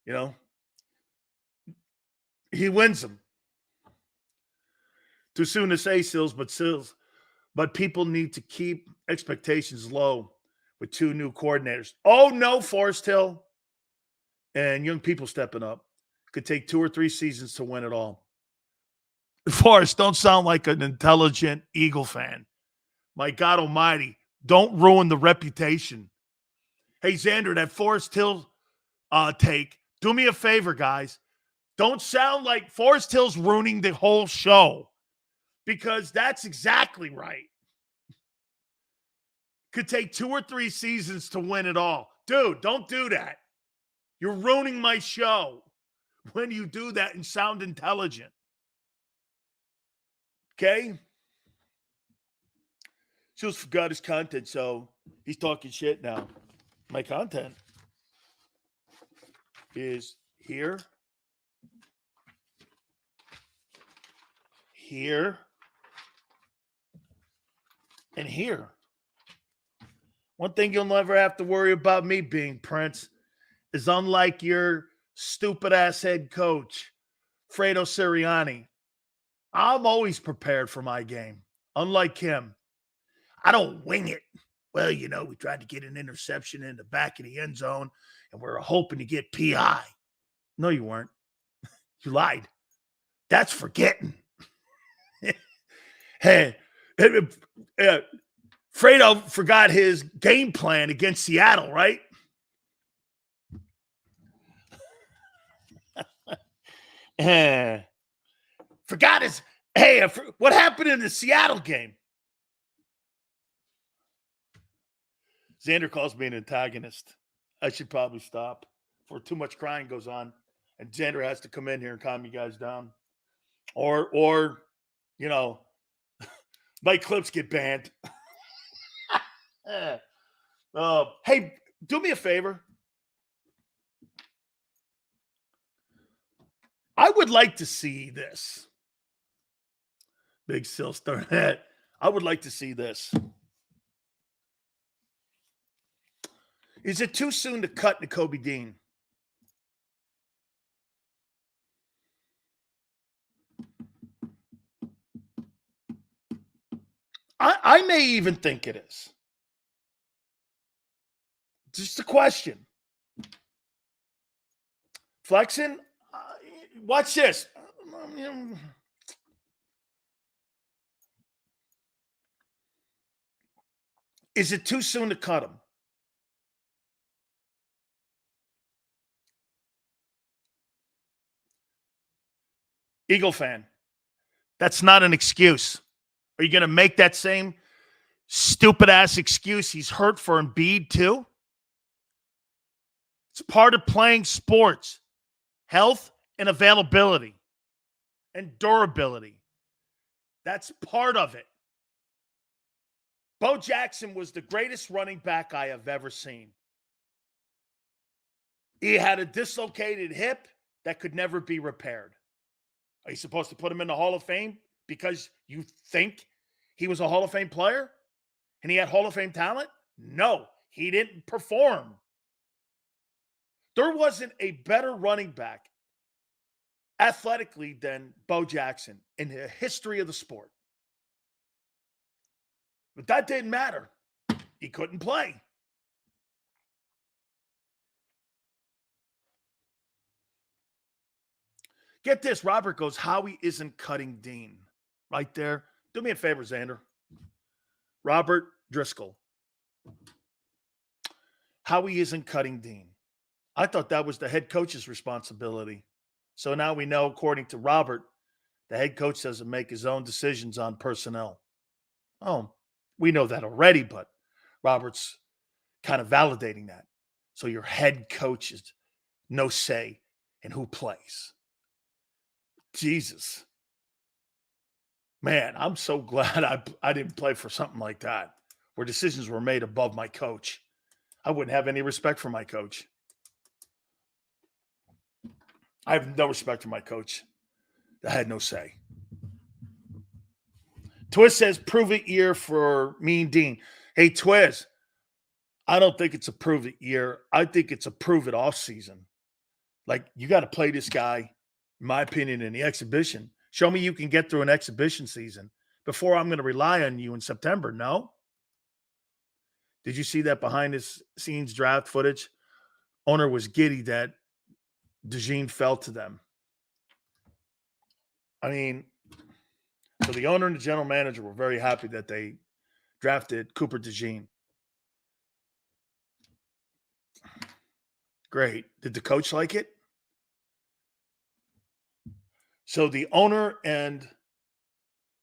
You know? He wins them. Too soon to say, Sills, but people need to keep expectations low with 2 new coordinators. Oh, no, Forest Hill. And young people stepping up. Could take 2 or 3 seasons to win it all. Forrest, don't sound like an intelligent Eagle fan. My God almighty, don't ruin the reputation. Hey, Xander, that Forest Hill take, do me a favor, guys. Don't sound like Forest Hill's ruining the whole show, because that's exactly right. Could take 2 or 3 seasons to win it all. Dude, don't do that. You're ruining my show when you do that and sound intelligent. Okay? Just forgot his content, so he's talking shit now. My content is here, here, and here. One thing you'll never have to worry about me being, Prince, is unlike your stupid-ass head coach, Fredo Sirianni, I'm always prepared for my game. Unlike him, I don't wing it. Well, you know, we tried to get an interception in the back of the end zone, and we were hoping to get PI. No, you weren't. You lied. That's forgetting. Hey, Fredo forgot his game plan against Seattle, right? Forgot his. Hey, what happened in the Seattle game? Xander calls me an antagonist. I should probably stop before too much crying goes on, and Xander has to come in here and calm you guys down, or you know, my clips get banned. Hey, do me a favor. I would like to see this. Big Sill Starnet. I would like to see this. Is it too soon to cut Nakobe Dean? I may even think it is. Just a question. Flexing? Watch this. Is it too soon to cut him? Eagle fan, that's not an excuse. Are you going to make that same stupid-ass excuse he's hurt for Embiid too? It's part of playing sports. Health and availability and durability. That's part of it. Bo Jackson was the greatest running back I have ever seen. He had a dislocated hip that could never be repaired. Are you supposed to put him in the Hall of Fame because you think he was a Hall of Fame player and he had Hall of Fame talent? No, he didn't perform. There wasn't a better running back athletically than Bo Jackson in the history of the sport. But that didn't matter. He couldn't play. Get this, Robert goes, Howie isn't cutting Dean. Right there. Do me a favor, Xander. Robert Driscoll. Howie isn't cutting Dean. I thought that was the head coach's responsibility. So now we know, according to Robert, the head coach doesn't make his own decisions on personnel. Oh, we know that already, but Robert's kind of validating that. So your head coach is no say in who plays. Jesus. Man, I'm so glad I didn't play for something like that, where decisions were made above my coach. I wouldn't have any respect for my coach. I have no respect for my coach. I had no say. Twiz says, prove it year for Mean Dean. Hey, Twiz, I don't think it's a prove it year. I think it's a prove it off season. Like, you got to play this guy, in my opinion, in the exhibition. Show me you can get through an exhibition season before I'm going to rely on you in September. No? Did you see that behind the scenes draft footage? Owner was giddy that DeJean fell to them. I mean, so the owner and the general manager were very happy that they drafted Cooper DeJean. Great. Did the coach like it? So the owner and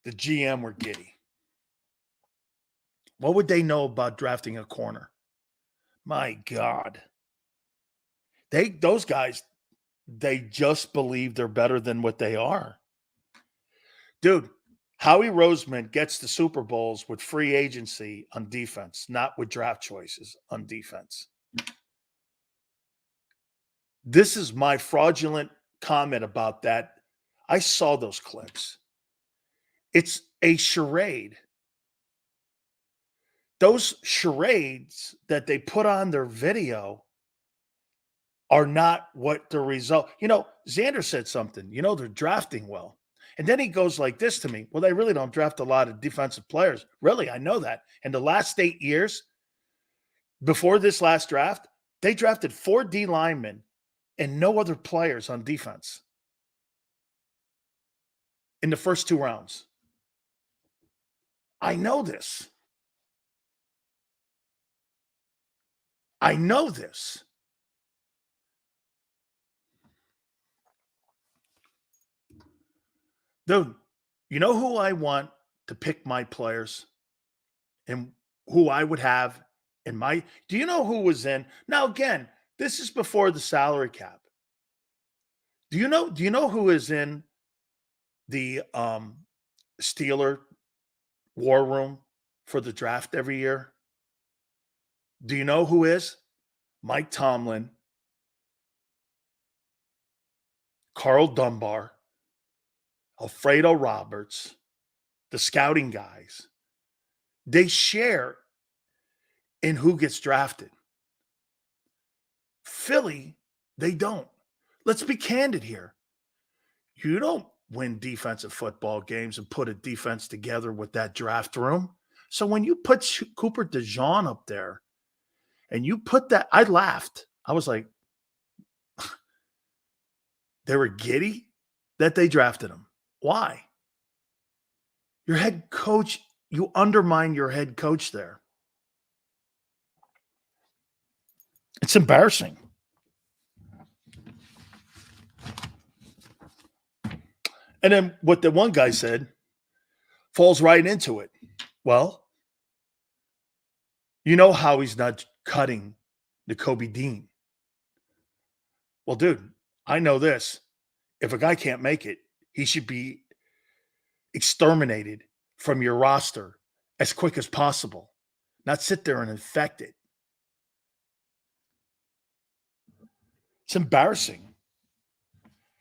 the GM were giddy. What would they know about drafting a corner? My God. Those guys, they just believe they're better than what they are. Dude, Howie Roseman gets the Super Bowls with free agency on defense, not with draft choices on defense. This is my fraudulent comment about that. I saw those clips. It's a charade. Those charades that they put on their video are not what the result. You know, Xander said something. You know, they're drafting well. And then he goes like this to me. Well, they really don't draft a lot of defensive players. Really, I know that. In the last 8 years, before this last draft, they drafted 4 D linemen and no other players on defense in the first 2 rounds. I know this. I know this. Dude, you know who I want to pick my players and who I would have in my – do you know who was in – now, again, this is before the salary cap. Do you know who is in the Steeler war room for the draft every year? Do you know who is? Mike Tomlin, Carl Dunbar, Alfredo Roberts, the scouting guys. They share in who gets drafted. Philly, they don't. Let's be candid here. You don't win defensive football games and put a defense together with that draft room. So when you put Cooper DeJean up there and you put that, I laughed. I was like, they were giddy that they drafted him. Why? Your head coach, you undermine your head coach there. It's embarrassing. And then what the one guy said falls right into it. Well, you know how he's not cutting Nakobe Dean. Well, dude, I know this. If a guy can't make it, he should be exterminated from your roster as quick as possible, not sit there and infect it. It's embarrassing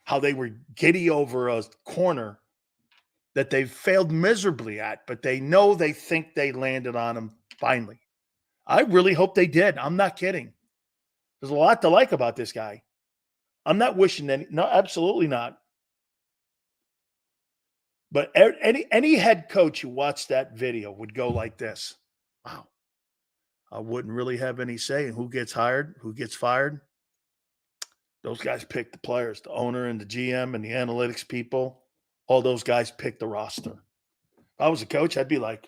how they were giddy over a corner that they failed miserably at, but they think they landed on him finally. I really hope they did. I'm not kidding. There's a lot to like about this guy. I'm not wishing any, no, absolutely not. But any head coach who watched that video would go like this. Wow. I wouldn't really have any say in who gets hired, who gets fired. Those guys pick the players, the owner and the GM and the analytics people. All those guys pick the roster. If I was a coach, I'd be like,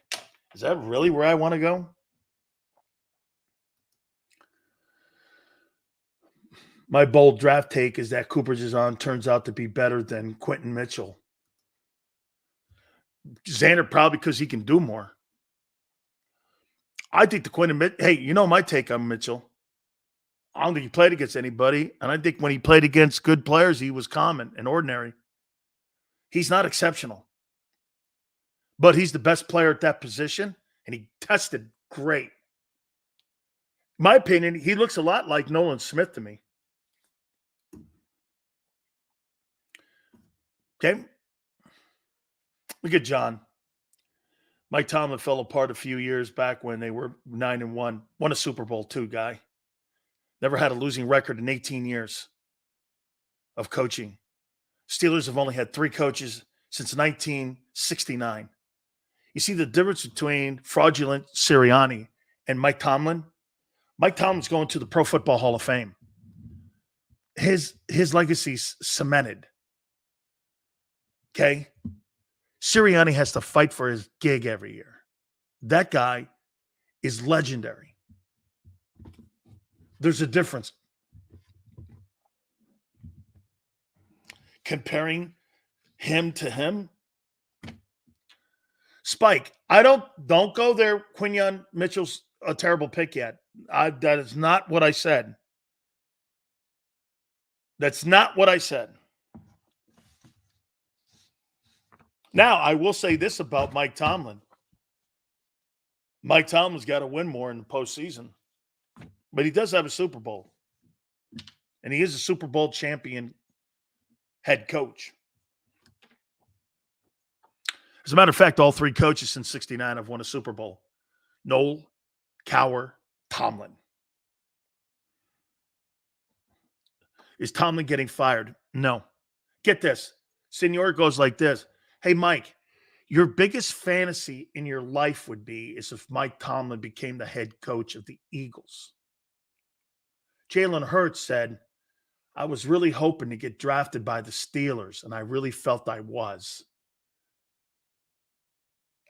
is that really where I want to go? My bold draft take is that Cooper DeJean turns out to be better than Quentin Mitchell. Xander probably because he can do more. I think the Quentin – hey, you know my take on Mitchell. I don't think he played against anybody. And I think when he played against good players, he was common and ordinary. He's not exceptional. But he's the best player at that position, and he tested great. In my opinion, he looks a lot like Nolan Smith to me. Okay? Look at John. Mike Tomlin fell apart a few years back when they were 9-1. Won a Super Bowl too, guy. Never had a losing record in 18 years of coaching. Steelers have only had 3 coaches since 1969. You see the difference between fraudulent Sirianni and Mike Tomlin? Mike Tomlin's going to the Pro Football Hall of Fame. His legacy's cemented. Okay? Sirianni has to fight for his gig every year. That guy is legendary. There's a difference. Comparing him to him. Spike, don't go there. Quinyon Mitchell's a terrible pick yet. That is not what I said. That's not what I said. Now, I will say this about Mike Tomlin. Mike Tomlin's got to win more in the postseason. But he does have a Super Bowl. And he is a Super Bowl champion head coach. As a matter of fact, all 3 coaches since 1969 have won a Super Bowl. Noel, Cowher, Tomlin. Is Tomlin getting fired? No. Get this. Senor goes like this. Hey, Mike, your biggest fantasy in your life would be is if Mike Tomlin became the head coach of the Eagles. Jalen Hurts said, I was really hoping to get drafted by the Steelers, and I really felt I was.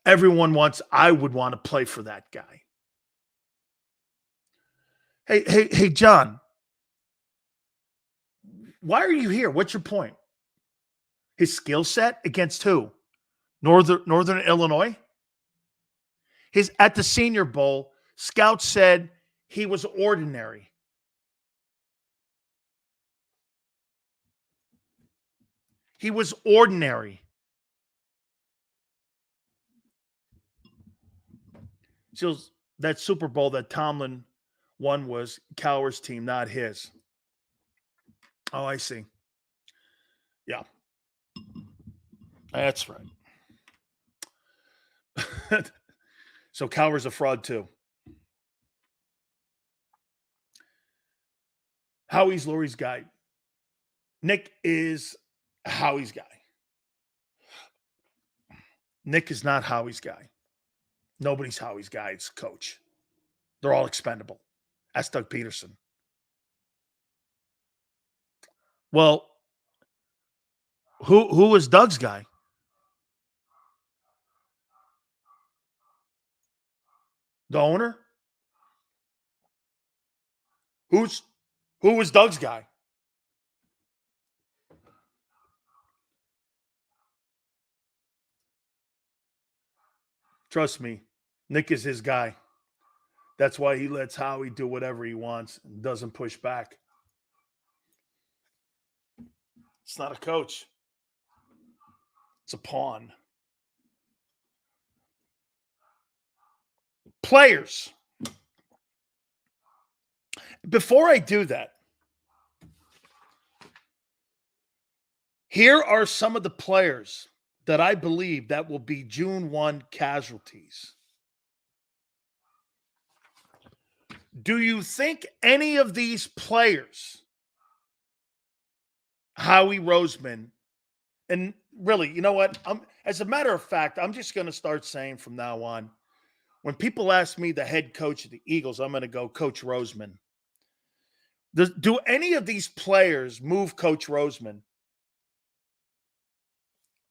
I would want to play for that guy. Hey, John, why are you here? What's your point? His skill set against who? Northern Illinois? At the Senior Bowl, scouts said he was ordinary. He was ordinary. So that Super Bowl that Tomlin won was Cowher's team, not his. Oh, I see. Yeah. That's right. So Cowher's a fraud too. Howie's Lurie's guy. Nick is Howie's guy. Nick is not Howie's guy. Nobody's Howie's guy. It's coach. They're all expendable. That's Doug Peterson. Well, who was Doug's guy? The owner? Who was Doug's guy? Trust me, Nick is his guy. That's why he lets Howie do whatever he wants and doesn't push back. It's not a coach. It's a pawn. Players. Before I do that, here are some of the players that I believe that will be June 1 casualties. Do you think any of these players, Howie Roseman, and really, you know what? As a matter of fact, I'm just going to start saying from now on, when people ask me the head coach of the Eagles, I'm going to go Coach Roseman. Do any of these players move Coach Roseman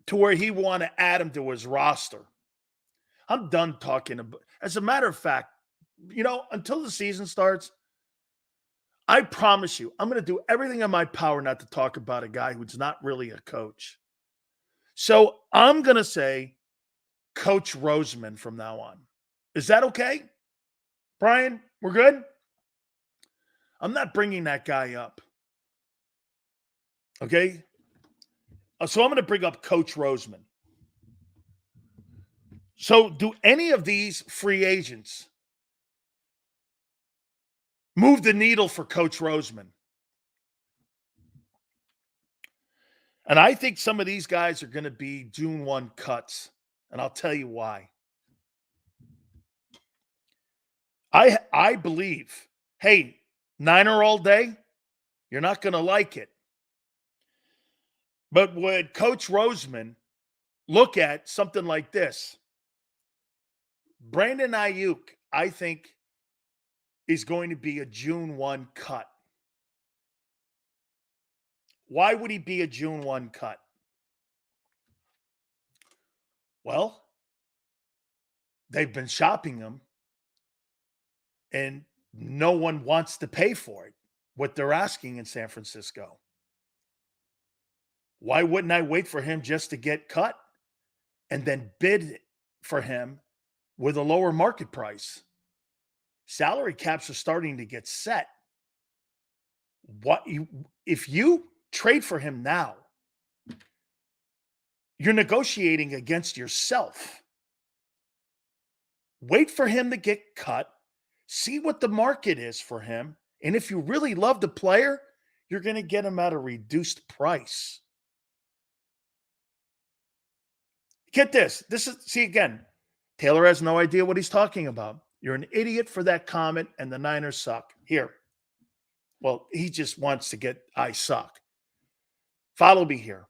to where he want to add him to his roster? I'm done talking about. As a matter of fact, until the season starts, I promise you, I'm going to do everything in my power not to talk about a guy who's not really a coach. So I'm going to say Coach Roseman from now on. Is that okay? Brian, we're good? I'm not bringing that guy up. Okay? So I'm going to bring up Coach Roseman. So do any of these free agents move the needle for Coach Roseman? And I think some of these guys are going to be June 1 cuts. And I'll tell you why. I believe, hey, Niner all day, you're not going to like it. But would Coach Roseman look at something like this? Brandon Ayuk, I think, is going to be a June 1 cut. Why would he be a June 1 cut? Well, they've been shopping him, and no one wants to pay for it, what they're asking in San Francisco. Why wouldn't I wait for him just to get cut and then bid for him with a lower market price? Salary caps are starting to get set. If you trade for him now, you're negotiating against yourself. Wait for him to get cut, see what the market is for him, and if you really love the player, you're going to get him at a reduced price. Get this. See, again, Taylor has no idea what he's talking about. You're an idiot for that comment, and the Niners suck. Here. Well, he just wants to get, I suck. Follow me here.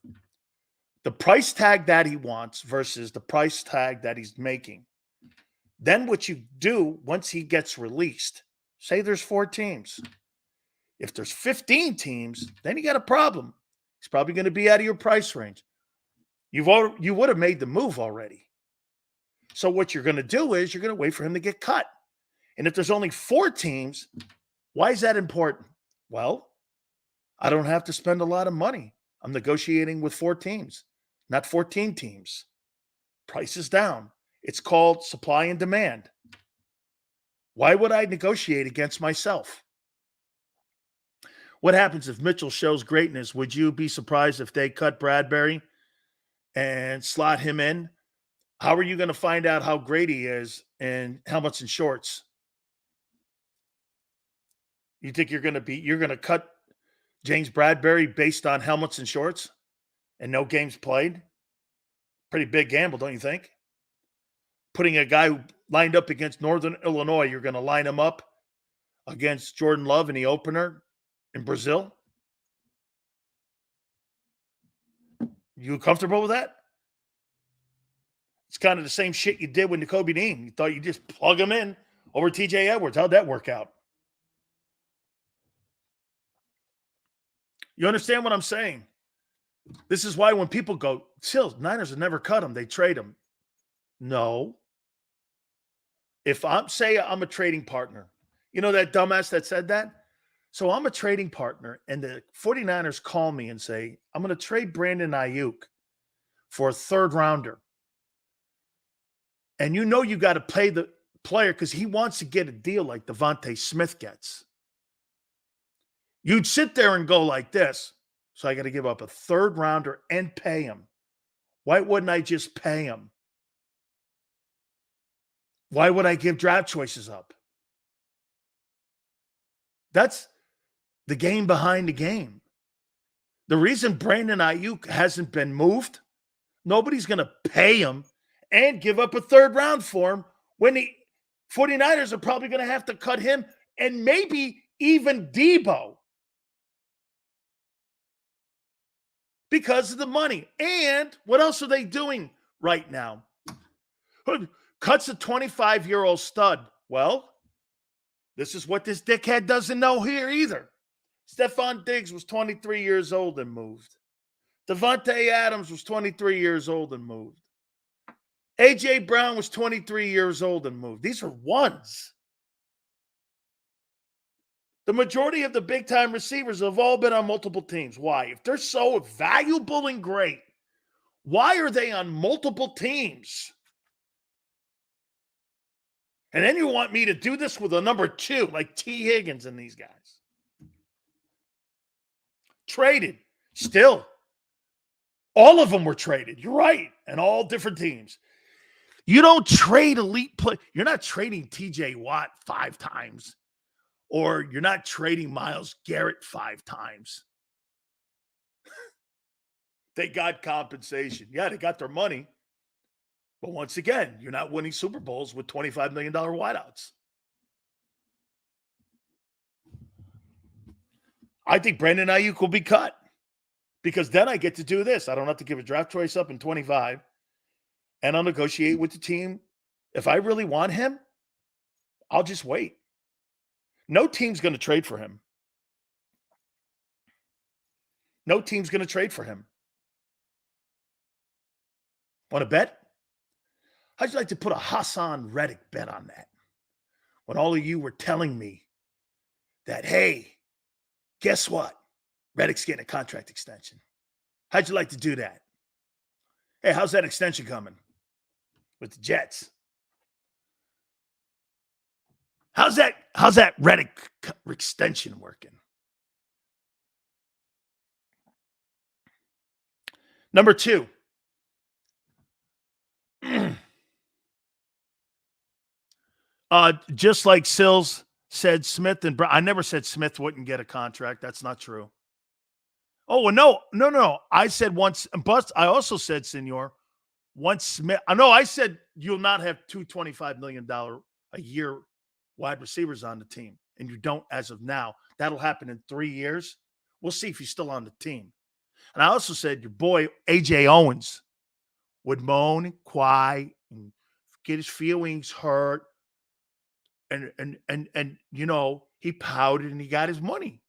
The price tag that he wants versus the price tag that he's making. Then what you do once he gets released, say there's 4 teams. If there's 15 teams, then you got a problem. He's probably going to be out of your price range. You would have made the move already. So what you're going to do is you're going to wait for him to get cut. And if there's only 4 teams, why is that important? Well, I don't have to spend a lot of money. I'm negotiating with 4 teams, not 14 teams. Price is down. It's called supply and demand. Why would I negotiate against myself? What happens if Mitchell shows greatness? Would you be surprised if they cut Bradbury and slot him in? How are you going to find out how great he is in helmets and shorts? You think you're going to cut James Bradbury based on helmets and shorts and no games played? Pretty big gamble, don't you think? Putting a guy who lined up against Northern Illinois, you're going to line him up against Jordan Love in the opener in Brazil? You comfortable with that? It's kind of the same shit you did with Nakobe Dean. You thought you just plug him in over TJ Edwards. How'd that work out? You understand what I'm saying? This is why when people go, Sills, Niners have never cut him. They trade him. No. If I'm a trading partner, you know that dumbass that said that? So I'm a trading partner, and the 49ers call me and say, I'm going to trade Brandon Ayuk for a 3rd rounder. And you know you got to pay the player because he wants to get a deal like Devontae Smith gets. You'd sit there and go like this. So I got to give up a 3rd rounder and pay him. Why wouldn't I just pay him? Why would I give draft choices up? That's the game behind the game. The reason Brandon Ayuk hasn't been moved, nobody's going to pay him and give up a 3rd round for him when the 49ers are probably going to have to cut him and maybe even Debo because of the money. And what else are they doing right now? Cuts a 25-year-old stud. Well, this is what this dickhead doesn't know here either. Stephon Diggs was 23 years old and moved. Devontae Adams was 23 years old and moved. A.J. Brown was 23 years old and moved. These are ones. The majority of the big-time receivers have all been on multiple teams. Why? If they're so valuable and great, why are they on multiple teams? And then you want me to do this with a number 2, like T. Higgins and these guys. traded. Still. All of them were traded. You're right. And all different teams. You don't trade elite play. You're not trading TJ Watt 5 times. Or you're not trading Myles Garrett 5 times. They got compensation. Yeah, they got their money. But once again, you're not winning Super Bowls with $25 million wideouts. I think Brandon Ayuk will be cut. Because then I get to do this. I don't have to give a draft choice up in 25. And I'll negotiate with the team. If I really want him, I'll just wait. No team's going to trade for him. No team's going to trade for him. Want to bet? How'd you like to put a Hassan Reddick bet on that? When all of you were telling me that, hey, guess what? Reddick's getting a contract extension. How'd you like to do that? Hey, how's that extension coming with the Jets? How's that Reddick extension working? Number 2. Just like Sills said, Smith and Brown. I never said Smith wouldn't get a contract. That's not true. Oh, well, no. I said once, but I also said, Senor, once Smith. I know I said you'll not have two $25 million a year wide receivers on the team, and you don't as of now. That'll happen in 3 years. We'll see if he's still on the team. And I also said your boy A.J. Owens would moan, cry, and get his feelings hurt. And you know, he pouted and he got his money.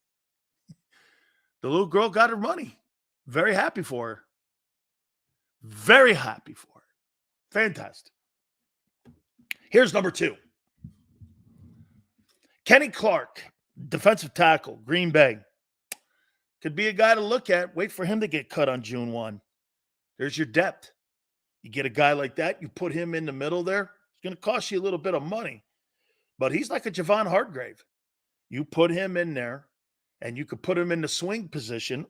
The little girl got her money. Very happy for her. Very happy for her. Fantastic. Here's number 2. Kenny Clark, defensive tackle, Green Bay. Could be a guy to look at. Wait for him to get cut on June 1. There's your depth. You get a guy like that, you put him in the middle there, it's going to cost you a little bit of money. But he's like a Javon Hargrave. You put him in there, and you could put him in the swing position.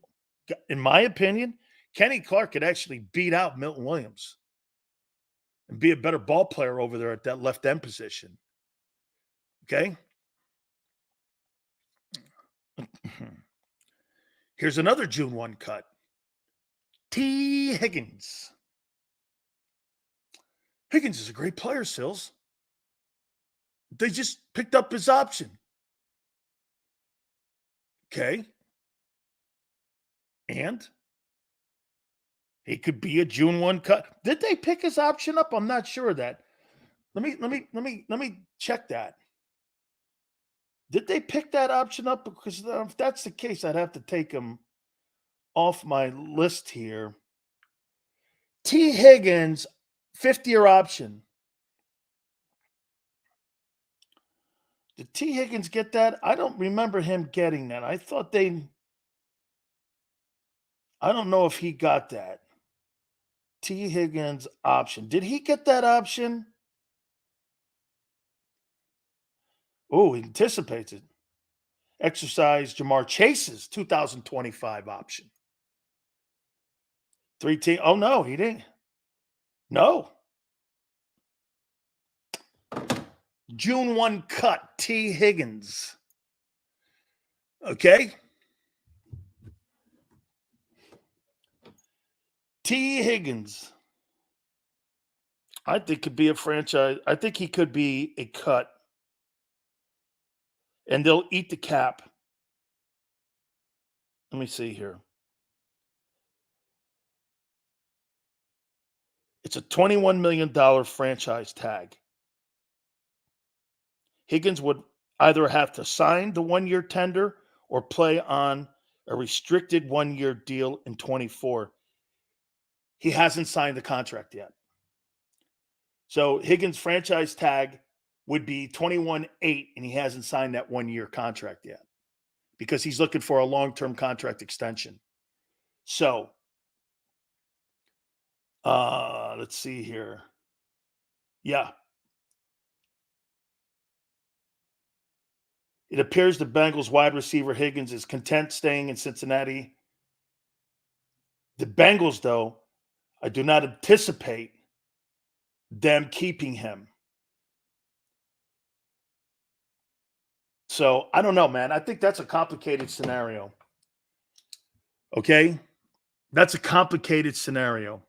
In my opinion, Kenny Clark could actually beat out Milton Williams and be a better ball player over there at that left end position. Okay? Here's another June 1 cut. T. Higgins. Higgins is a great player, Sills. They just picked up his option. Okay. And he could be a June 1 cut. Did they pick his option up? I'm not sure of that. Let me check that. Did they pick that option up? Because if that's the case, I'd have to take him off my list here. T. Higgins, 50-year option. Did T. Higgins get that? I don't remember him getting that. I don't know if he got that. T. Higgins option. Did he get that option? Oh, he anticipates it. Exercise Jamar Chase's 2025 option. 3 team. Oh, no, he didn't. No. June 1 cut, T. Higgins. Okay. T. Higgins. I think could be a franchise. I think he could be a cut. And they'll eat the cap. Let me see here. It's a $21 million franchise tag. Higgins would either have to sign the 1-year tender or play on a restricted 1-year deal in 24. He hasn't signed the contract yet. So Higgins' franchise tag would be 21-8, and he hasn't signed that 1-year contract yet because he's looking for a long-term contract extension. So, let's see here. Yeah. It appears the Bengals wide receiver Higgins is content staying in Cincinnati The Bengals, though, I do not anticipate them keeping him. So I don't know, man. I think that's a complicated scenario. Okay? That's a complicated scenario.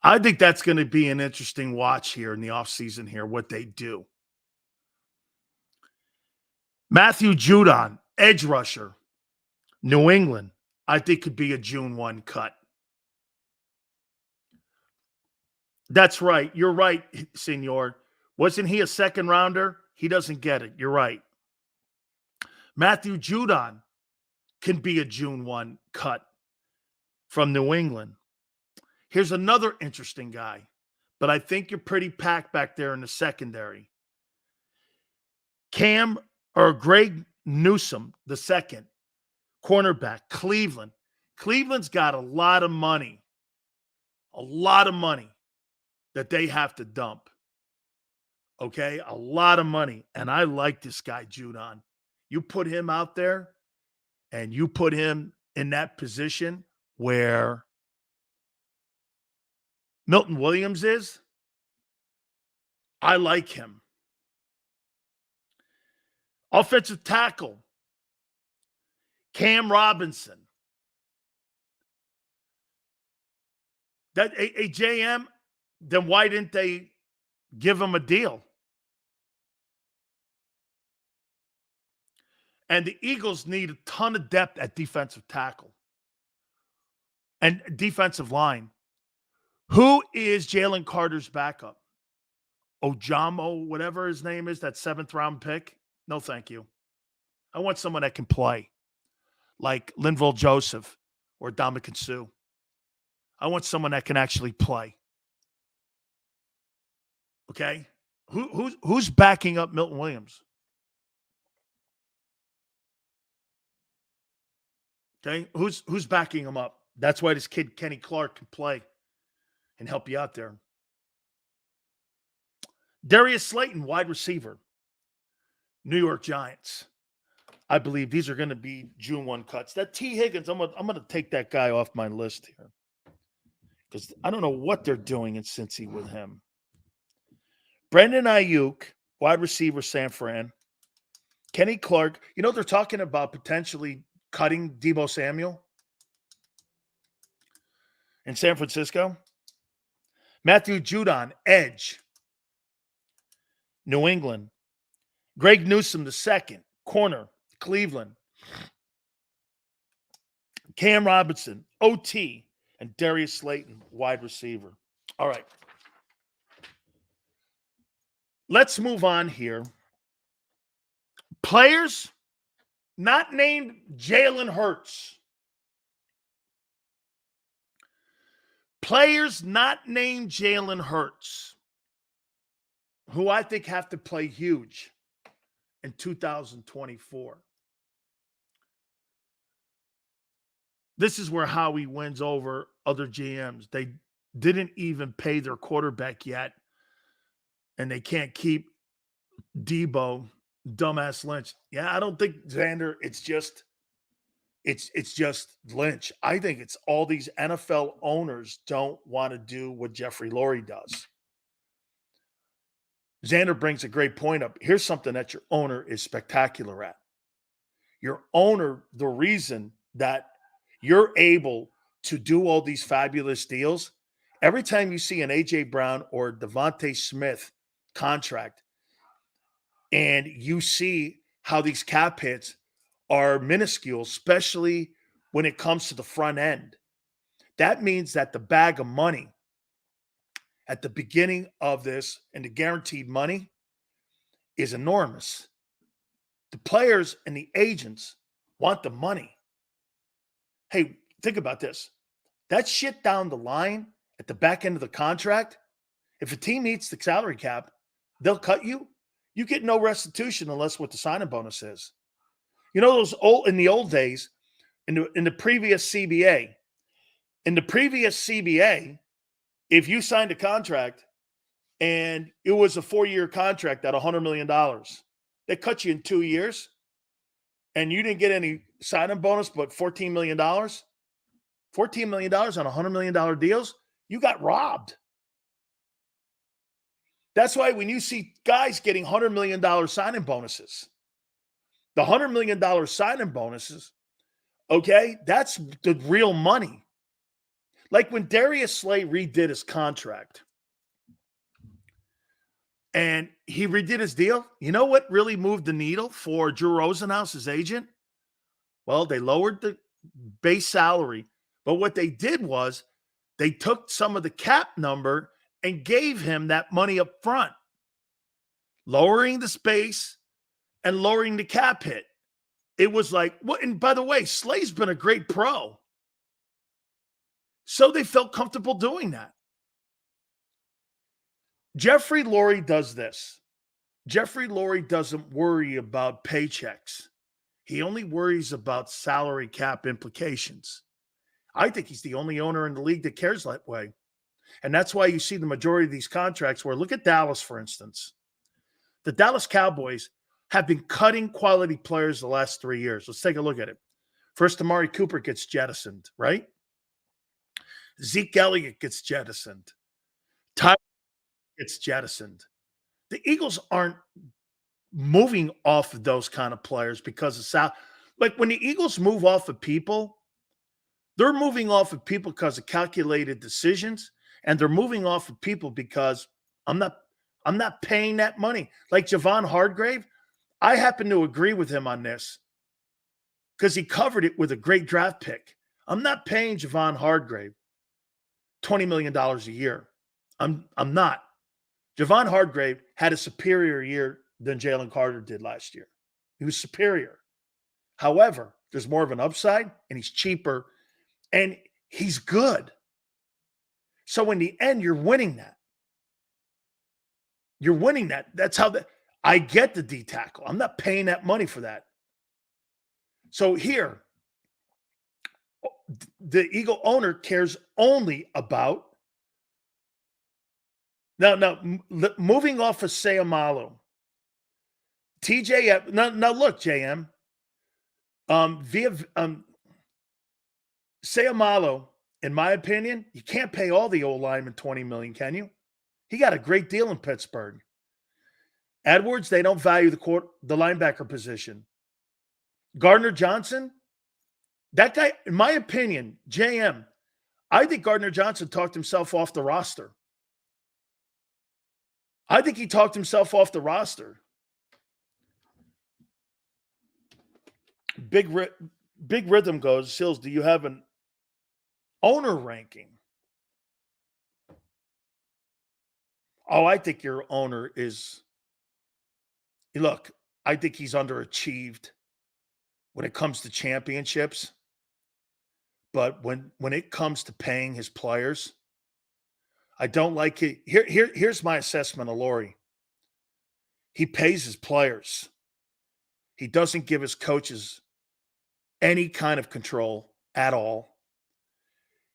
I think that's going to be an interesting watch here in the offseason here, what they do. Matthew Judon, edge rusher, New England, I think could be a June 1 cut. That's right. You're right, senor. Wasn't he a second rounder? He doesn't get it. You're right. Matthew Judon can be a June 1 cut from New England. Here's another interesting guy, but I think you're pretty packed back there in the secondary. Greg Newsome, the second, cornerback, Cleveland. Cleveland's got a lot of money that they have to dump. Okay, a lot of money. And I like this guy, Judon. You put him out there and you put him in that position where Milton Williams is, I like him. Offensive tackle, Cam Robinson. That a JM, then why didn't they give him a deal? And the Eagles need a ton of depth at defensive tackle and defensive line. Who is Jalen Carter's backup? Ojamo, whatever his name is, that 7th-round pick? No, thank you. I want someone that can play, like Linval Joseph or Ndamukong Suh. I want someone that can actually play. Okay? Who's backing up Milton Williams? Okay? Who's backing him up? That's why this kid, Kenny Clark, can play and help you out there. Darius Slayton, wide receiver, New York Giants. I believe these are going to be June 1 cuts. That T. Higgins, I'm going to take that guy off my list here because I don't know what they're doing in Cincy with him. Brendan Ayuk, wide receiver, San Fran. Kenny Clark. You know, they're talking about potentially cutting Deebo Samuel in San Francisco. Matthew Judon, edge, New England. Greg Newsome, the second, corner, Cleveland. Cam Robinson, OT, and Darius Slayton, wide receiver. All right. Let's move on here. Players not named Jalen Hurts. Players not named Jalen Hurts, who I think have to play huge in 2024. This is where Howie wins over other GMs. They didn't even pay their quarterback yet, and they can't keep Deebo, dumbass Lynch. Yeah, I don't think Xander, it's just Lynch. I think it's all these NFL owners don't want to do what Jeffrey Lurie does. Xander brings a great point up. Here's something that your owner is spectacular at. Your owner, the reason that you're able to do all these fabulous deals, every time you see an A.J. Brown or Devontae Smith contract and you see how these cap hits are minuscule, especially when it comes to the front end, that means that the bag of money at the beginning of this and the guaranteed money is enormous. The players and the agents want the money. Hey, think about this. That shit down the line at the back end of the contract, if a team meets the salary cap, they'll cut you. You get no restitution unless what the signing bonus is. You know, in the old days, in the previous CBA, if you signed a contract and it was a 4-year contract at $100 million, they cut you in 2 years and you didn't get any signing bonus but $14 million, $14 million on $100 million deals, you got robbed. That's why when you see guys getting $100 million signing bonuses, the $100 million signing bonuses, okay, that's the real money. Like when Darius Slay redid his contract and he redid his deal, you know what really moved the needle for Drew Rosenhaus, his agent? Well, they lowered the base salary, but what they did was they took some of the cap number and gave him that money up front, lowering the space and lowering the cap hit. It was like, what? And by the way, Slay's been a great pro. So they felt comfortable doing that. Jeffrey Lurie does this. Jeffrey Lurie doesn't worry about paychecks. He only worries about salary cap implications. I think he's the only owner in the league that cares that way. And that's why you see the majority of these contracts where, look at Dallas, for instance. The Dallas Cowboys have been cutting quality players the last 3 years. Let's take a look at it. First, Amari Cooper gets jettisoned, right? Zeke Elliott gets jettisoned. Tyler gets jettisoned. The Eagles aren't moving off of those kind of players because of salary. Like when the Eagles move off of people, they're moving off of people because of calculated decisions, and they're moving off of people because I'm not paying that money. Like Javon Hargrave, I happen to agree with him on this because he covered it with a great draft pick. I'm not paying Javon Hargrave $20 million a year. I'm not. Javon Hargrave had a superior year than Jalen Carter did last year. He was superior. However, there's more of an upside, and he's cheaper, and he's good. So in the end, you're winning that. You're winning that. That's how I get the D tackle. I'm not paying that money for that. So here, the Eagle owner cares only about now moving off of Sayamalu. TJ, now look, JM. Sayamalu, in my opinion, you can't pay all the old linemen $20 million, can you? He got a great deal in Pittsburgh. Edwards, they don't value the linebacker position. Gardner Johnson, that guy, in my opinion, JM, I think Gardner Johnson talked himself off the roster. I think he talked himself off the roster. Big Rhythm goes, Sills, do you have an owner ranking? Oh, I think your owner is, look, I think he's underachieved when it comes to championships. But when it comes to paying his players, I don't like it. Here's my assessment of Lurie. He pays his players. He doesn't give his coaches any kind of control at all.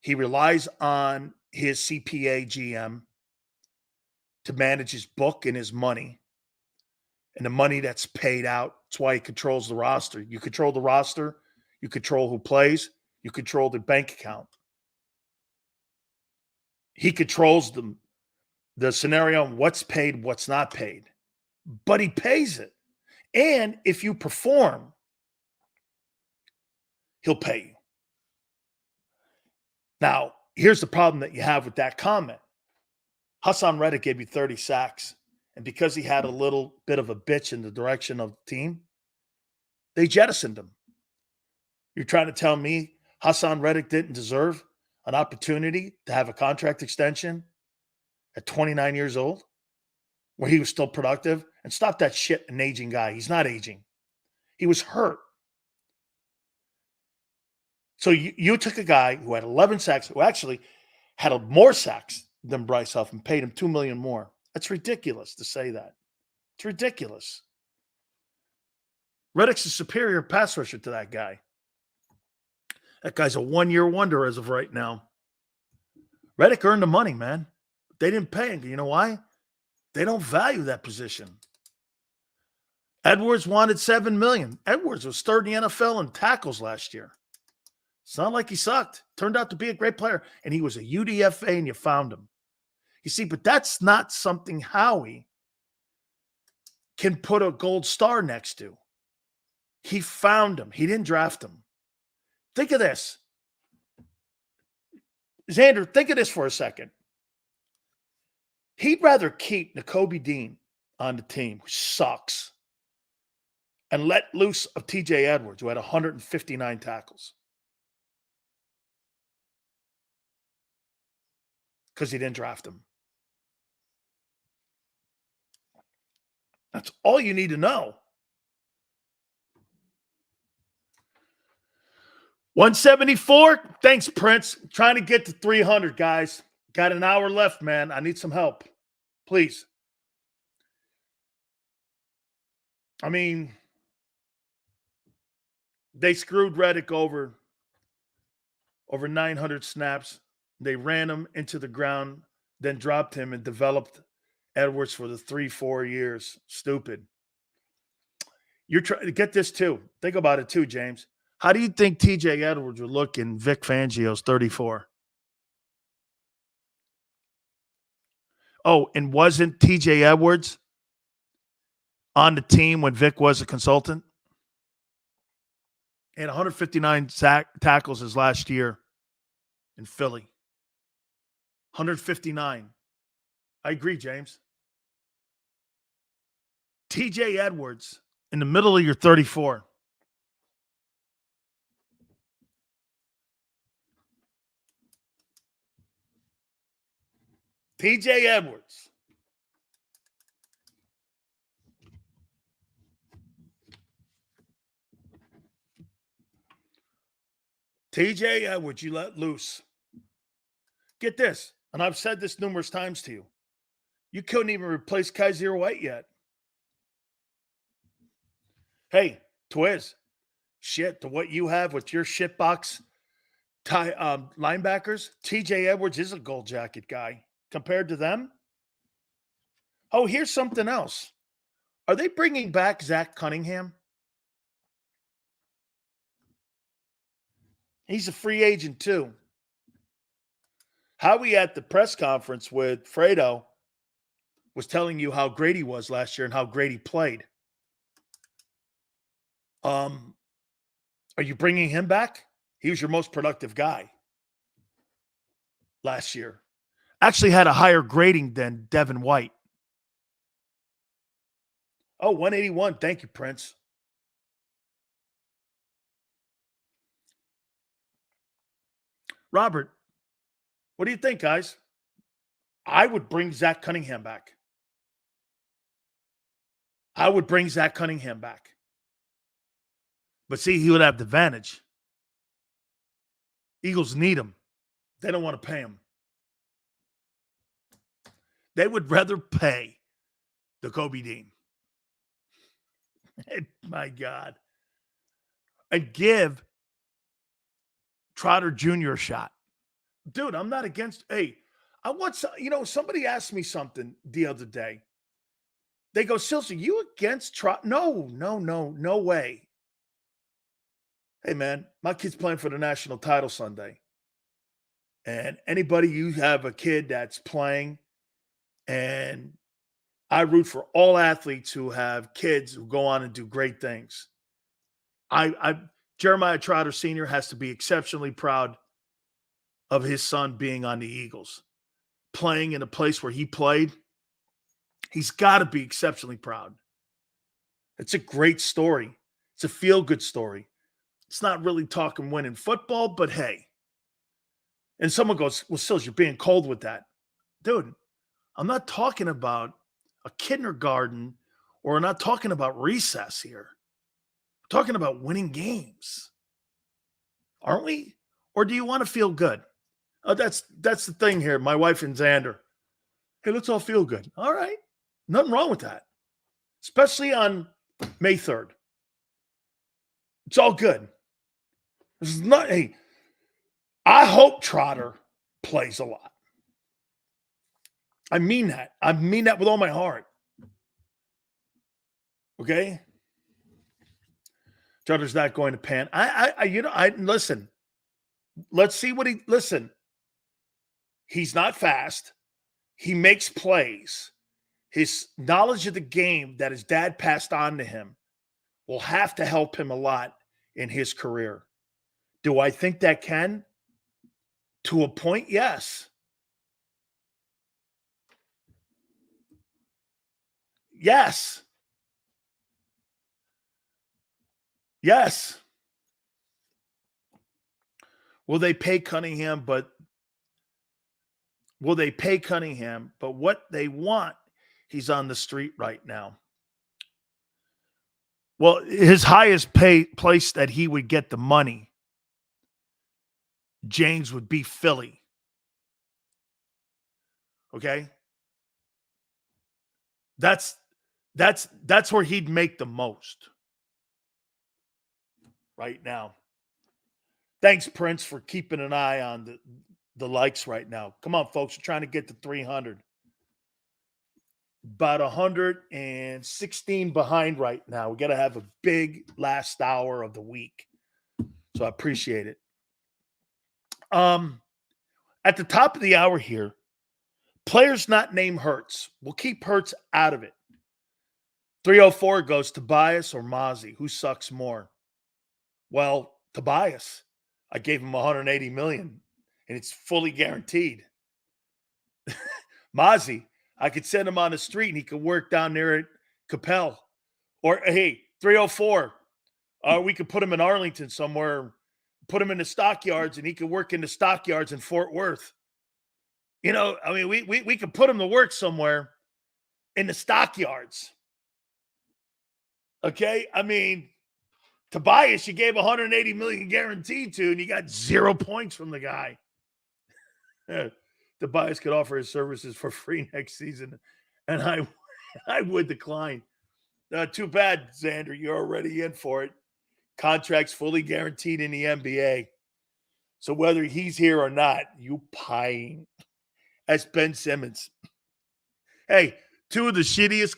He relies on his CPA GM to manage his book and his money and the money that's paid out. That's why he controls the roster. You control the roster. You control who plays. You control the bank account. He controls the scenario on what's paid, what's not paid. But he pays it. And if you perform, he'll pay you. Now, here's the problem that you have with that comment. Hassan Reddick gave you 30 sacks. And because he had a little bit of a bitch in the direction of the team, they jettisoned him. You're trying to tell me Hassan Reddick didn't deserve an opportunity to have a contract extension at 29 years old where he was still productive? And stop that shit, an aging guy. He's not aging. He was hurt. So you took a guy who had 11 sacks, who actually had more sacks than Bryce Huff and paid him $2 million more. That's ridiculous to say that. It's ridiculous. Reddick's a superior pass rusher to that guy. That guy's a one-year wonder as of right now. Reddick earned the money, man. They didn't pay him. You know why? They don't value that position. Edwards wanted $7 million. Edwards was third in the NFL in tackles last year. It's not like he sucked. Turned out to be a great player. And he was a UDFA and you found him. You see, but that's not something Howie can put a gold star next to. He found him. He didn't draft him. Think of this. Xander, think of this for a second. He'd rather keep Nakobe Dean on the team, who sucks, and let loose of TJ Edwards, who had 159 tackles. Because he didn't draft him. That's all you need to know. 174. Thanks, Prince. Trying to get to 300, guys. Got an hour left, man. I need some help. Please. I mean, they screwed Reddick over 900 snaps. They ran him into the ground, then dropped him and developed Edwards for the 3-4 years. Stupid. You're trying to get this too. Think about it too, James. How do you think TJ Edwards would look in Vic Fangio's 34? Oh, and wasn't TJ Edwards on the team when Vic was a consultant? He had 159 tackles his last year in Philly. 159. I agree, James. TJ Edwards in the middle of your 34. TJ Edwards. TJ Edwards, you let loose. Get this, and I've said this numerous times to you. You couldn't even replace Kaiser White yet. Hey, Twiz, shit, to what you have with your shitbox linebackers, TJ Edwards is a gold jacket guy. Compared to them? Oh, here's something else. Are they bringing back Zach Cunningham? He's a free agent too. Howie at the press conference with Fredo was telling you how great he was last year and how great he played. Are you bringing him back? He was your most productive guy last year. Actually had a higher grading than Devin White. Oh, 181. Thank you, Prince. Robert, what do you think, guys? I would bring Zach Cunningham back. But see, he would have the advantage. Eagles need him. They don't want to pay him. They would rather pay the Kobe Dean. My God. And give Trotter Jr. a shot. Dude, I'm not against. Hey, I want somebody asked me something the other day. They go, Silsey, you against Trotter? No way. Hey, man, my kid's playing for the national title Sunday. And anybody, you have a kid that's playing, and I root for all athletes who have kids who go on and do great things. Jeremiah Trotter Sr. has to be exceptionally proud of his son being on the Eagles. Playing in a place where he played, he's got to be exceptionally proud. It's a great story. It's a feel-good story. It's not really talking winning football, but hey. And someone goes, well, Sills, you're being cold with that. Dude, I'm not talking about a kindergarten, or I'm not talking about recess here. I'm talking about winning games. Aren't we? Or do you want to feel good? Oh, that's the thing here. My wife and Xander. Hey, let's all feel good. All right. Nothing wrong with that. Especially on May 3rd. It's all good. This is not, hey, I hope Trotter plays a lot. I mean that. I mean that with all my heart. Okay? Trotter's not going to pan. I listen. Let's see what listen. He's not fast. He makes plays. His knowledge of the game that his dad passed on to him will have to help him a lot in his career. Do I think that can? To a point, yes. Yes. Yes. Will they pay Cunningham? But what they want, he's on the street right now. Well, his highest place that he would get the money, James, would be Philly. Okay? That's where he'd make the most right now. Thanks, Prince, for keeping an eye on the likes right now. Come on, folks. We're trying to get to 300. About 116 behind right now. We got to have a big last hour of the week. So I appreciate it. At the top of the hour here, players not named Hurts. We'll keep Hurts out of it. 304 goes Tobias or Mozzie. Who sucks more? Well, Tobias. I gave him $180 million, and it's fully guaranteed. Mozzie, I could send him on the street, and he could work down there at Capel. Or, hey, 304, we could put him in Arlington somewhere, put him in the stockyards, and he could work in the stockyards in Fort Worth. You know, I mean, we could put him to work somewhere in the stockyards. Okay? I mean, Tobias, you gave $180 million guaranteed to, and you got 0 points from the guy. Tobias could offer his services for free next season, and I would decline. Too bad, Xander. You're already in for it. Contract's fully guaranteed in the NBA. So whether he's here or not, you pieing. That's Ben Simmons. Hey, two of the shittiest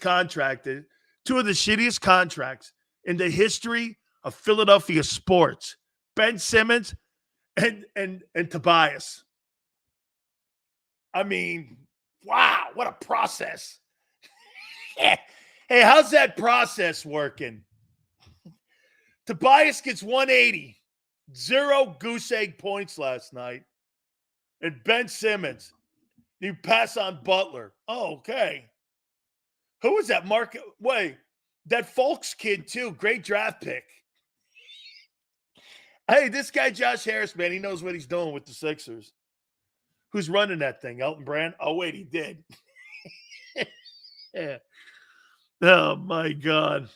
contracts in the history of Philadelphia sports. Ben Simmons and Tobias. I mean, wow, what a process. Hey, how's that process working? Tobias gets 180. 0 goose egg points last night. And Ben Simmons, you pass on Butler. Oh, okay. Who was that? That Folks kid, too. Great draft pick. Hey, this guy, Josh Harris, man, he knows what he's doing with the Sixers. Who's running that thing? Elton Brand? Oh, wait, he did. Yeah. Oh, my God.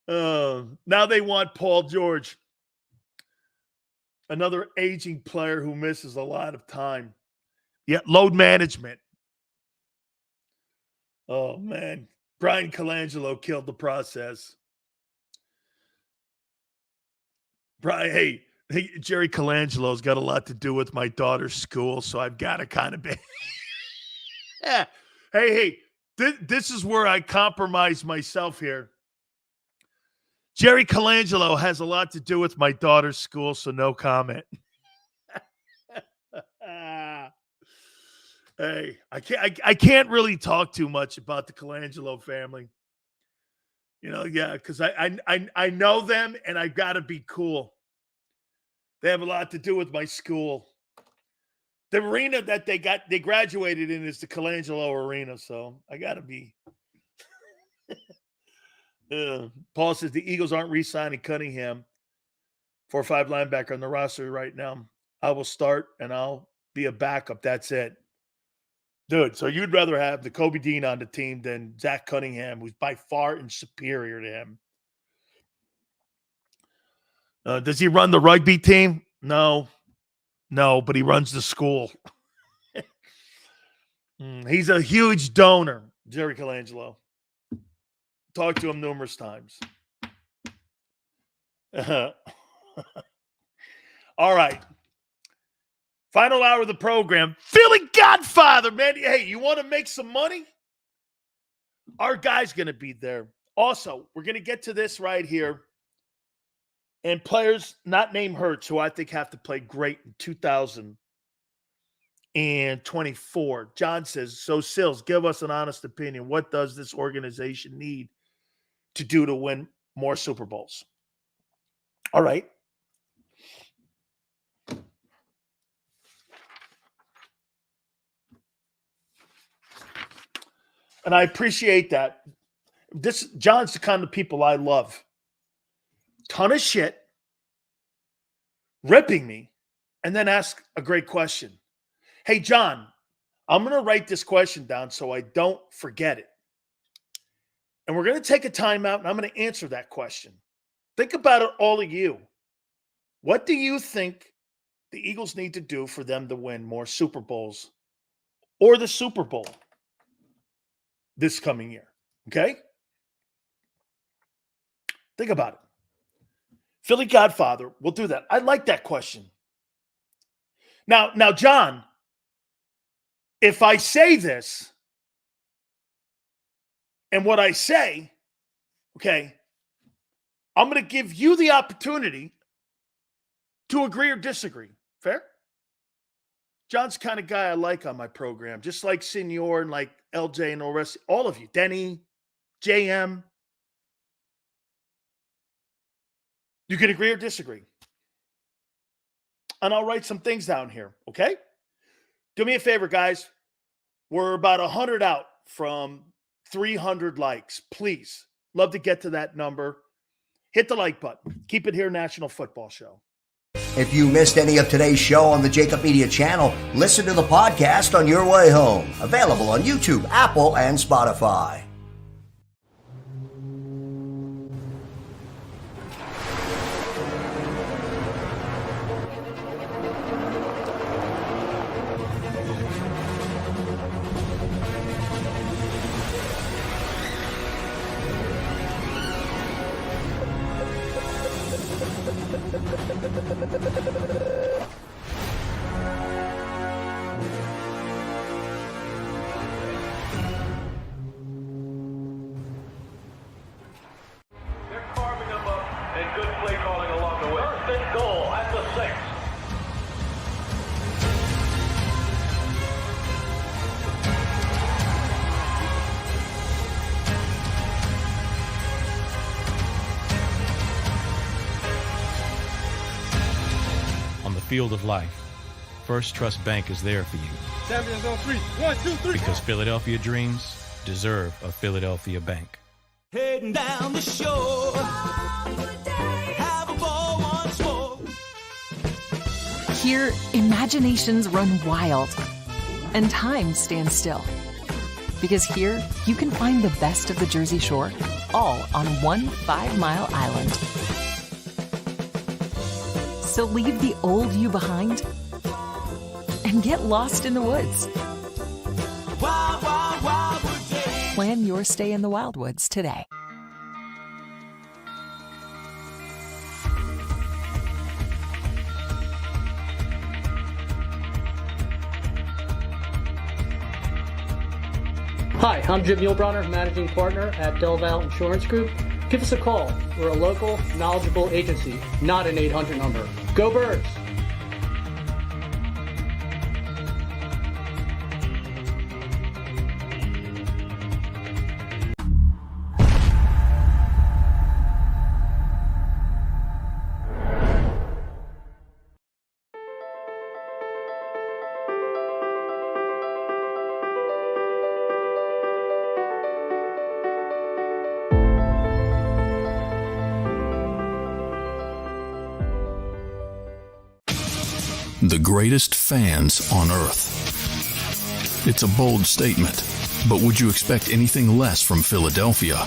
Now they want Paul George. Another aging player who misses a lot of time. Yeah, load management. Oh, man. Brian Colangelo killed the process. Hey, Jerry Colangelo's got a lot to do with my daughter's school, so I've got to kind of be. Yeah. Hey, this is where I compromise myself here. Jerry Colangelo has a lot to do with my daughter's school, so no comment. Hey, I can't really talk too much about the Colangelo family. You know, yeah, because I know them and I gotta be cool. They have a lot to do with my school. The arena that they graduated in is the Colangelo Arena, so I gotta be. Paul says the Eagles aren't re-signing Cunningham, 4-5 linebacker on the roster right now. I will start and I'll be a backup. That's it. Dude, so you'd rather have the Kobe Dean on the team than Zach Cunningham, who's by far superior to him. Does he run the rugby team? No, but he runs the school. He's a huge donor, Jerry Colangelo. Talked to him numerous times. All right. Final hour of the program. Philly Godfather, man. Hey, you want to make some money? Our guy's going to be there. Also, we're going to get to this right here. and players not named Hurts, who I think have to play great in 2024. John says, so Sills, give us an honest opinion. What does this organization need to do to win more Super Bowls? All right. And I appreciate that. John's the kind of people I love. Ton of shit, ripping me, and then ask a great question. Hey, John, I'm going to write this question down so I don't forget it. And we're going to take a timeout, and I'm going to answer that question. Think about it, all of you. What do you think the Eagles need to do for them to win more Super Bowls or the Super Bowl this coming year? Okay? Think about it. Philly Godfather, we'll do that. I like that question. Now, John, if I say this and what I say, okay, I'm going to give you the opportunity to agree or disagree. Fair? John's the kind of guy I like on my program, just like Senor and like LJ and all of you, Denny, JM. You can agree or disagree. And I'll write some things down here, okay? Do me a favor, guys. We're about 100 out from 300 likes. Please, love to get to that number. Hit the like button. Keep it here, National Football Show. If you missed any of today's show on the JAKIB Media channel, listen to the podcast on your way home. Available on YouTube, Apple, and Spotify. Field of life, First Trust Bank is there for you. Champions on 3. 1, 2, 3. Because Philadelphia dreams deserve a Philadelphia bank. Heading down the shore. Have a ball once more. Here, imaginations run wild and time stands still. Because here, you can find the best of the Jersey Shore, all on one 5-mile island. So leave the old you behind and get lost in the woods. Wild, wild, wildwood days. Plan your stay in the Wildwoods today. Hi, I'm Jim Muehlbronner, Managing Partner at Del Valle Insurance Group. Give us a call. We're a local, knowledgeable agency, not an 800 number. Go Birds! The greatest fans on earth. It's a bold statement, but would you expect anything less from Philadelphia?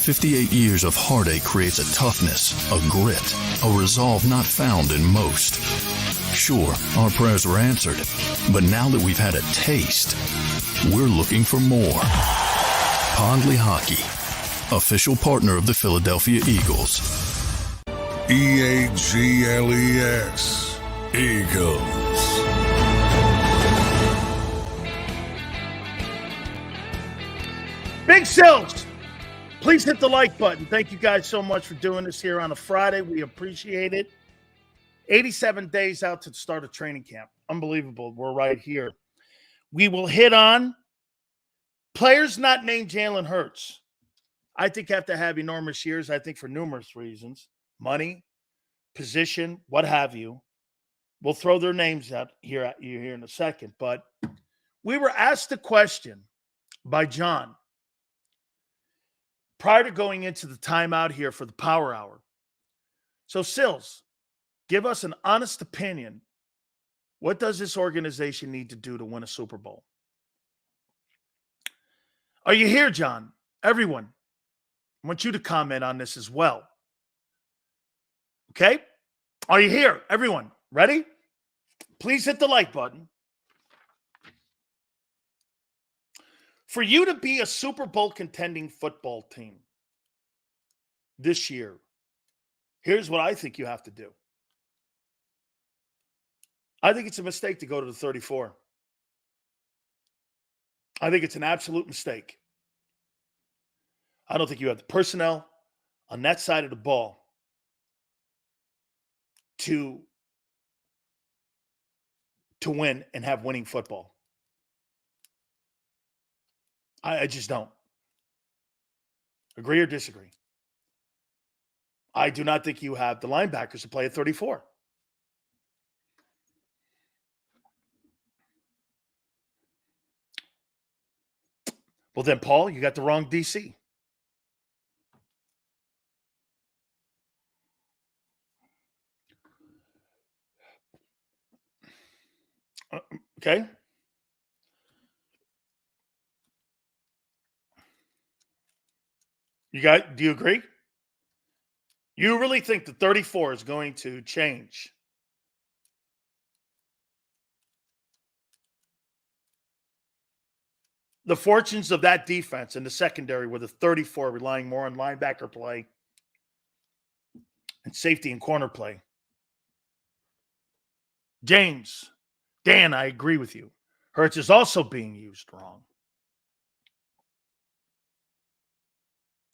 58 years of heartache creates a toughness, a grit, a resolve not found in most. Sure, our prayers were answered, but now that we've had a taste, we're looking for more. Pondley Hockey, official partner of the Philadelphia Eagles. EAGLES, Eagles. Big Sills, Please hit the like button. Thank you guys so much for doing this here on a Friday. We appreciate it. 87 days out to the start of training camp. Unbelievable. We're right here. We will hit on players not named Jalen Hurts. I think have to have enormous years, I think for numerous reasons. Money, position, what have you. We'll throw their names out here at you here in a second. But we were asked a question by John prior to going into the timeout here for the Power Hour. So, Sills, give us an honest opinion. What does this organization need to do to win a Super Bowl? Are you here, John? Everyone, I want you to comment on this as well. Okay? Are you here? Everyone, ready? Please hit the like button. For you to be a Super Bowl contending football team this year, here's what I think you have to do. I think it's a mistake to go to the 34. I think it's an absolute mistake. I don't think you have the personnel on that side of the ball to win and have winning football. I just don't. Agree or disagree? I do not think you have the linebackers to play at 34. Well, then, Paul, you got the wrong DC. Okay. Do you agree? You really think the 34 is going to change? The fortunes of that defense in the secondary with a 34 relying more on linebacker play and safety and corner play. James, Dan, I agree with you. Hurts is also being used wrong.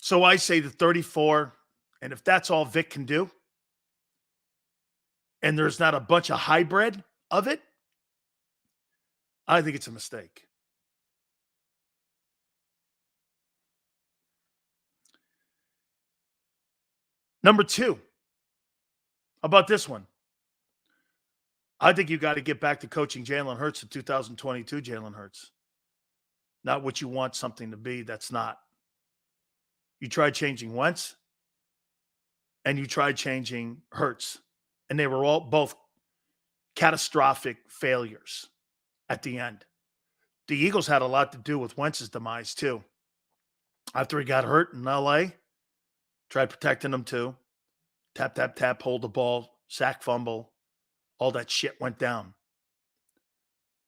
So I say the 34, and if that's all Vic can do, and there's not a bunch of hybrid of it, I think it's a mistake. Number two, how about this one? I think you got to get back to coaching Jalen Hurts in 2022, Jalen Hurts. Not what you want something to be, that's not. You tried changing Wentz, and you tried changing Hurts, and they were both catastrophic failures at the end. The Eagles had a lot to do with Wentz's demise, too. After he got hurt in L.A., tried protecting him, too. Tap, tap, tap, hold the ball, sack, fumble. All that shit went down.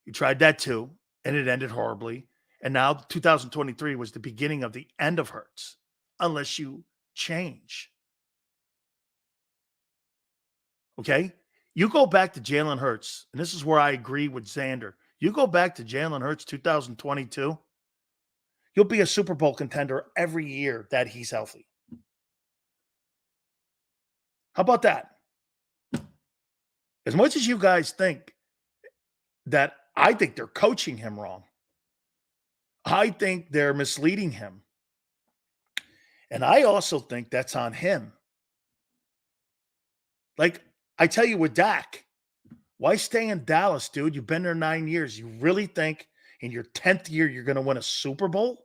You tried that, too, and it ended horribly. And now 2023 was the beginning of the end of Hurts, unless you change. Okay? You go back to Jalen Hurts, and this is where I agree with Xander. You go back to Jalen Hurts 2022, you'll be a Super Bowl contender every year that he's healthy. How about that? As much as you guys think that I think they're coaching him wrong, I think they're misleading him. And I also think that's on him. Like, I tell you with Dak, why stay in Dallas, dude? You've been there 9 years. You really think in your 10th year you're going to win a Super Bowl?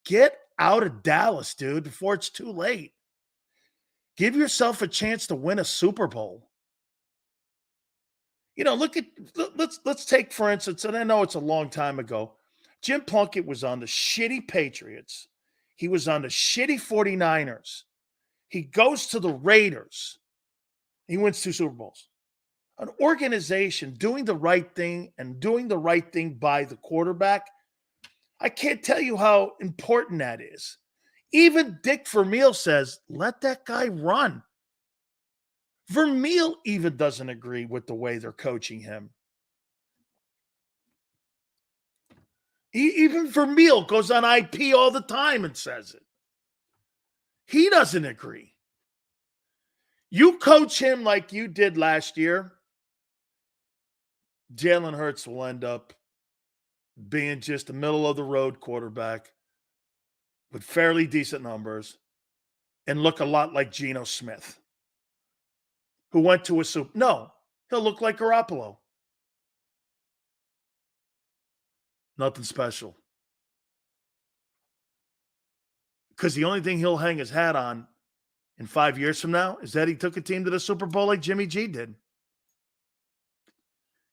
Get out of Dallas, dude, before it's too late. Give yourself a chance to win a Super Bowl. You know, let's take, for instance, and I know it's a long time ago, Jim Plunkett was on the shitty Patriots. He was on the shitty 49ers. He goes to the Raiders. He wins 2 Super Bowls. An organization doing the right thing and doing the right thing by the quarterback, I can't tell you how important that is. Even Dick Vermeil says, let that guy run. Vermeil even doesn't agree with the way they're coaching him. Even Vermeil goes on IP all the time and says it. He doesn't agree. You coach him like you did last year, Jalen Hurts will end up being just a middle-of-the-road quarterback with fairly decent numbers and look a lot like Geno Smith, who went to a Super. No, he'll look like Garoppolo. Nothing special. Because the only thing he'll hang his hat on in 5 years from now is that he took a team to the Super Bowl like Jimmy G did.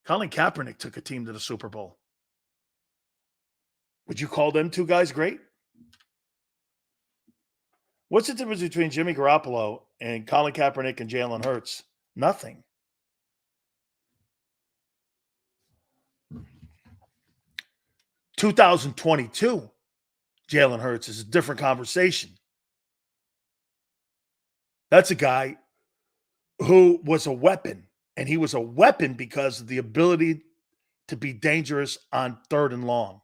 Colin Kaepernick took a team to the Super Bowl. Would you call them two guys great? What's the difference between Jimmy Garoppolo and Colin Kaepernick and Jalen Hurts? Nothing. (2022) Jalen Hurts is a different conversation. That's a guy who was a weapon, and he was a weapon because of the ability to be dangerous on 3rd and long.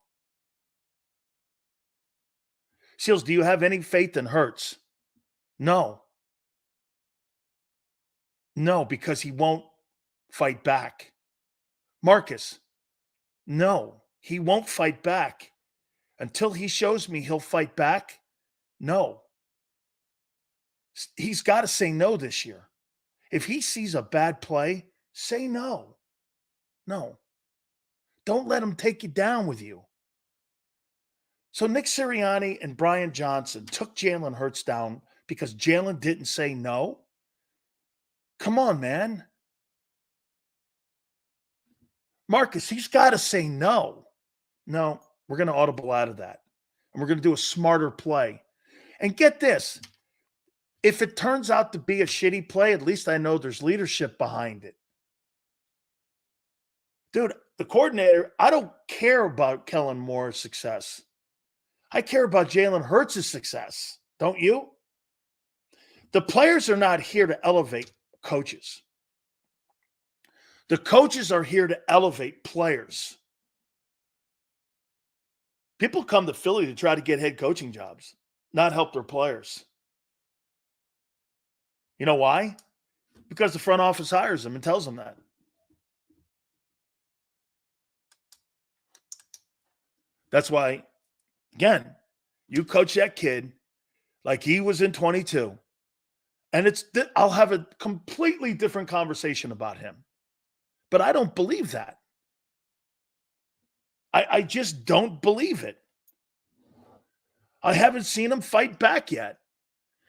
Seals, do you have any faith in Hurts? No. No, because he won't fight back. Marcus, no, he won't fight back. Until he shows me he'll fight back, no. He's got to say no this year. If he sees a bad play, say no. No. Don't let him take you down with you. So Nick Sirianni and Brian Johnson took Jalen Hurts down because Jalen didn't say no? Come on, man. Marcus, he's got to say no. No, we're going to audible out of that. And we're going to do a smarter play. And get this. If it turns out to be a shitty play, at least I know there's leadership behind it. Dude, the coordinator, I don't care about Kellen Moore's success. I care about Jalen Hurts' success. Don't you? The players are not here to elevate coaches. The coaches are here to elevate players. People come to Philly to try to get head coaching jobs, not help their players. You know why? Because the front office hires them and tells them that. That's why, again, you coach that kid like he was in 22, and I'll have a completely different conversation about him. But I don't believe that. I just don't believe it. I haven't seen him fight back yet.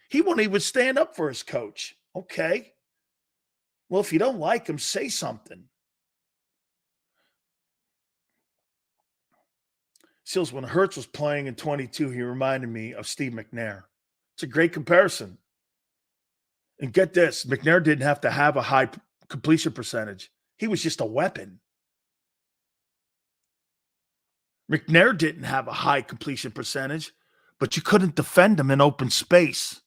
He won't even stand up for his coach. Okay. Well, if you don't like him, say something. Seals, when Hurts was playing in 22, he reminded me of Steve McNair. It's a great comparison. And get this, McNair didn't have to have a high completion percentage. He was just a weapon. McNair didn't have a high completion percentage, but you couldn't defend him in open space.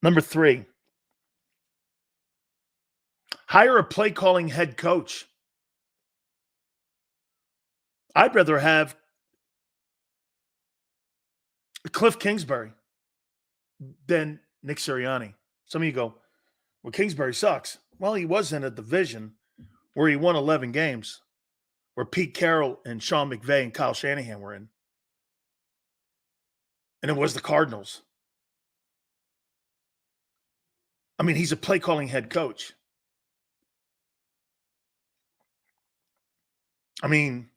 Number 3, hire a play calling head coach. I'd rather have Cliff Kingsbury than Nick Sirianni. Some of you go, well, Kingsbury sucks. Well, he was in a division where he won 11 games, where Pete Carroll and Sean McVay and Kyle Shanahan were in. And it was the Cardinals. I mean, he's a play-calling head coach. I mean,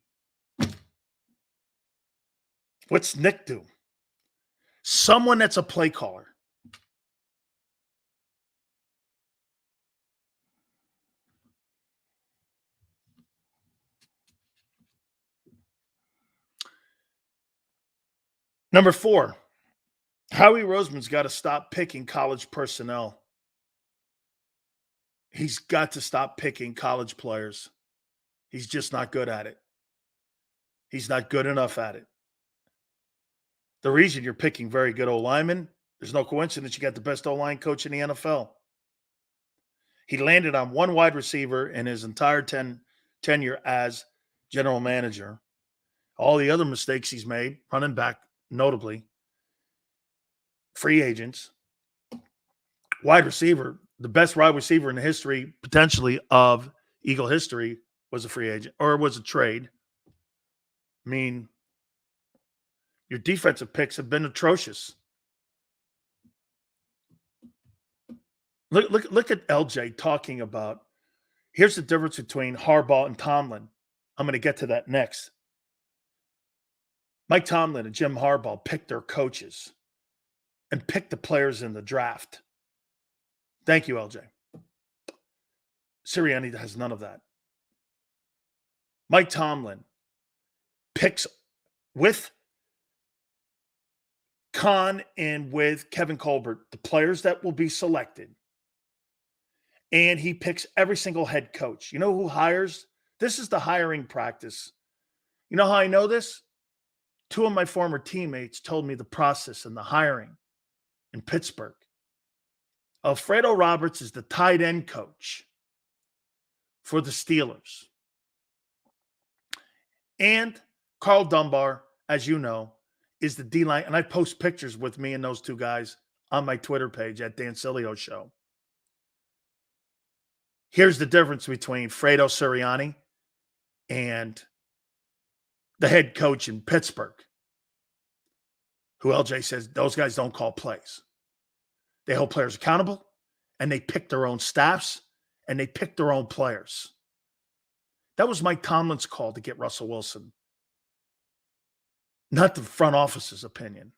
what's Nick do? Someone that's a play caller. Number 4, Howie Roseman's got to stop picking college personnel. He's got to stop picking college players. He's just not good at it. He's not good enough at it. The reason you're picking very good O-linemen, there's no coincidence you got the best O-line coach in the NFL. He landed on one wide receiver in his entire tenure as general manager, all the other mistakes he's made, running back, notably, free agents, wide receiver, the best wide receiver in the history, potentially, of Eagle history was a free agent or was a trade. I mean, your defensive picks have been atrocious. Look at LJ talking about, here's the difference between Harbaugh and Tomlin. I'm going to get to that next. Mike Tomlin and Jim Harbaugh picked their coaches and picked the players in the draft. Thank you, LJ. Sirianni has none of that. Mike Tomlin picks with Khan and with Kevin Colbert the players that will be selected. And he picks every single head coach. You know who hires? This is the hiring practice. You know how I know this? 2 of my former teammates told me the process and the hiring in Pittsburgh. Alfredo Roberts is the tight end coach for the Steelers. And Carl Dunbar, as you know, is the D-line. And I post pictures with me and those 2 guys on my Twitter page at Dan Sileo Show. Here's the difference between Fredo Sirianni and the head coach in Pittsburgh, who LJ says those guys don't call plays. They hold players accountable, and they pick their own staffs, and they pick their own players. That was Mike Tomlin's call to get Russell Wilson, not the front office's opinion.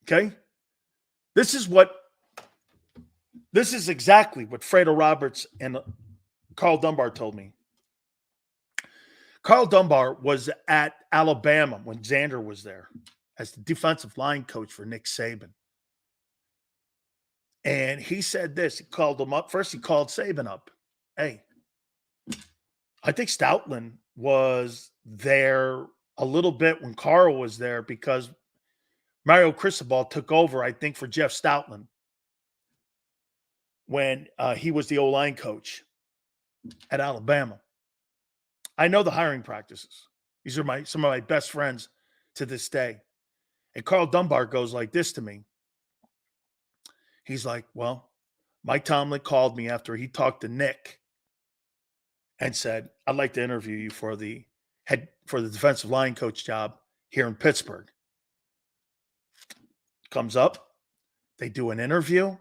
Okay? This is exactly what Fredo Roberts and Carl Dunbar told me. Carl Dunbar was at Alabama when Xander was there as the defensive line coach for Nick Saban. And he said this. He called him up. First, he called Saban up. Hey, I think Stoutland was there a little bit when Carl was there because Mario Cristobal took over, I think, for Jeff Stoutland when he was the O-line coach at Alabama. I know the hiring practices. These are some of my best friends to this day. And Carl Dunbar goes like this to me. He's like, well, Mike Tomlin called me after he talked to Nick and said, I'd like to interview you for the defensive line coach job here in Pittsburgh. Comes up. They do an interview.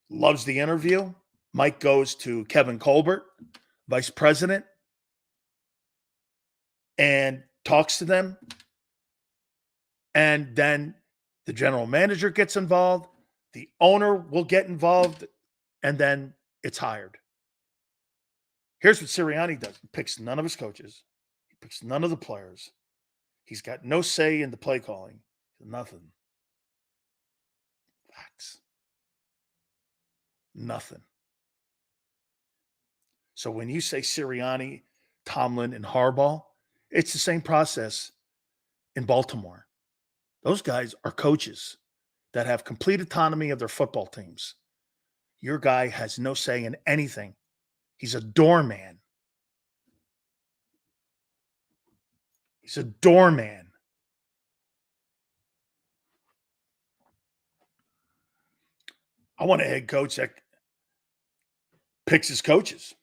Loves the interview. Mike goes to Kevin Colbert, vice president, and talks to them. And then the general manager gets involved. The owner will get involved. And then it's hired. Here's what Sirianni does. He picks none of his coaches. He picks none of the players. He's got no say in the play calling. Nothing. Facts. Nothing. So when you say Sirianni, Tomlin, and Harbaugh, it's the same process in Baltimore. Those guys are coaches that have complete autonomy of their football teams. Your guy has no say in anything. He's a doorman. He's a doorman. I want a head coach that picks his coaches,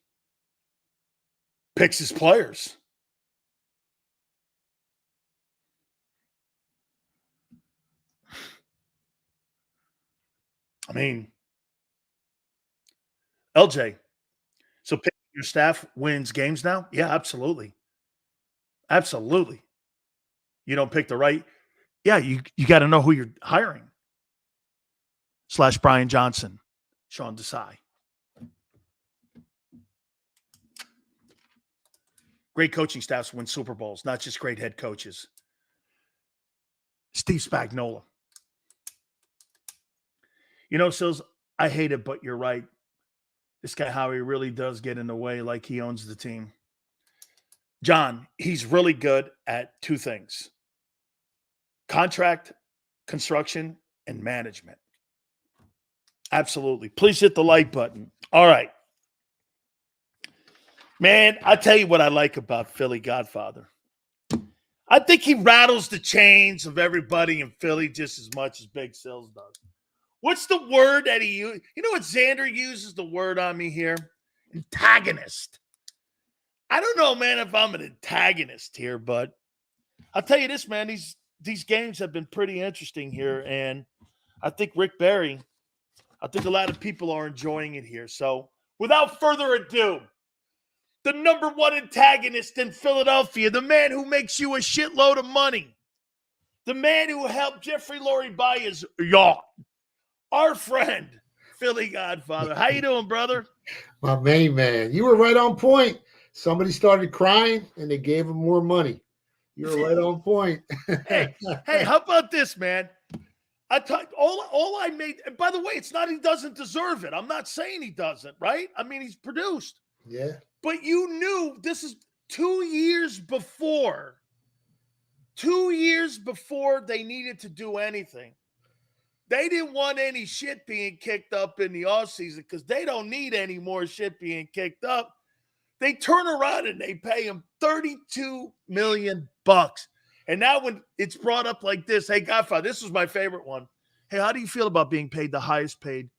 picks his players. I mean, LJ, so picking your staff wins games now? Yeah, absolutely. Absolutely. You don't pick the right. Yeah, you got to know who you're hiring. / Brian Johnson, Sean Desai. Great coaching staffs win Super Bowls, not just great head coaches. Steve Spagnuolo. You know, Sills, I hate it, but you're right. This guy, Howie, really does get in the way like he owns the team. John, he's really good at 2 things. Contract, construction, and management. Absolutely. Please hit the like button. All right. Man, I tell you what I like about Philly Godfather. I think he rattles the chains of everybody in Philly just as much as Big Sills does. What's the word that he used? You know what Xander uses the word on me here? Antagonist. I don't know, man, if I'm an antagonist here, but I'll tell you this, man. These games have been pretty interesting here, and I think Rick Barry, I think a lot of people are enjoying it here. So without further ado, the number one antagonist in Philadelphia, the man who makes you a shitload of money, the man who helped Jeffrey Lurie buy his yacht, our friend, Philly Godfather. How you doing, brother? My main man. You were right on point. Somebody started crying, and they gave him more money. You were right on point. hey, how about this, man? I talked all I made. And by the way, it's not he doesn't deserve it. I'm not saying he doesn't, right? I mean, he's produced. Yeah. But you knew this is 2 years before. 2 years before they needed to do anything. They didn't want any shit being kicked up in the offseason because they don't need any more shit being kicked up. They turn around and they pay him $32 million. And now when it's brought up like this, hey, Godfather, this was my favorite one. Hey, how do you feel about being paid the highest paid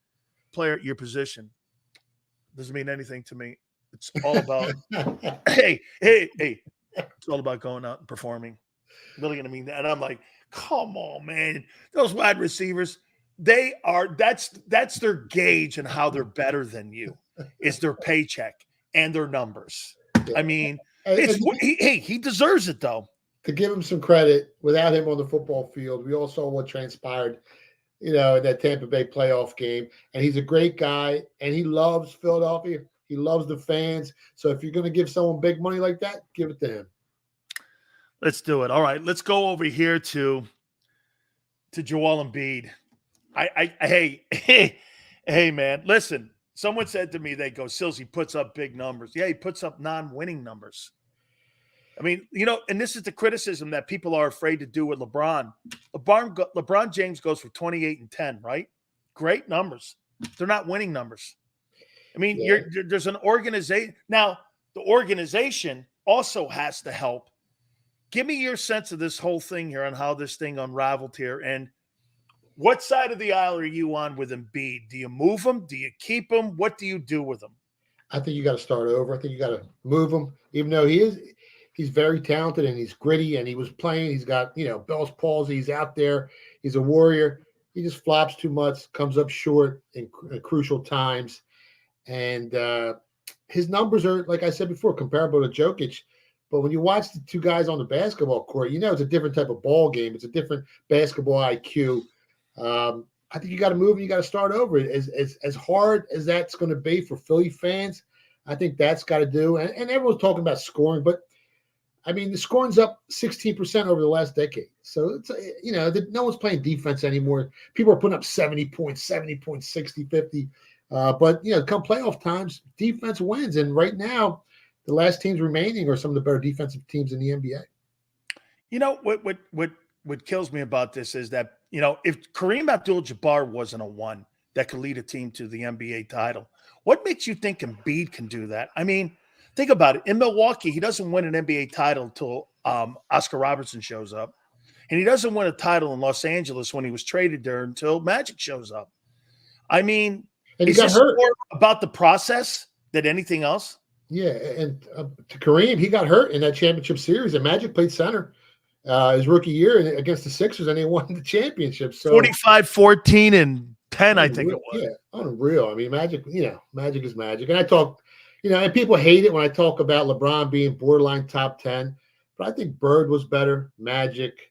player at your position? Doesn't mean anything to me. It's all about, hey, it's all about going out and performing. Really going to mean that. And I'm like, come on, man. Those wide receivers, that's their gauge and how they're better than you is their paycheck and their numbers. I mean, he deserves it, though. To give him some credit, without him on the football field, we all saw what transpired, in that Tampa Bay playoff game. And he's a great guy, and he loves Philadelphia. He loves the fans. So if you're going to give someone big money like that, give it to him. Let's do it. All right, let's go over here to Joel Embiid. Hey, man, listen. Someone said to me, they go, Sills, he puts up big numbers. Yeah, he puts up non-winning numbers. I mean, and this is the criticism that people are afraid to do with LeBron. LeBron James goes for 28 and 10, right? Great numbers. They're not winning numbers. I mean, there's an organization. Now, the organization also has to help. Give me your sense of this whole thing here on how this thing unraveled here. And what side of the aisle are you on with Embiid? Do you move him? Do you keep him? What do you do with him? I think you got to start over. I think you got to move him, even though he's very talented and he's gritty and he was playing. He's got, Bell's palsy. He's out there. He's a warrior. He just flops too much, comes up short in crucial times. And his numbers are, like I said before, comparable to Jokic. But when you watch the two guys on the basketball court, it's a different type of ball game. It's a different basketball IQ. I think you got to move and you got to start over. As hard as that's going to be for Philly fans, I think that's got to do. And everyone's talking about scoring, but I mean, the scoring's up 16% over the last decade. So it's, no one's playing defense anymore. People are putting up 70 points, 60, 50. But come playoff times, defense wins. And right now, the last teams remaining are some of the better defensive teams in the NBA. What kills me about this is that, if Kareem Abdul-Jabbar wasn't a one that could lead a team to the NBA title, what makes you think Embiid can do that? I mean, think about it. In Milwaukee, he doesn't win an NBA title until Oscar Robertson shows up. And he doesn't win a title in Los Angeles when he was traded there until Magic shows up. I mean, and he is got this hurt. more about the process than anything else? Yeah, and to Kareem, he got hurt in that championship series, and Magic played center his rookie year against the Sixers, and they won the championship. So 45, 14, and 10, I think it was. Yeah, unreal. I mean, Magic, Magic is Magic. And I talk, and people hate it when I talk about LeBron being borderline top 10, but I think Bird was better, Magic,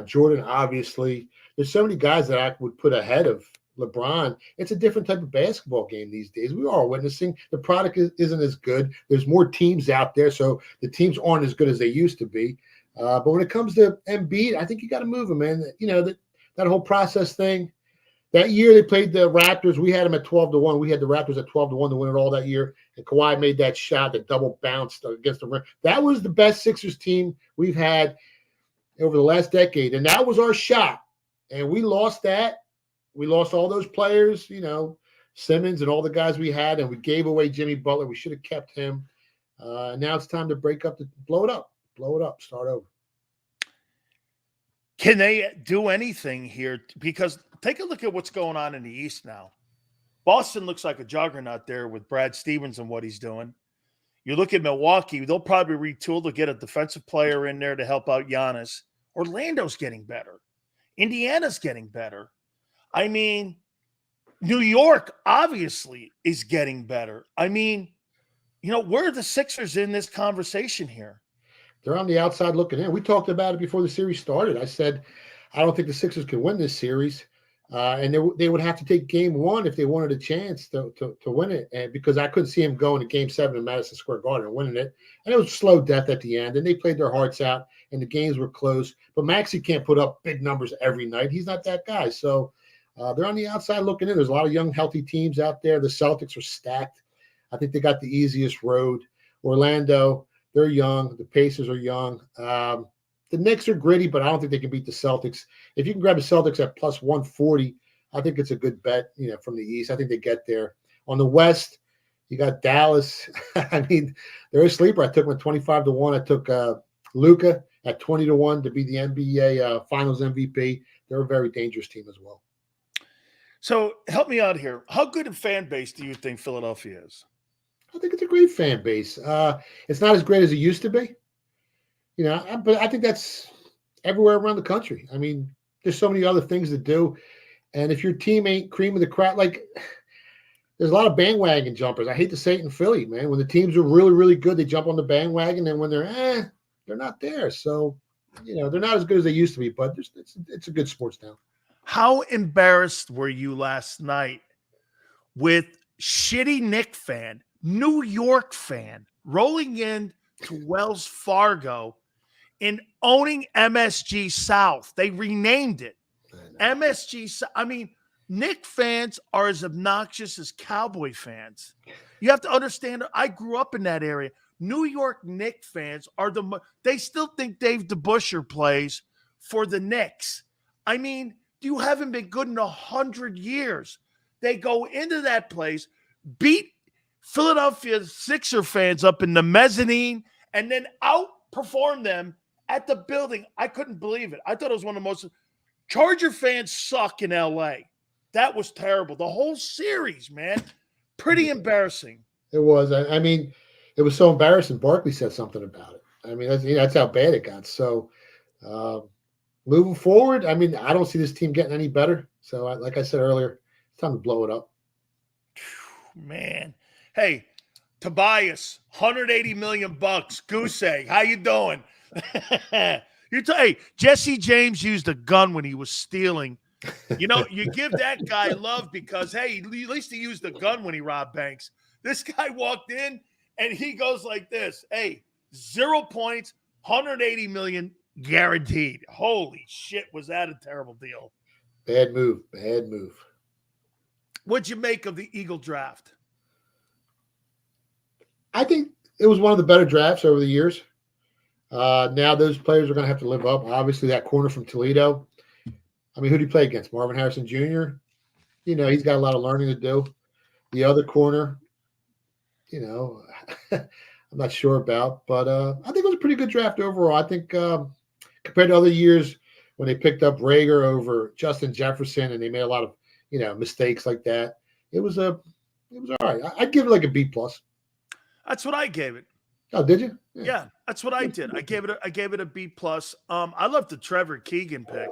Jordan, obviously. There's so many guys that I would put ahead of LeBron. It's a different type of basketball game these days. We are witnessing the product isn't as good. There's more teams out there, so the teams aren't as good as they used to be. But when it comes to Embiid, I think you got to move him, man. That whole process thing. That year they played the Raptors. We had them at 12-1. We had the Raptors at 12-1 to win it all that year. And Kawhi made that shot that double bounced against the rim. That was the best Sixers team we've had over the last decade, and that was our shot. And we lost that. We lost all those players, Simmons and all the guys we had, and we gave away Jimmy Butler. We should have kept him. Now it's time to blow it up, start over. Can they do anything here? Because take a look at what's going on in the East now. Boston looks like a juggernaut there with Brad Stevens and what he's doing. You look at Milwaukee, they'll probably retool to get a defensive player in there to help out Giannis. Orlando's getting better. Indiana's getting better. I mean, New York obviously is getting better. I mean, where are the Sixers in this conversation here? They're on the outside looking in. We talked about it before the series started. I said, I don't think the Sixers can win this series. And they would have to take game one if they wanted a chance to win it. And because I couldn't see him going to game 7 in Madison Square Garden and winning it. And it was slow death at the end. And they played their hearts out and the games were close. But Maxey can't put up big numbers every night. He's not that guy. So they're on the outside looking in. There's a lot of young, healthy teams out there. The Celtics are stacked. I think they got the easiest road. Orlando, they're young. The Pacers are young. The Knicks are gritty, but I don't think they can beat the Celtics. If you can grab the Celtics at plus 140, I think it's a good bet, from the East. I think they get there. On the West, you got Dallas. I mean, they're a sleeper. I took them at 25-1. I took Luka at 20-1 to be the NBA Finals MVP. They're a very dangerous team as well. So help me out here. How good a fan base do you think Philadelphia is? I think it's a great fan base. It's not as great as it used to be. But I think that's everywhere around the country. I mean, there's so many other things to do. And if your team ain't cream of the crop, there's a lot of bandwagon jumpers. I hate to say it in Philly, man. When the teams are really, really good, they jump on the bandwagon. And when they're not there. So, they're not as good as they used to be. But it's a good sports town. How embarrassed were you last night with shitty Knicks fan, New York fan, rolling in to Wells Fargo and owning MSG South? They renamed it MSG South. I mean, Knicks fans are as obnoxious as Cowboy fans. You have to understand, I grew up in that area. New York Knicks fans they still think Dave DeBusschere plays for the Knicks. I mean, you haven't been good in 100 years. They go into that place, beat Philadelphia Sixer fans up in the mezzanine, and then outperform them at the building. I couldn't believe it. I thought it was one of the most – Charger fans suck in L.A. That was terrible. The whole series, man, pretty embarrassing. It was. I mean, it was so embarrassing. Barkley said something about it. I mean, that's how bad it got. So, moving forward, I mean, I don't see this team getting any better. So, like I said earlier, it's time to blow it up. Man. Hey, Tobias, $180 million. Goose egg, how you doing? Hey, Jesse James used a gun when he was stealing. You give that guy love because, hey, at least he used a gun when he robbed banks. This guy walked in and he goes like this. Hey, 0 points, $180 million guaranteed. Holy shit, was that a terrible deal? Bad move. What'd you make of the Eagle draft? I think it was one of the better drafts over the years. Now those players are going to have to live up. Obviously, that corner from Toledo. I mean, who did he play against? Marvin Harrison Jr.? He's got a lot of learning to do. The other corner, I'm not sure about. But I think it was a pretty good draft overall. I think compared to other years when they picked up Rager over Justin Jefferson and they made a lot of, mistakes like that, it was all right. I'd give it like a B+. That's what I gave it. Oh, did you? Yeah, that's what I did. I gave it a B+. I love the Trevor Keegan pick.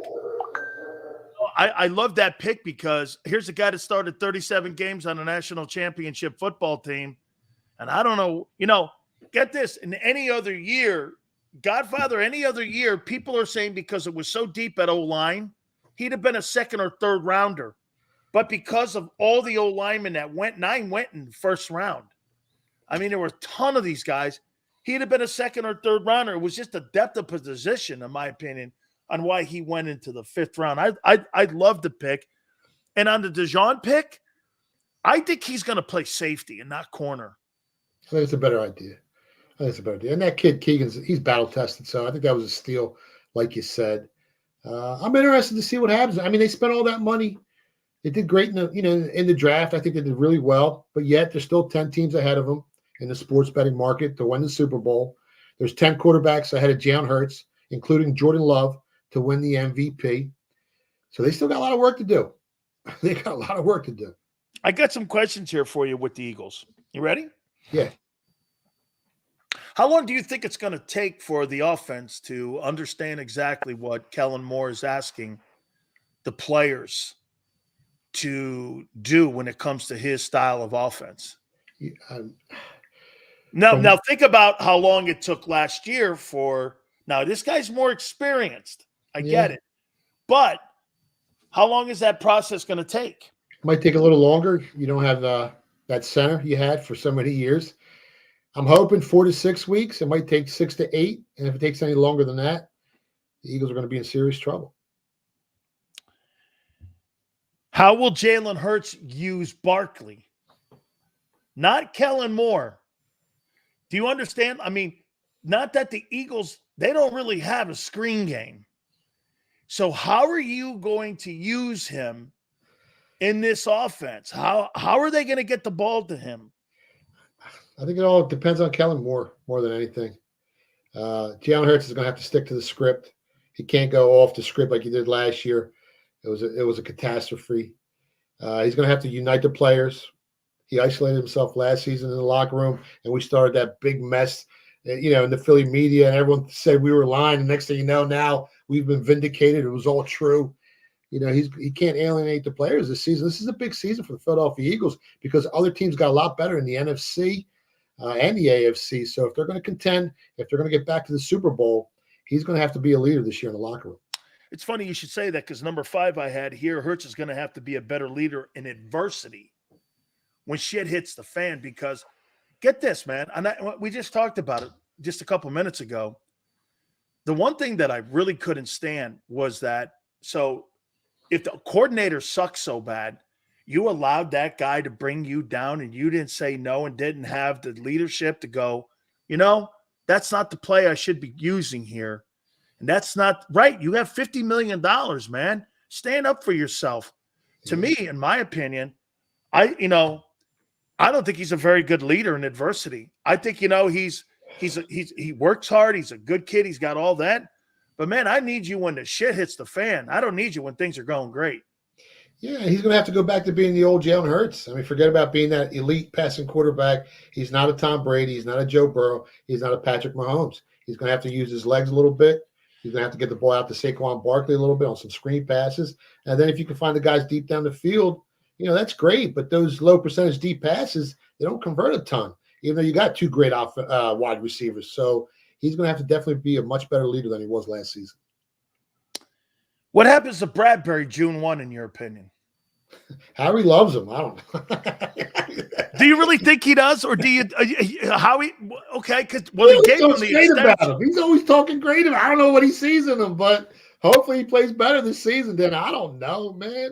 I love that pick because here's a guy that started 37 games on a national championship football team. And I don't know, get this, in any other year, Godfather, any other year, people are saying because it was so deep at O-line, he'd have been a second or third rounder. But because of all the O-linemen that went, 9 went in the first round. I mean, there were a ton of these guys. He'd have been a second or third rounder. It was just the depth of position, in my opinion, on why he went into the 5th round. I love the pick. And on the DeJean pick, I think he's going to play safety and not corner. I think it's a better idea. And that kid, Keegan's, he's battle tested. So I think that was a steal, like you said. I'm interested to see what happens. I mean, they spent all that money. They did great in the draft. I think they did really well. But yet there's still 10 teams ahead of them. in the sports betting market to win the Super Bowl. There's 10 quarterbacks ahead of Jalen Hurts, including Jordan Love, to win the MVP. So they still got a lot of work to do. They got a lot of work to do. I got some questions here for you with the Eagles. You ready? Yeah. How long do you think it's going to take for the offense to understand exactly what Kellen Moore is asking the players to do when it comes to his style of offense? Now think about how long it took last year for – now, this guy's more experienced. I get it. But how long is that process going to take? Might take a little longer. You don't have that center you had for so many years. I'm hoping 4 to 6 weeks. It might take 6 to 8. And if it takes any longer than that, the Eagles are going to be in serious trouble. How will Jalen Hurts use Barkley? Not Kellen Moore. Do you understand? I mean, not that the Eagles, they don't really have a screen game. So how are you going to use him in this offense? How are they going to get the ball to him? I think it all depends on Kellen Moore more than anything. Jalen Hurts is going to have to stick to the script. He can't go off the script like he did last year. It was a catastrophe. He's going to have to unite the players. He isolated himself last season in the locker room, and we started that big mess, in the Philly media, and everyone said we were lying. And next thing you know, now we've been vindicated. It was all true. He can't alienate the players this season. This is a big season for the Philadelphia Eagles because other teams got a lot better in the NFC and the AFC. So if they're going to contend, if they're going to get back to the Super Bowl, he's going to have to be a leader this year in the locker room. It's funny you should say that because number 5 I had here, Hurts is going to have to be a better leader in adversity when shit hits the fan. Because get this, man, we just talked about it just a couple minutes ago. The one thing that I really couldn't stand was that, so if the coordinator sucks so bad, you allowed that guy to bring you down and you didn't say no and didn't have the leadership to go, that's not the play I should be using here. And that's not right. You have $50 million, man. Stand up for yourself. To me, in my opinion, I don't think he's a very good leader in adversity. I think, he works hard. He's a good kid. He's got all that. But, man, I need you when the shit hits the fan. I don't need you when things are going great. Yeah, he's going to have to go back to being the old Jalen Hurts. I mean, forget about being that elite passing quarterback. He's not a Tom Brady. He's not a Joe Burrow. He's not a Patrick Mahomes. He's going to have to use his legs a little bit. He's going to have to get the ball out to Saquon Barkley a little bit on some screen passes. And then if you can find the guys deep down the field, that's great. But those low percentage deep passes, they don't convert a ton, even though you got 2 great wide receivers. So he's going to have to definitely be a much better leader than he was last season. What happens to Bradbury June 1, in your opinion? Howie loves him. I don't know. Do you really think he does? Or do you Howie? Okay, because he gave him the extension. He's always talking great about him. I don't know what he sees in him, but hopefully he plays better this season. Then I don't know, man.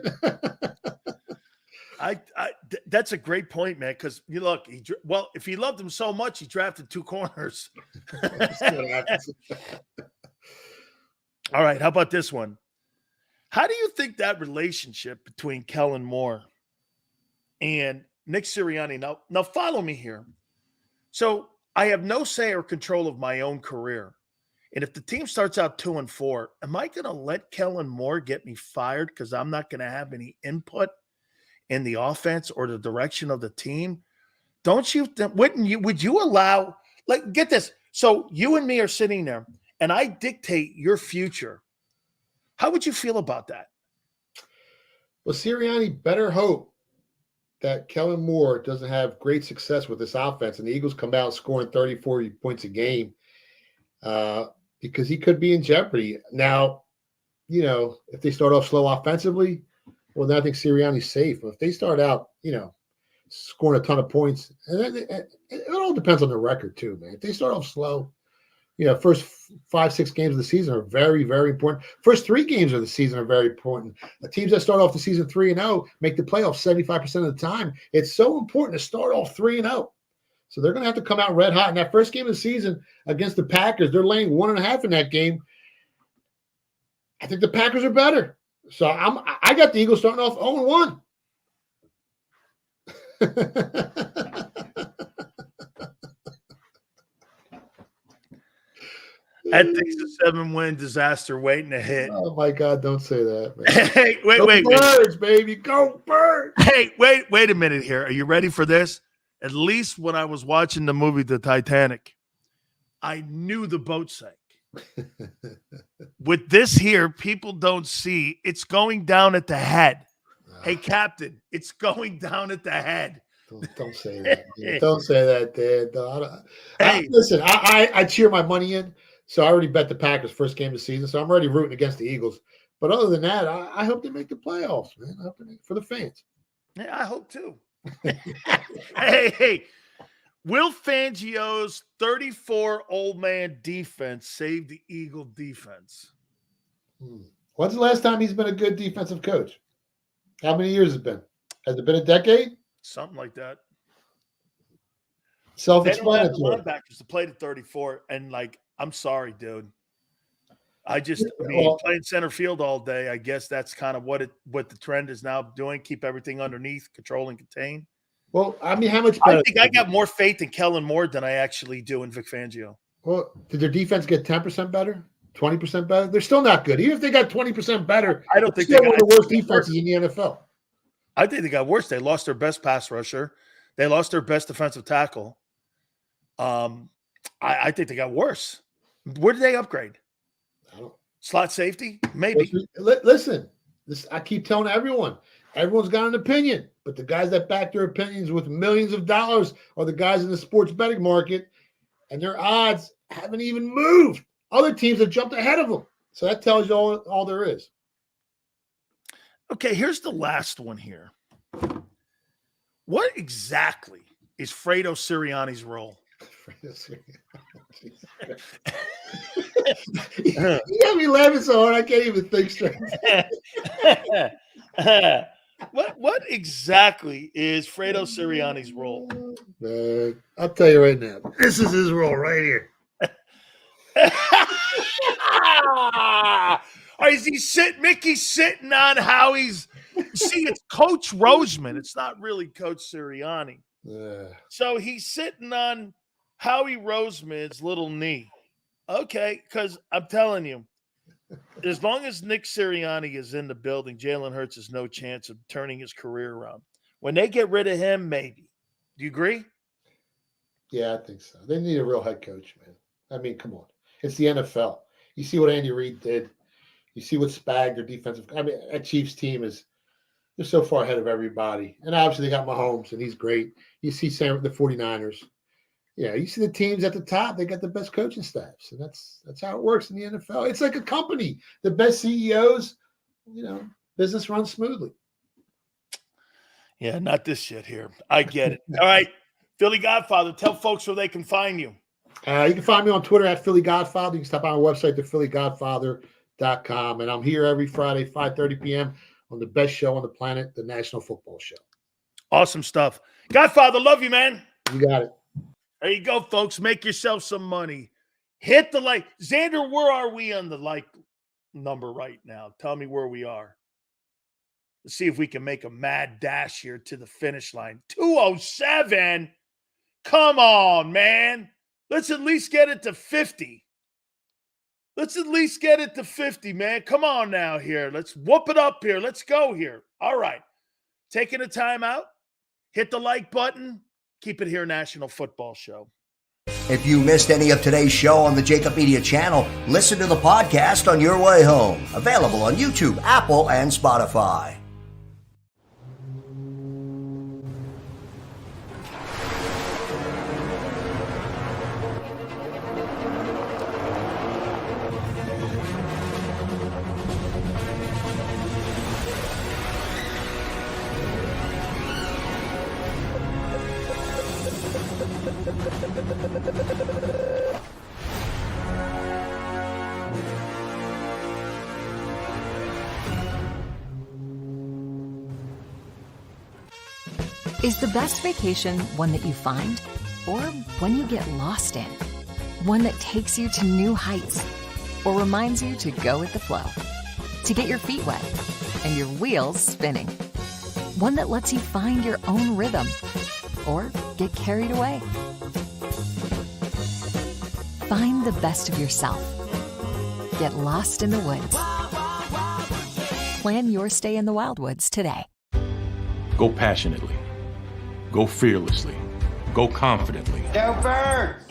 That's a great point, man. Because you look, if he loved him so much, he drafted 2 corners. All right, how about this one? How do you think that relationship between Kellen Moore and Nick Sirianni? Now follow me here. So I have no say or control of my own career. And if the team starts out 2-4, am I going to let Kellen Moore get me fired because I'm not going to have any input in the offense or the direction of the team? Would you allow, get this. So you and me are sitting there and I dictate your future. How would you feel about that? Well, Sirianni better hope that Kellen Moore doesn't have great success with this offense and the Eagles come out scoring 30, 40 points a game because he could be in jeopardy. Now, if they start off slow offensively, well, then I think Sirianni's safe. But if they start out, scoring a ton of points, and it all depends on the record too, man. If they start off slow, first 5-6 games of the season are very, very important. First 3 games of the season are very important. The teams that start off the season 3-0 make the playoffs 75% of the time. It's so important to start off 3-0. So they're going to have to come out red hot. In that first game of the season against the Packers, they're laying 1.5 in that game. I think the Packers are better. So I got the Eagles starting off 0-1. That thing's a 7-win disaster waiting to hit. Oh my God! Don't say that, man. Hey, wait, Go wait, Birds, baby, go Birds! Hey, wait a minute here. Are you ready for this? At least when I was watching the movie The Titanic, I knew the boat sank. With this here, people don't see it's going down at the head. Hey, Captain, it's going down at the head. Don't say that. Man. Don't say that, Dad. Listen, I cheer my money in, so I already bet the Packers first game of the season, so I'm already rooting against the Eagles. But other than that, I hope they make the playoffs, man. I hope for the fans. Yeah, I hope too. Hey, will Fangio's 34 old man defense save the Eagle defense? When's the last time he's been a good defensive coach? How many years has it been? Has it been a decade? Something like that. Self-explanatory. They don't have the linebackers to play to 34, and I'm sorry, dude. Playing center field all day. I guess that's kind of what the trend is now doing. Keep everything underneath, control and contain. Well, I mean, how much better? I think I got more faith in Kellen Moore than I actually do in Vic Fangio. Well, did their defense get 10% better? 20% better? They're still not good. Even if they got 20% better, I don't think they're they one got of the worst defenses in the NFL. I think they got worse. They lost their best pass rusher. They lost their best defensive tackle. I think they got worse. Where did they upgrade? Slot safety? Maybe. Listen, I keep telling everyone. Everyone's got an opinion, but the guys that back their opinions with millions of dollars are the guys in the sports betting market, and their odds haven't even moved. Other teams have jumped ahead of them. So that tells you all there is. Okay, here's the last one here. What exactly is Fredo Sirianni's role? You got me laughing so hard I can't even think straight. What exactly is Fredo Sirianni's role? I'll tell you right now. This is his role right here. Or is he Mickey's sitting on Howie's? See, it's Coach Roseman. It's not really Coach Sirianni. So he's sitting on Howie Roseman's little knee. Okay, because I'm telling you, as long as Nick Sirianni is in the building, Jalen Hurts has no chance of turning his career around. When they get rid of him, maybe. Do you agree? Yeah, I think so. They need a real head coach, man. I mean, come on. It's the NFL. You see what Andy Reid did. You see what Spag, their defensive. I mean, that Chiefs team they're so far ahead of everybody. And obviously they got Mahomes, and he's great. You see the 49ers. Yeah, you see the teams at the top, they got the best coaching staffs. And that's how it works in the NFL. It's like a company. The best CEOs, business runs smoothly. Yeah, not this shit here. I get it. All right. Philly Godfather, tell folks where they can find you. You can find me on Twitter at Philly Godfather. You can stop by our website, thepphillygodfather.com. And I'm here every Friday, 5:30 p.m. on the best show on the planet, the National Football Show. Awesome stuff. Godfather, love you, man. You got it. There you go, folks. Make yourself some money. Hit the like. Xander, where are we on the like number right now? Tell me where we are. Let's see if we can make a mad dash here to the finish line. 207. Come on, man. Let's at least get it to 50. Let's at least get it to 50, man. Come on now here. Let's whoop it up here. Let's go here. All right. Taking a timeout. Hit the like button. Keep it here, National Football Show. If you missed any of today's show on the JAKIB Media channel, listen to the podcast on your way home. Available on YouTube, Apple, and Spotify. Is the best vacation one that you find or one you get lost in? One that takes you to new heights or reminds you to go with the flow? To get your feet wet and your wheels spinning? One that lets you find your own rhythm or get carried away? Find the best of yourself get lost in the woods. Plan your stay in the Wildwoods today. Go passionately. Go fearlessly. Go confidently. Go Birds!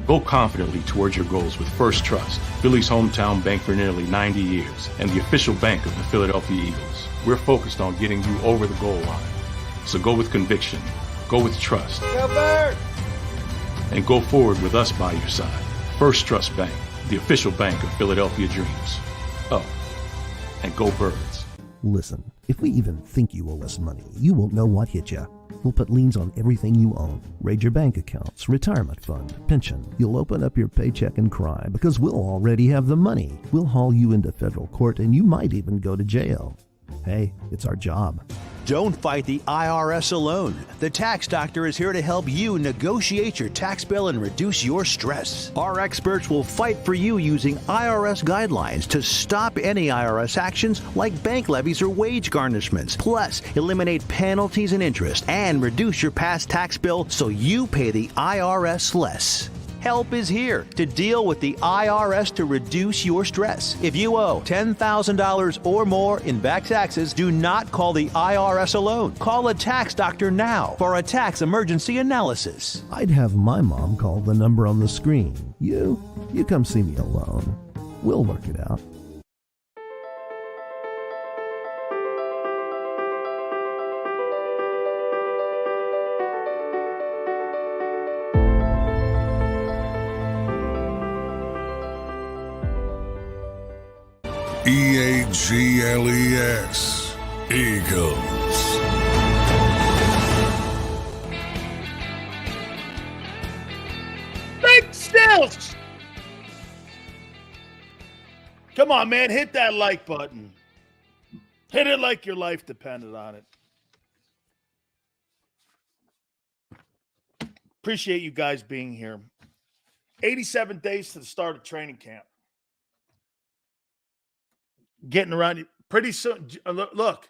Go confidently towards your goals with First Trust, Philly's hometown bank for nearly 90 years and the official bank of the Philadelphia Eagles. We're focused on getting you over the goal line. So go with conviction, go with trust, Go Birds! and go forward with us by your side. First Trust Bank, the official bank of Philadelphia dreams. Oh, and go Birds. Listen, if we even think you owe us money, you won't know what hit you. We'll put liens on everything you own. Raid your bank accounts, retirement fund, pension. You'll open up your paycheck and cry because we'll already have the money. We'll haul you into federal court and you might even go to jail. Hey, it's our job. Don't fight the IRS alone. The Tax Doctor is here to help you negotiate your tax bill and reduce your stress. Our experts will fight for you using IRS guidelines to stop any IRS actions like bank levies or wage garnishments. Plus, eliminate penalties and interest and reduce your past tax bill so you pay the IRS less. Help is here to deal with the IRS to reduce your stress. If you owe $10,000 or more in back taxes, do not call the IRS alone. Call a tax doctor now for a tax emergency analysis. I'd have my mom call the number on the screen. You come see me alone. We'll work it out. EAGLES, Eagles. Big Stills! Come on, man. Hit that like button. Hit it like your life depended on it. Appreciate you guys being here. 87 days to the start of training camp. Getting around pretty soon. Look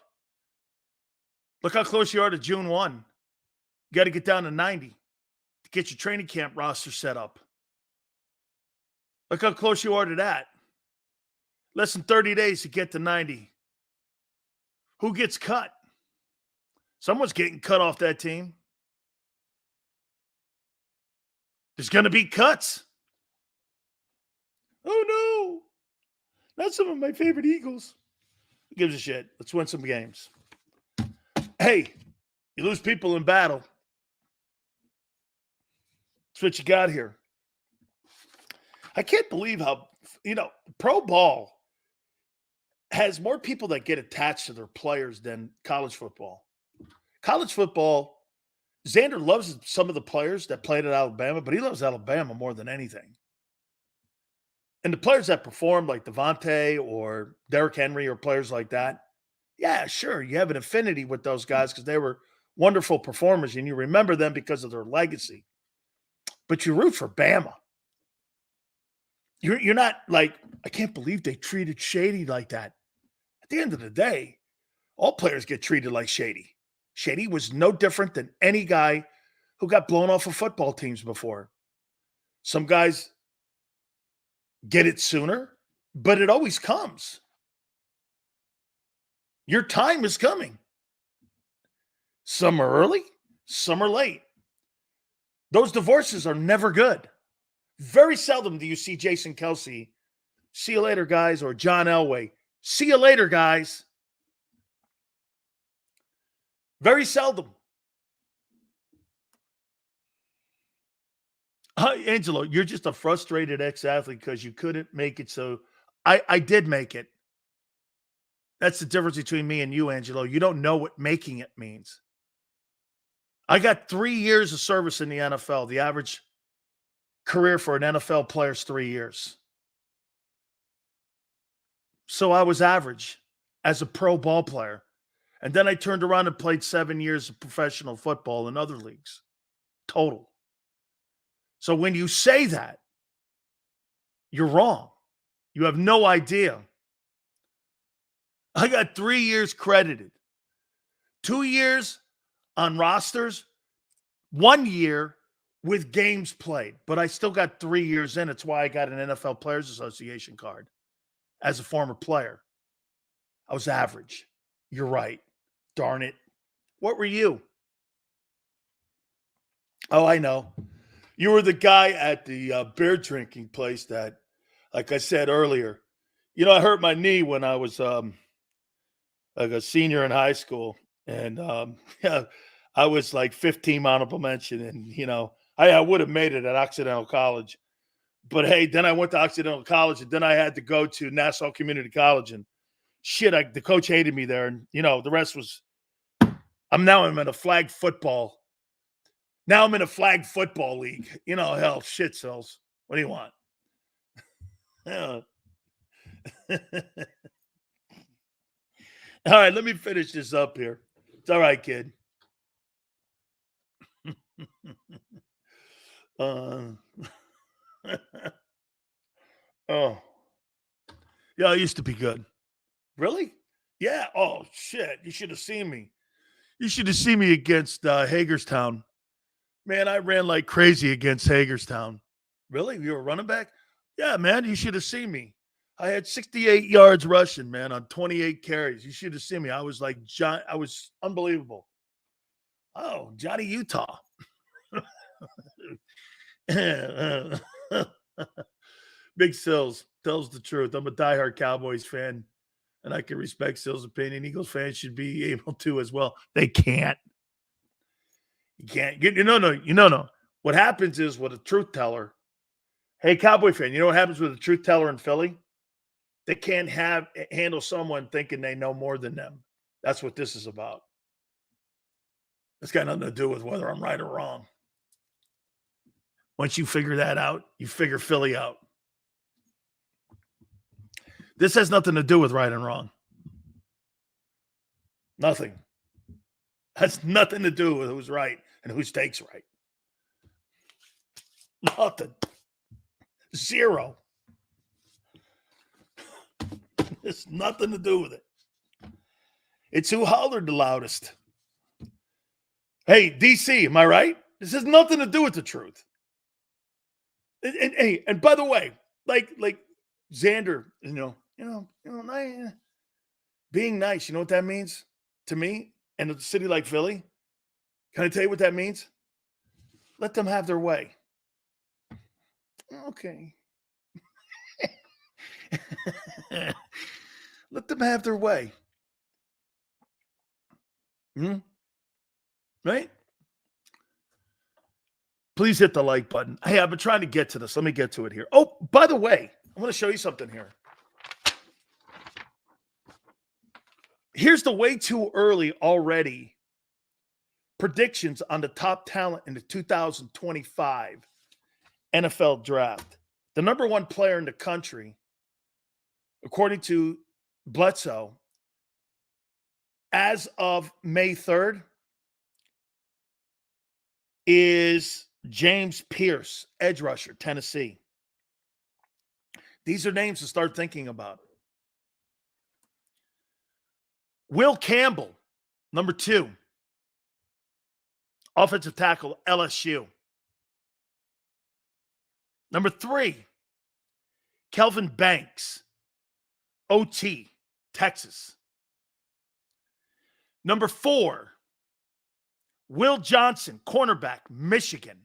how close you are to June 1. You got to get down to 90 to get your training camp roster set up. Look how close you are to that. Less than 30 days to get to 90. Who gets cut? Someone's getting cut off that team. There's going to be cuts. Oh, no. Not some of my favorite Eagles. Who gives a shit? Let's win some games. Hey, you lose people in battle. That's what you got here. I can't believe how, pro ball has more people that get attached to their players than college football. College football, Xander loves some of the players that played at Alabama, but he loves Alabama more than anything. And the players that perform like Devontae or Derrick Henry or players like that, yeah, sure, you have an affinity with those guys because they were wonderful performers and you remember them because of their legacy. But you root for Bama. You're not like, I can't believe they treated Shady like that. At the end of the day, all players get treated like Shady. Shady was no different than any guy who got blown off of football teams before. Some guys get it sooner, but it always comes. Your time is coming. Some are early, some are late. Those divorces are never good. Very seldom do you see Jason Kelsey, see you later, guys, or John Elway, see you later, guys. Very seldom. Angelo, you're just a frustrated ex-athlete because you couldn't make it. So I did make it. That's the difference between me and you, Angelo. You don't know what making it means. I got 3 years of service in the NFL. The average career for an NFL player is 3 years. So I was average as a pro ball player. And then I turned around and played 7 years of professional football in other leagues. Total. So when you say that, you're wrong. You have no idea. I got 3 years credited. 2 years on rosters, 1 year with games played, but I still got 3 years in. It's why I got an NFL Players Association card as a former player. I was average. You're right. Darn it. What were you? Oh, I know. You were the guy at the beer drinking place that, like I said earlier, I hurt my knee when I was like a senior in high school. And yeah, I was like 15 honorable mention. And, I would have made it at Occidental College. But hey, then I went to Occidental College, and then I had to go to Nassau Community College. And shit, the coach hated me there. And, the rest was I'm in a flag football. Now I'm in a flag football league. Hell, shit cells. What do you want? Yeah. All right, let me finish this up here. It's all right, kid. Oh. Yeah, I used to be good. Really? Yeah. Oh, shit. You should have seen me. You should have seen me against Hagerstown. Man, I ran like crazy against Hagerstown. Really? You were a running back? Yeah, man, you should have seen me. I had 68 yards rushing, man, on 28 carries. You should have seen me. I was like, I was unbelievable. Oh, Johnny Utah. Big Sills tells the truth. I'm a diehard Cowboys fan, and I can respect Sills' opinion. Eagles fans should be able to as well. They can't. You can't get no. What happens is with a truth teller. Hey, Cowboy fan, you know what happens with a truth teller in Philly? They can't handle someone thinking they know more than them. That's what this is about. It's got nothing to do with whether I'm right or wrong. Once you figure that out, you figure Philly out. This has nothing to do with right and wrong. Nothing. Has nothing to do with who's right and whose takes right. Nothing. Zero. It's nothing to do with it. It's who hollered the loudest. Hey, DC, am I right? This has nothing to do with the truth. And by the way, like Xander, being nice, you know what that means to me and a city like Philly? Can I tell you what that means? Let them have their way. Okay. Let them have their way. Right? Please hit the like button. Hey, I've been trying to get to this. Let me get to it here. Oh, by the way, I want to show you something here. Here's the way too early already predictions on the top talent in the 2025 NFL draft. The number one player in the country, according to Bledsoe, as of May 3rd, is James Pierce, edge rusher, Tennessee. These are names to start thinking about. Will Campbell, number 2, offensive tackle, LSU. Number 3, Kelvin Banks, OT, Texas. Number 4, Will Johnson, cornerback, Michigan.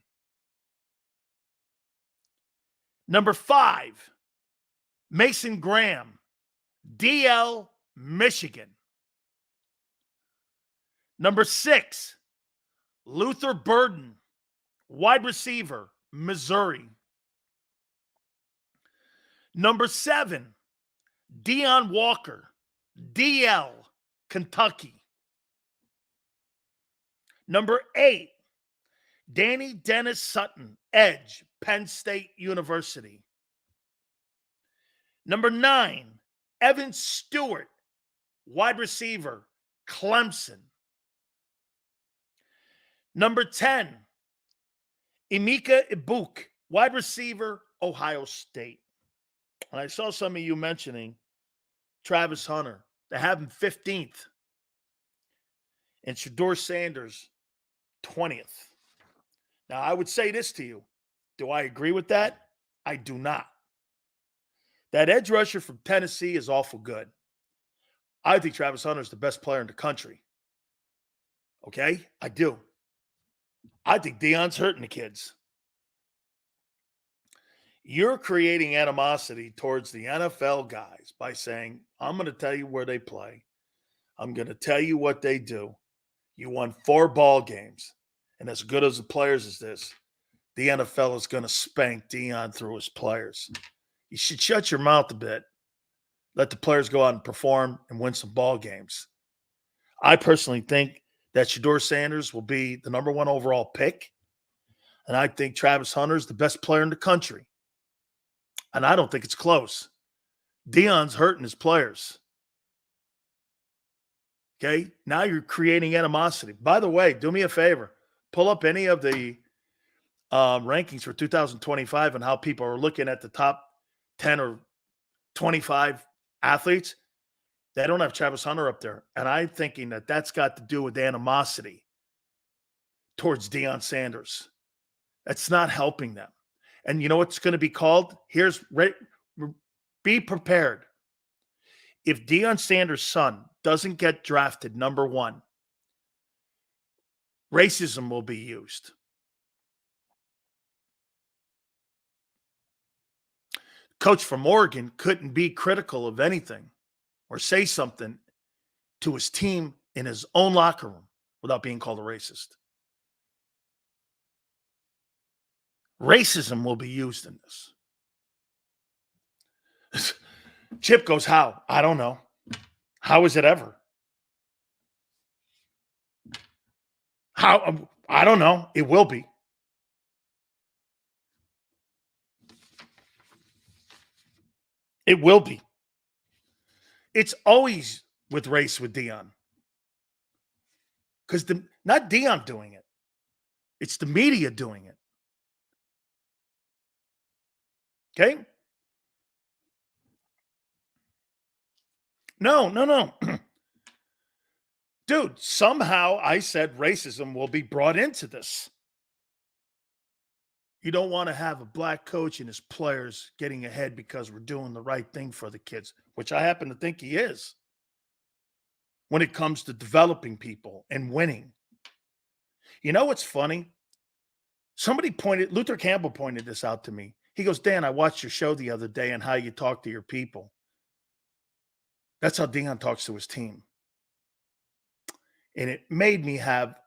Number 5, Mason Graham, DL, Michigan. Number 6, Luther Burden, wide receiver, Missouri. Number 7, Deion Walker, DL, Kentucky. Number 8, Danny Dennis Sutton, edge, Penn State University. Number 9, Evan Stewart, wide receiver, Clemson. Number 10, Emeka Ibuk, wide receiver, Ohio State. And I saw some of you mentioning Travis Hunter. They have him 15th. And Shedeur Sanders, 20th. Now, I would say this to you. Do I agree with that? I do not. That edge rusher from Tennessee is awful good. I think Travis Hunter is the best player in the country. Okay? I do. I think Deion's hurting the kids. You're creating animosity towards the NFL guys by saying, I'm going to tell you where they play. I'm going to tell you what they do. You won 4 ball games. And as good as the players as this, the NFL is going to spank Deion through his players. You should shut your mouth a bit. Let the players go out and perform and win some ball games. I personally think that Shedeur Sanders will be the number 1 overall pick. And I think Travis Hunter is the best player in the country. And I don't think it's close. Deion's hurting his players. Okay? Now you're creating animosity. By the way, do me a favor. Pull up any of the rankings for 2025 and how people are looking at the top 10 or 25 athletes. They don't have Travis Hunter up there. And I'm thinking that that's got to do with animosity towards Deion Sanders. That's not helping them. And you know what's going to be called? Be prepared. If Deion Sanders' son doesn't get drafted number 1, racism will be used. Coach from Oregon couldn't be critical of anything or say something to his team in his own locker room without being called a racist. Racism will be used in this. Chip goes, how? I don't know. How is it ever? How? I don't know. It will be. It will be. It's always with race with Deion. Because not Deion doing it. It's the media doing it. Okay? No. Dude, somehow I said racism will be brought into this. You don't want to have a black coach and his players getting ahead because we're doing the right thing for the kids, which I happen to think he is when it comes to developing people and winning. You know what's funny? Luther Campbell pointed this out to me. He goes, Dan, I watched your show the other day and how you talk to your people. That's how Deion talks to his team. And it made me have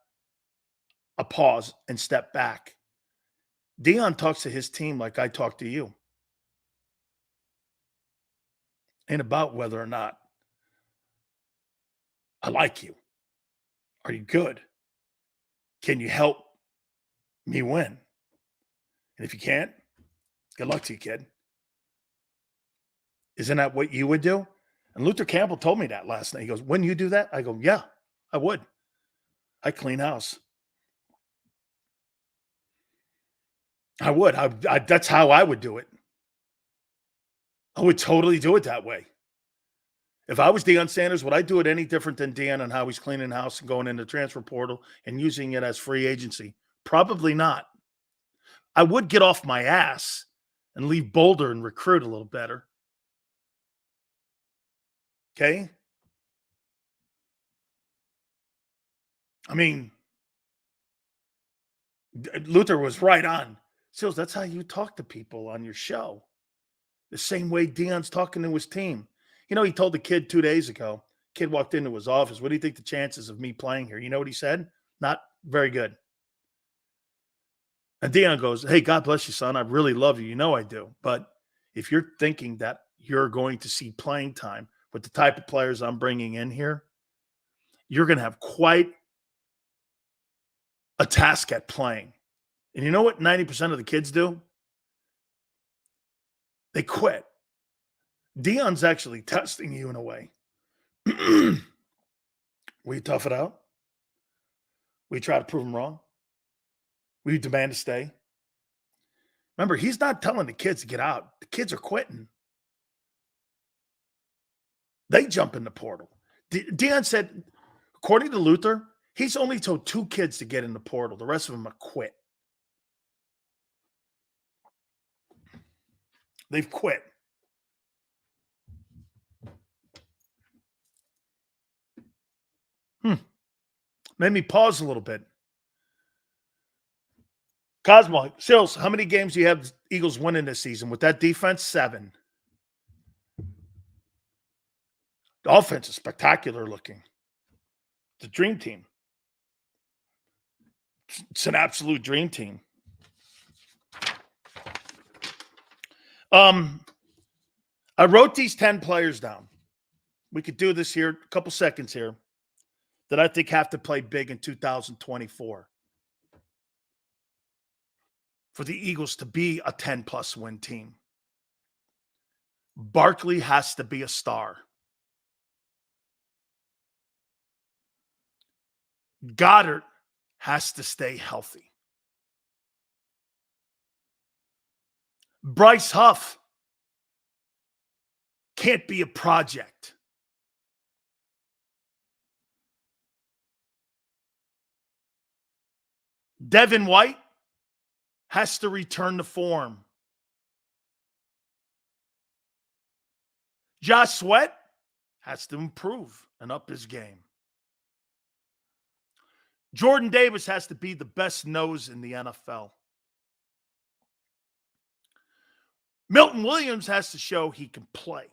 a pause and step back. Deion talks to his team like I talk to you. Ain't about whether or not I like you. Are you good? Can you help me win? And if you can't, good luck to you, kid. Isn't that what you would do? And Luther Campbell told me that last night. He goes, wouldn't you do that? I go, yeah, I would. I clean house. I would. That's how I would do it. I would totally do it that way. If I was Deion Sanders, would I do it any different than Deion and how he's cleaning house and going into the transfer portal and using it as free agency? Probably not. I would get off my ass and leave Boulder and recruit a little better. Okay? I mean, Luther was right on. Sills, that's how you talk to people on your show. The same way Deion's talking to his team. You know, he told the kid 2 days ago, kid walked into his office, what do you think the chances of me playing here? You know what he said? Not very good. And Deion goes, hey, God bless you, son. I really love you. You know I do. But if you're thinking that you're going to see playing time with the type of players I'm bringing in here, you're going to have quite a task at playing. And you know what 90% of the kids do? They quit. Deion's actually testing you in a way. Will you tough it out? Will you try to prove him wrong? Will you demand to stay? Remember, he's not telling the kids to get out. The kids are quitting. They jump in the portal. Deion said, according to Luther, he's only told 2 kids to get in the portal. The rest of them are quit. They've quit. Made me pause a little bit. Cosmo, Sills, how many games do you have the Eagles winning this season? With that defense, 7. The offense is spectacular looking. The dream team. It's an absolute dream team. I wrote these 10 players down. We could do this here, a couple seconds here, that I think have to play big in 2024 for the Eagles to be a 10-plus win team. Barkley has to be a star. Goddard has to stay healthy. Bryce Huff can't be a project. Devin White has to return to form. Josh Sweat has to improve and up his game. Jordan Davis has to be the best nose in the NFL. Milton Williams has to show he can play.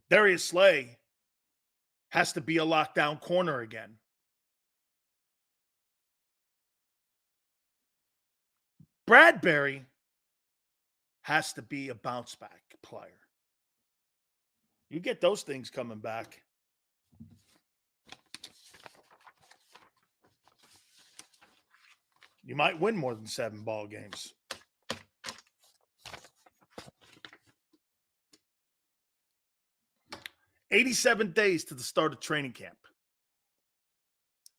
Darius Slay has to be a lockdown corner again. Bradbury has to be a bounce back player. You get those things coming back. You might win more than 7 ball games. $87 days to the start of training camp.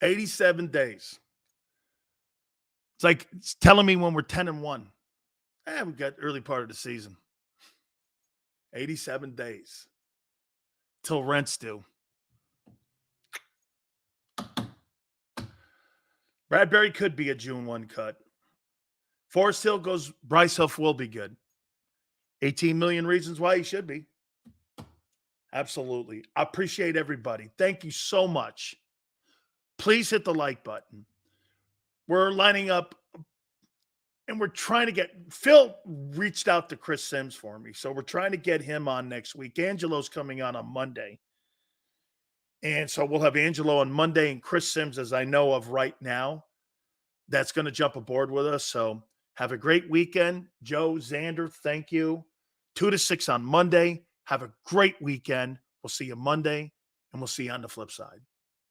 87 days. It's like it's telling me when we're 10-1. We got early part of the season. 87 days till rent's due. Bradbury could be a June 1 cut. Forrest Hill goes, Bryce Huff will be good. 18 million reasons why he should be. Absolutely. I appreciate everybody. Thank you so much. Please hit the like button. We're lining up and we're trying to get Phil reached out to Chris Sims for me. So we're trying to get him on next week. Angelo's coming on Monday. And so we'll have Angelo on Monday and Chris Sims, as I know of right now, that's going to jump aboard with us. So have a great weekend. Joe, Xander, thank you. 2 to 6 on Monday. Have a great weekend. We'll see you Monday, and we'll see you on the flip side.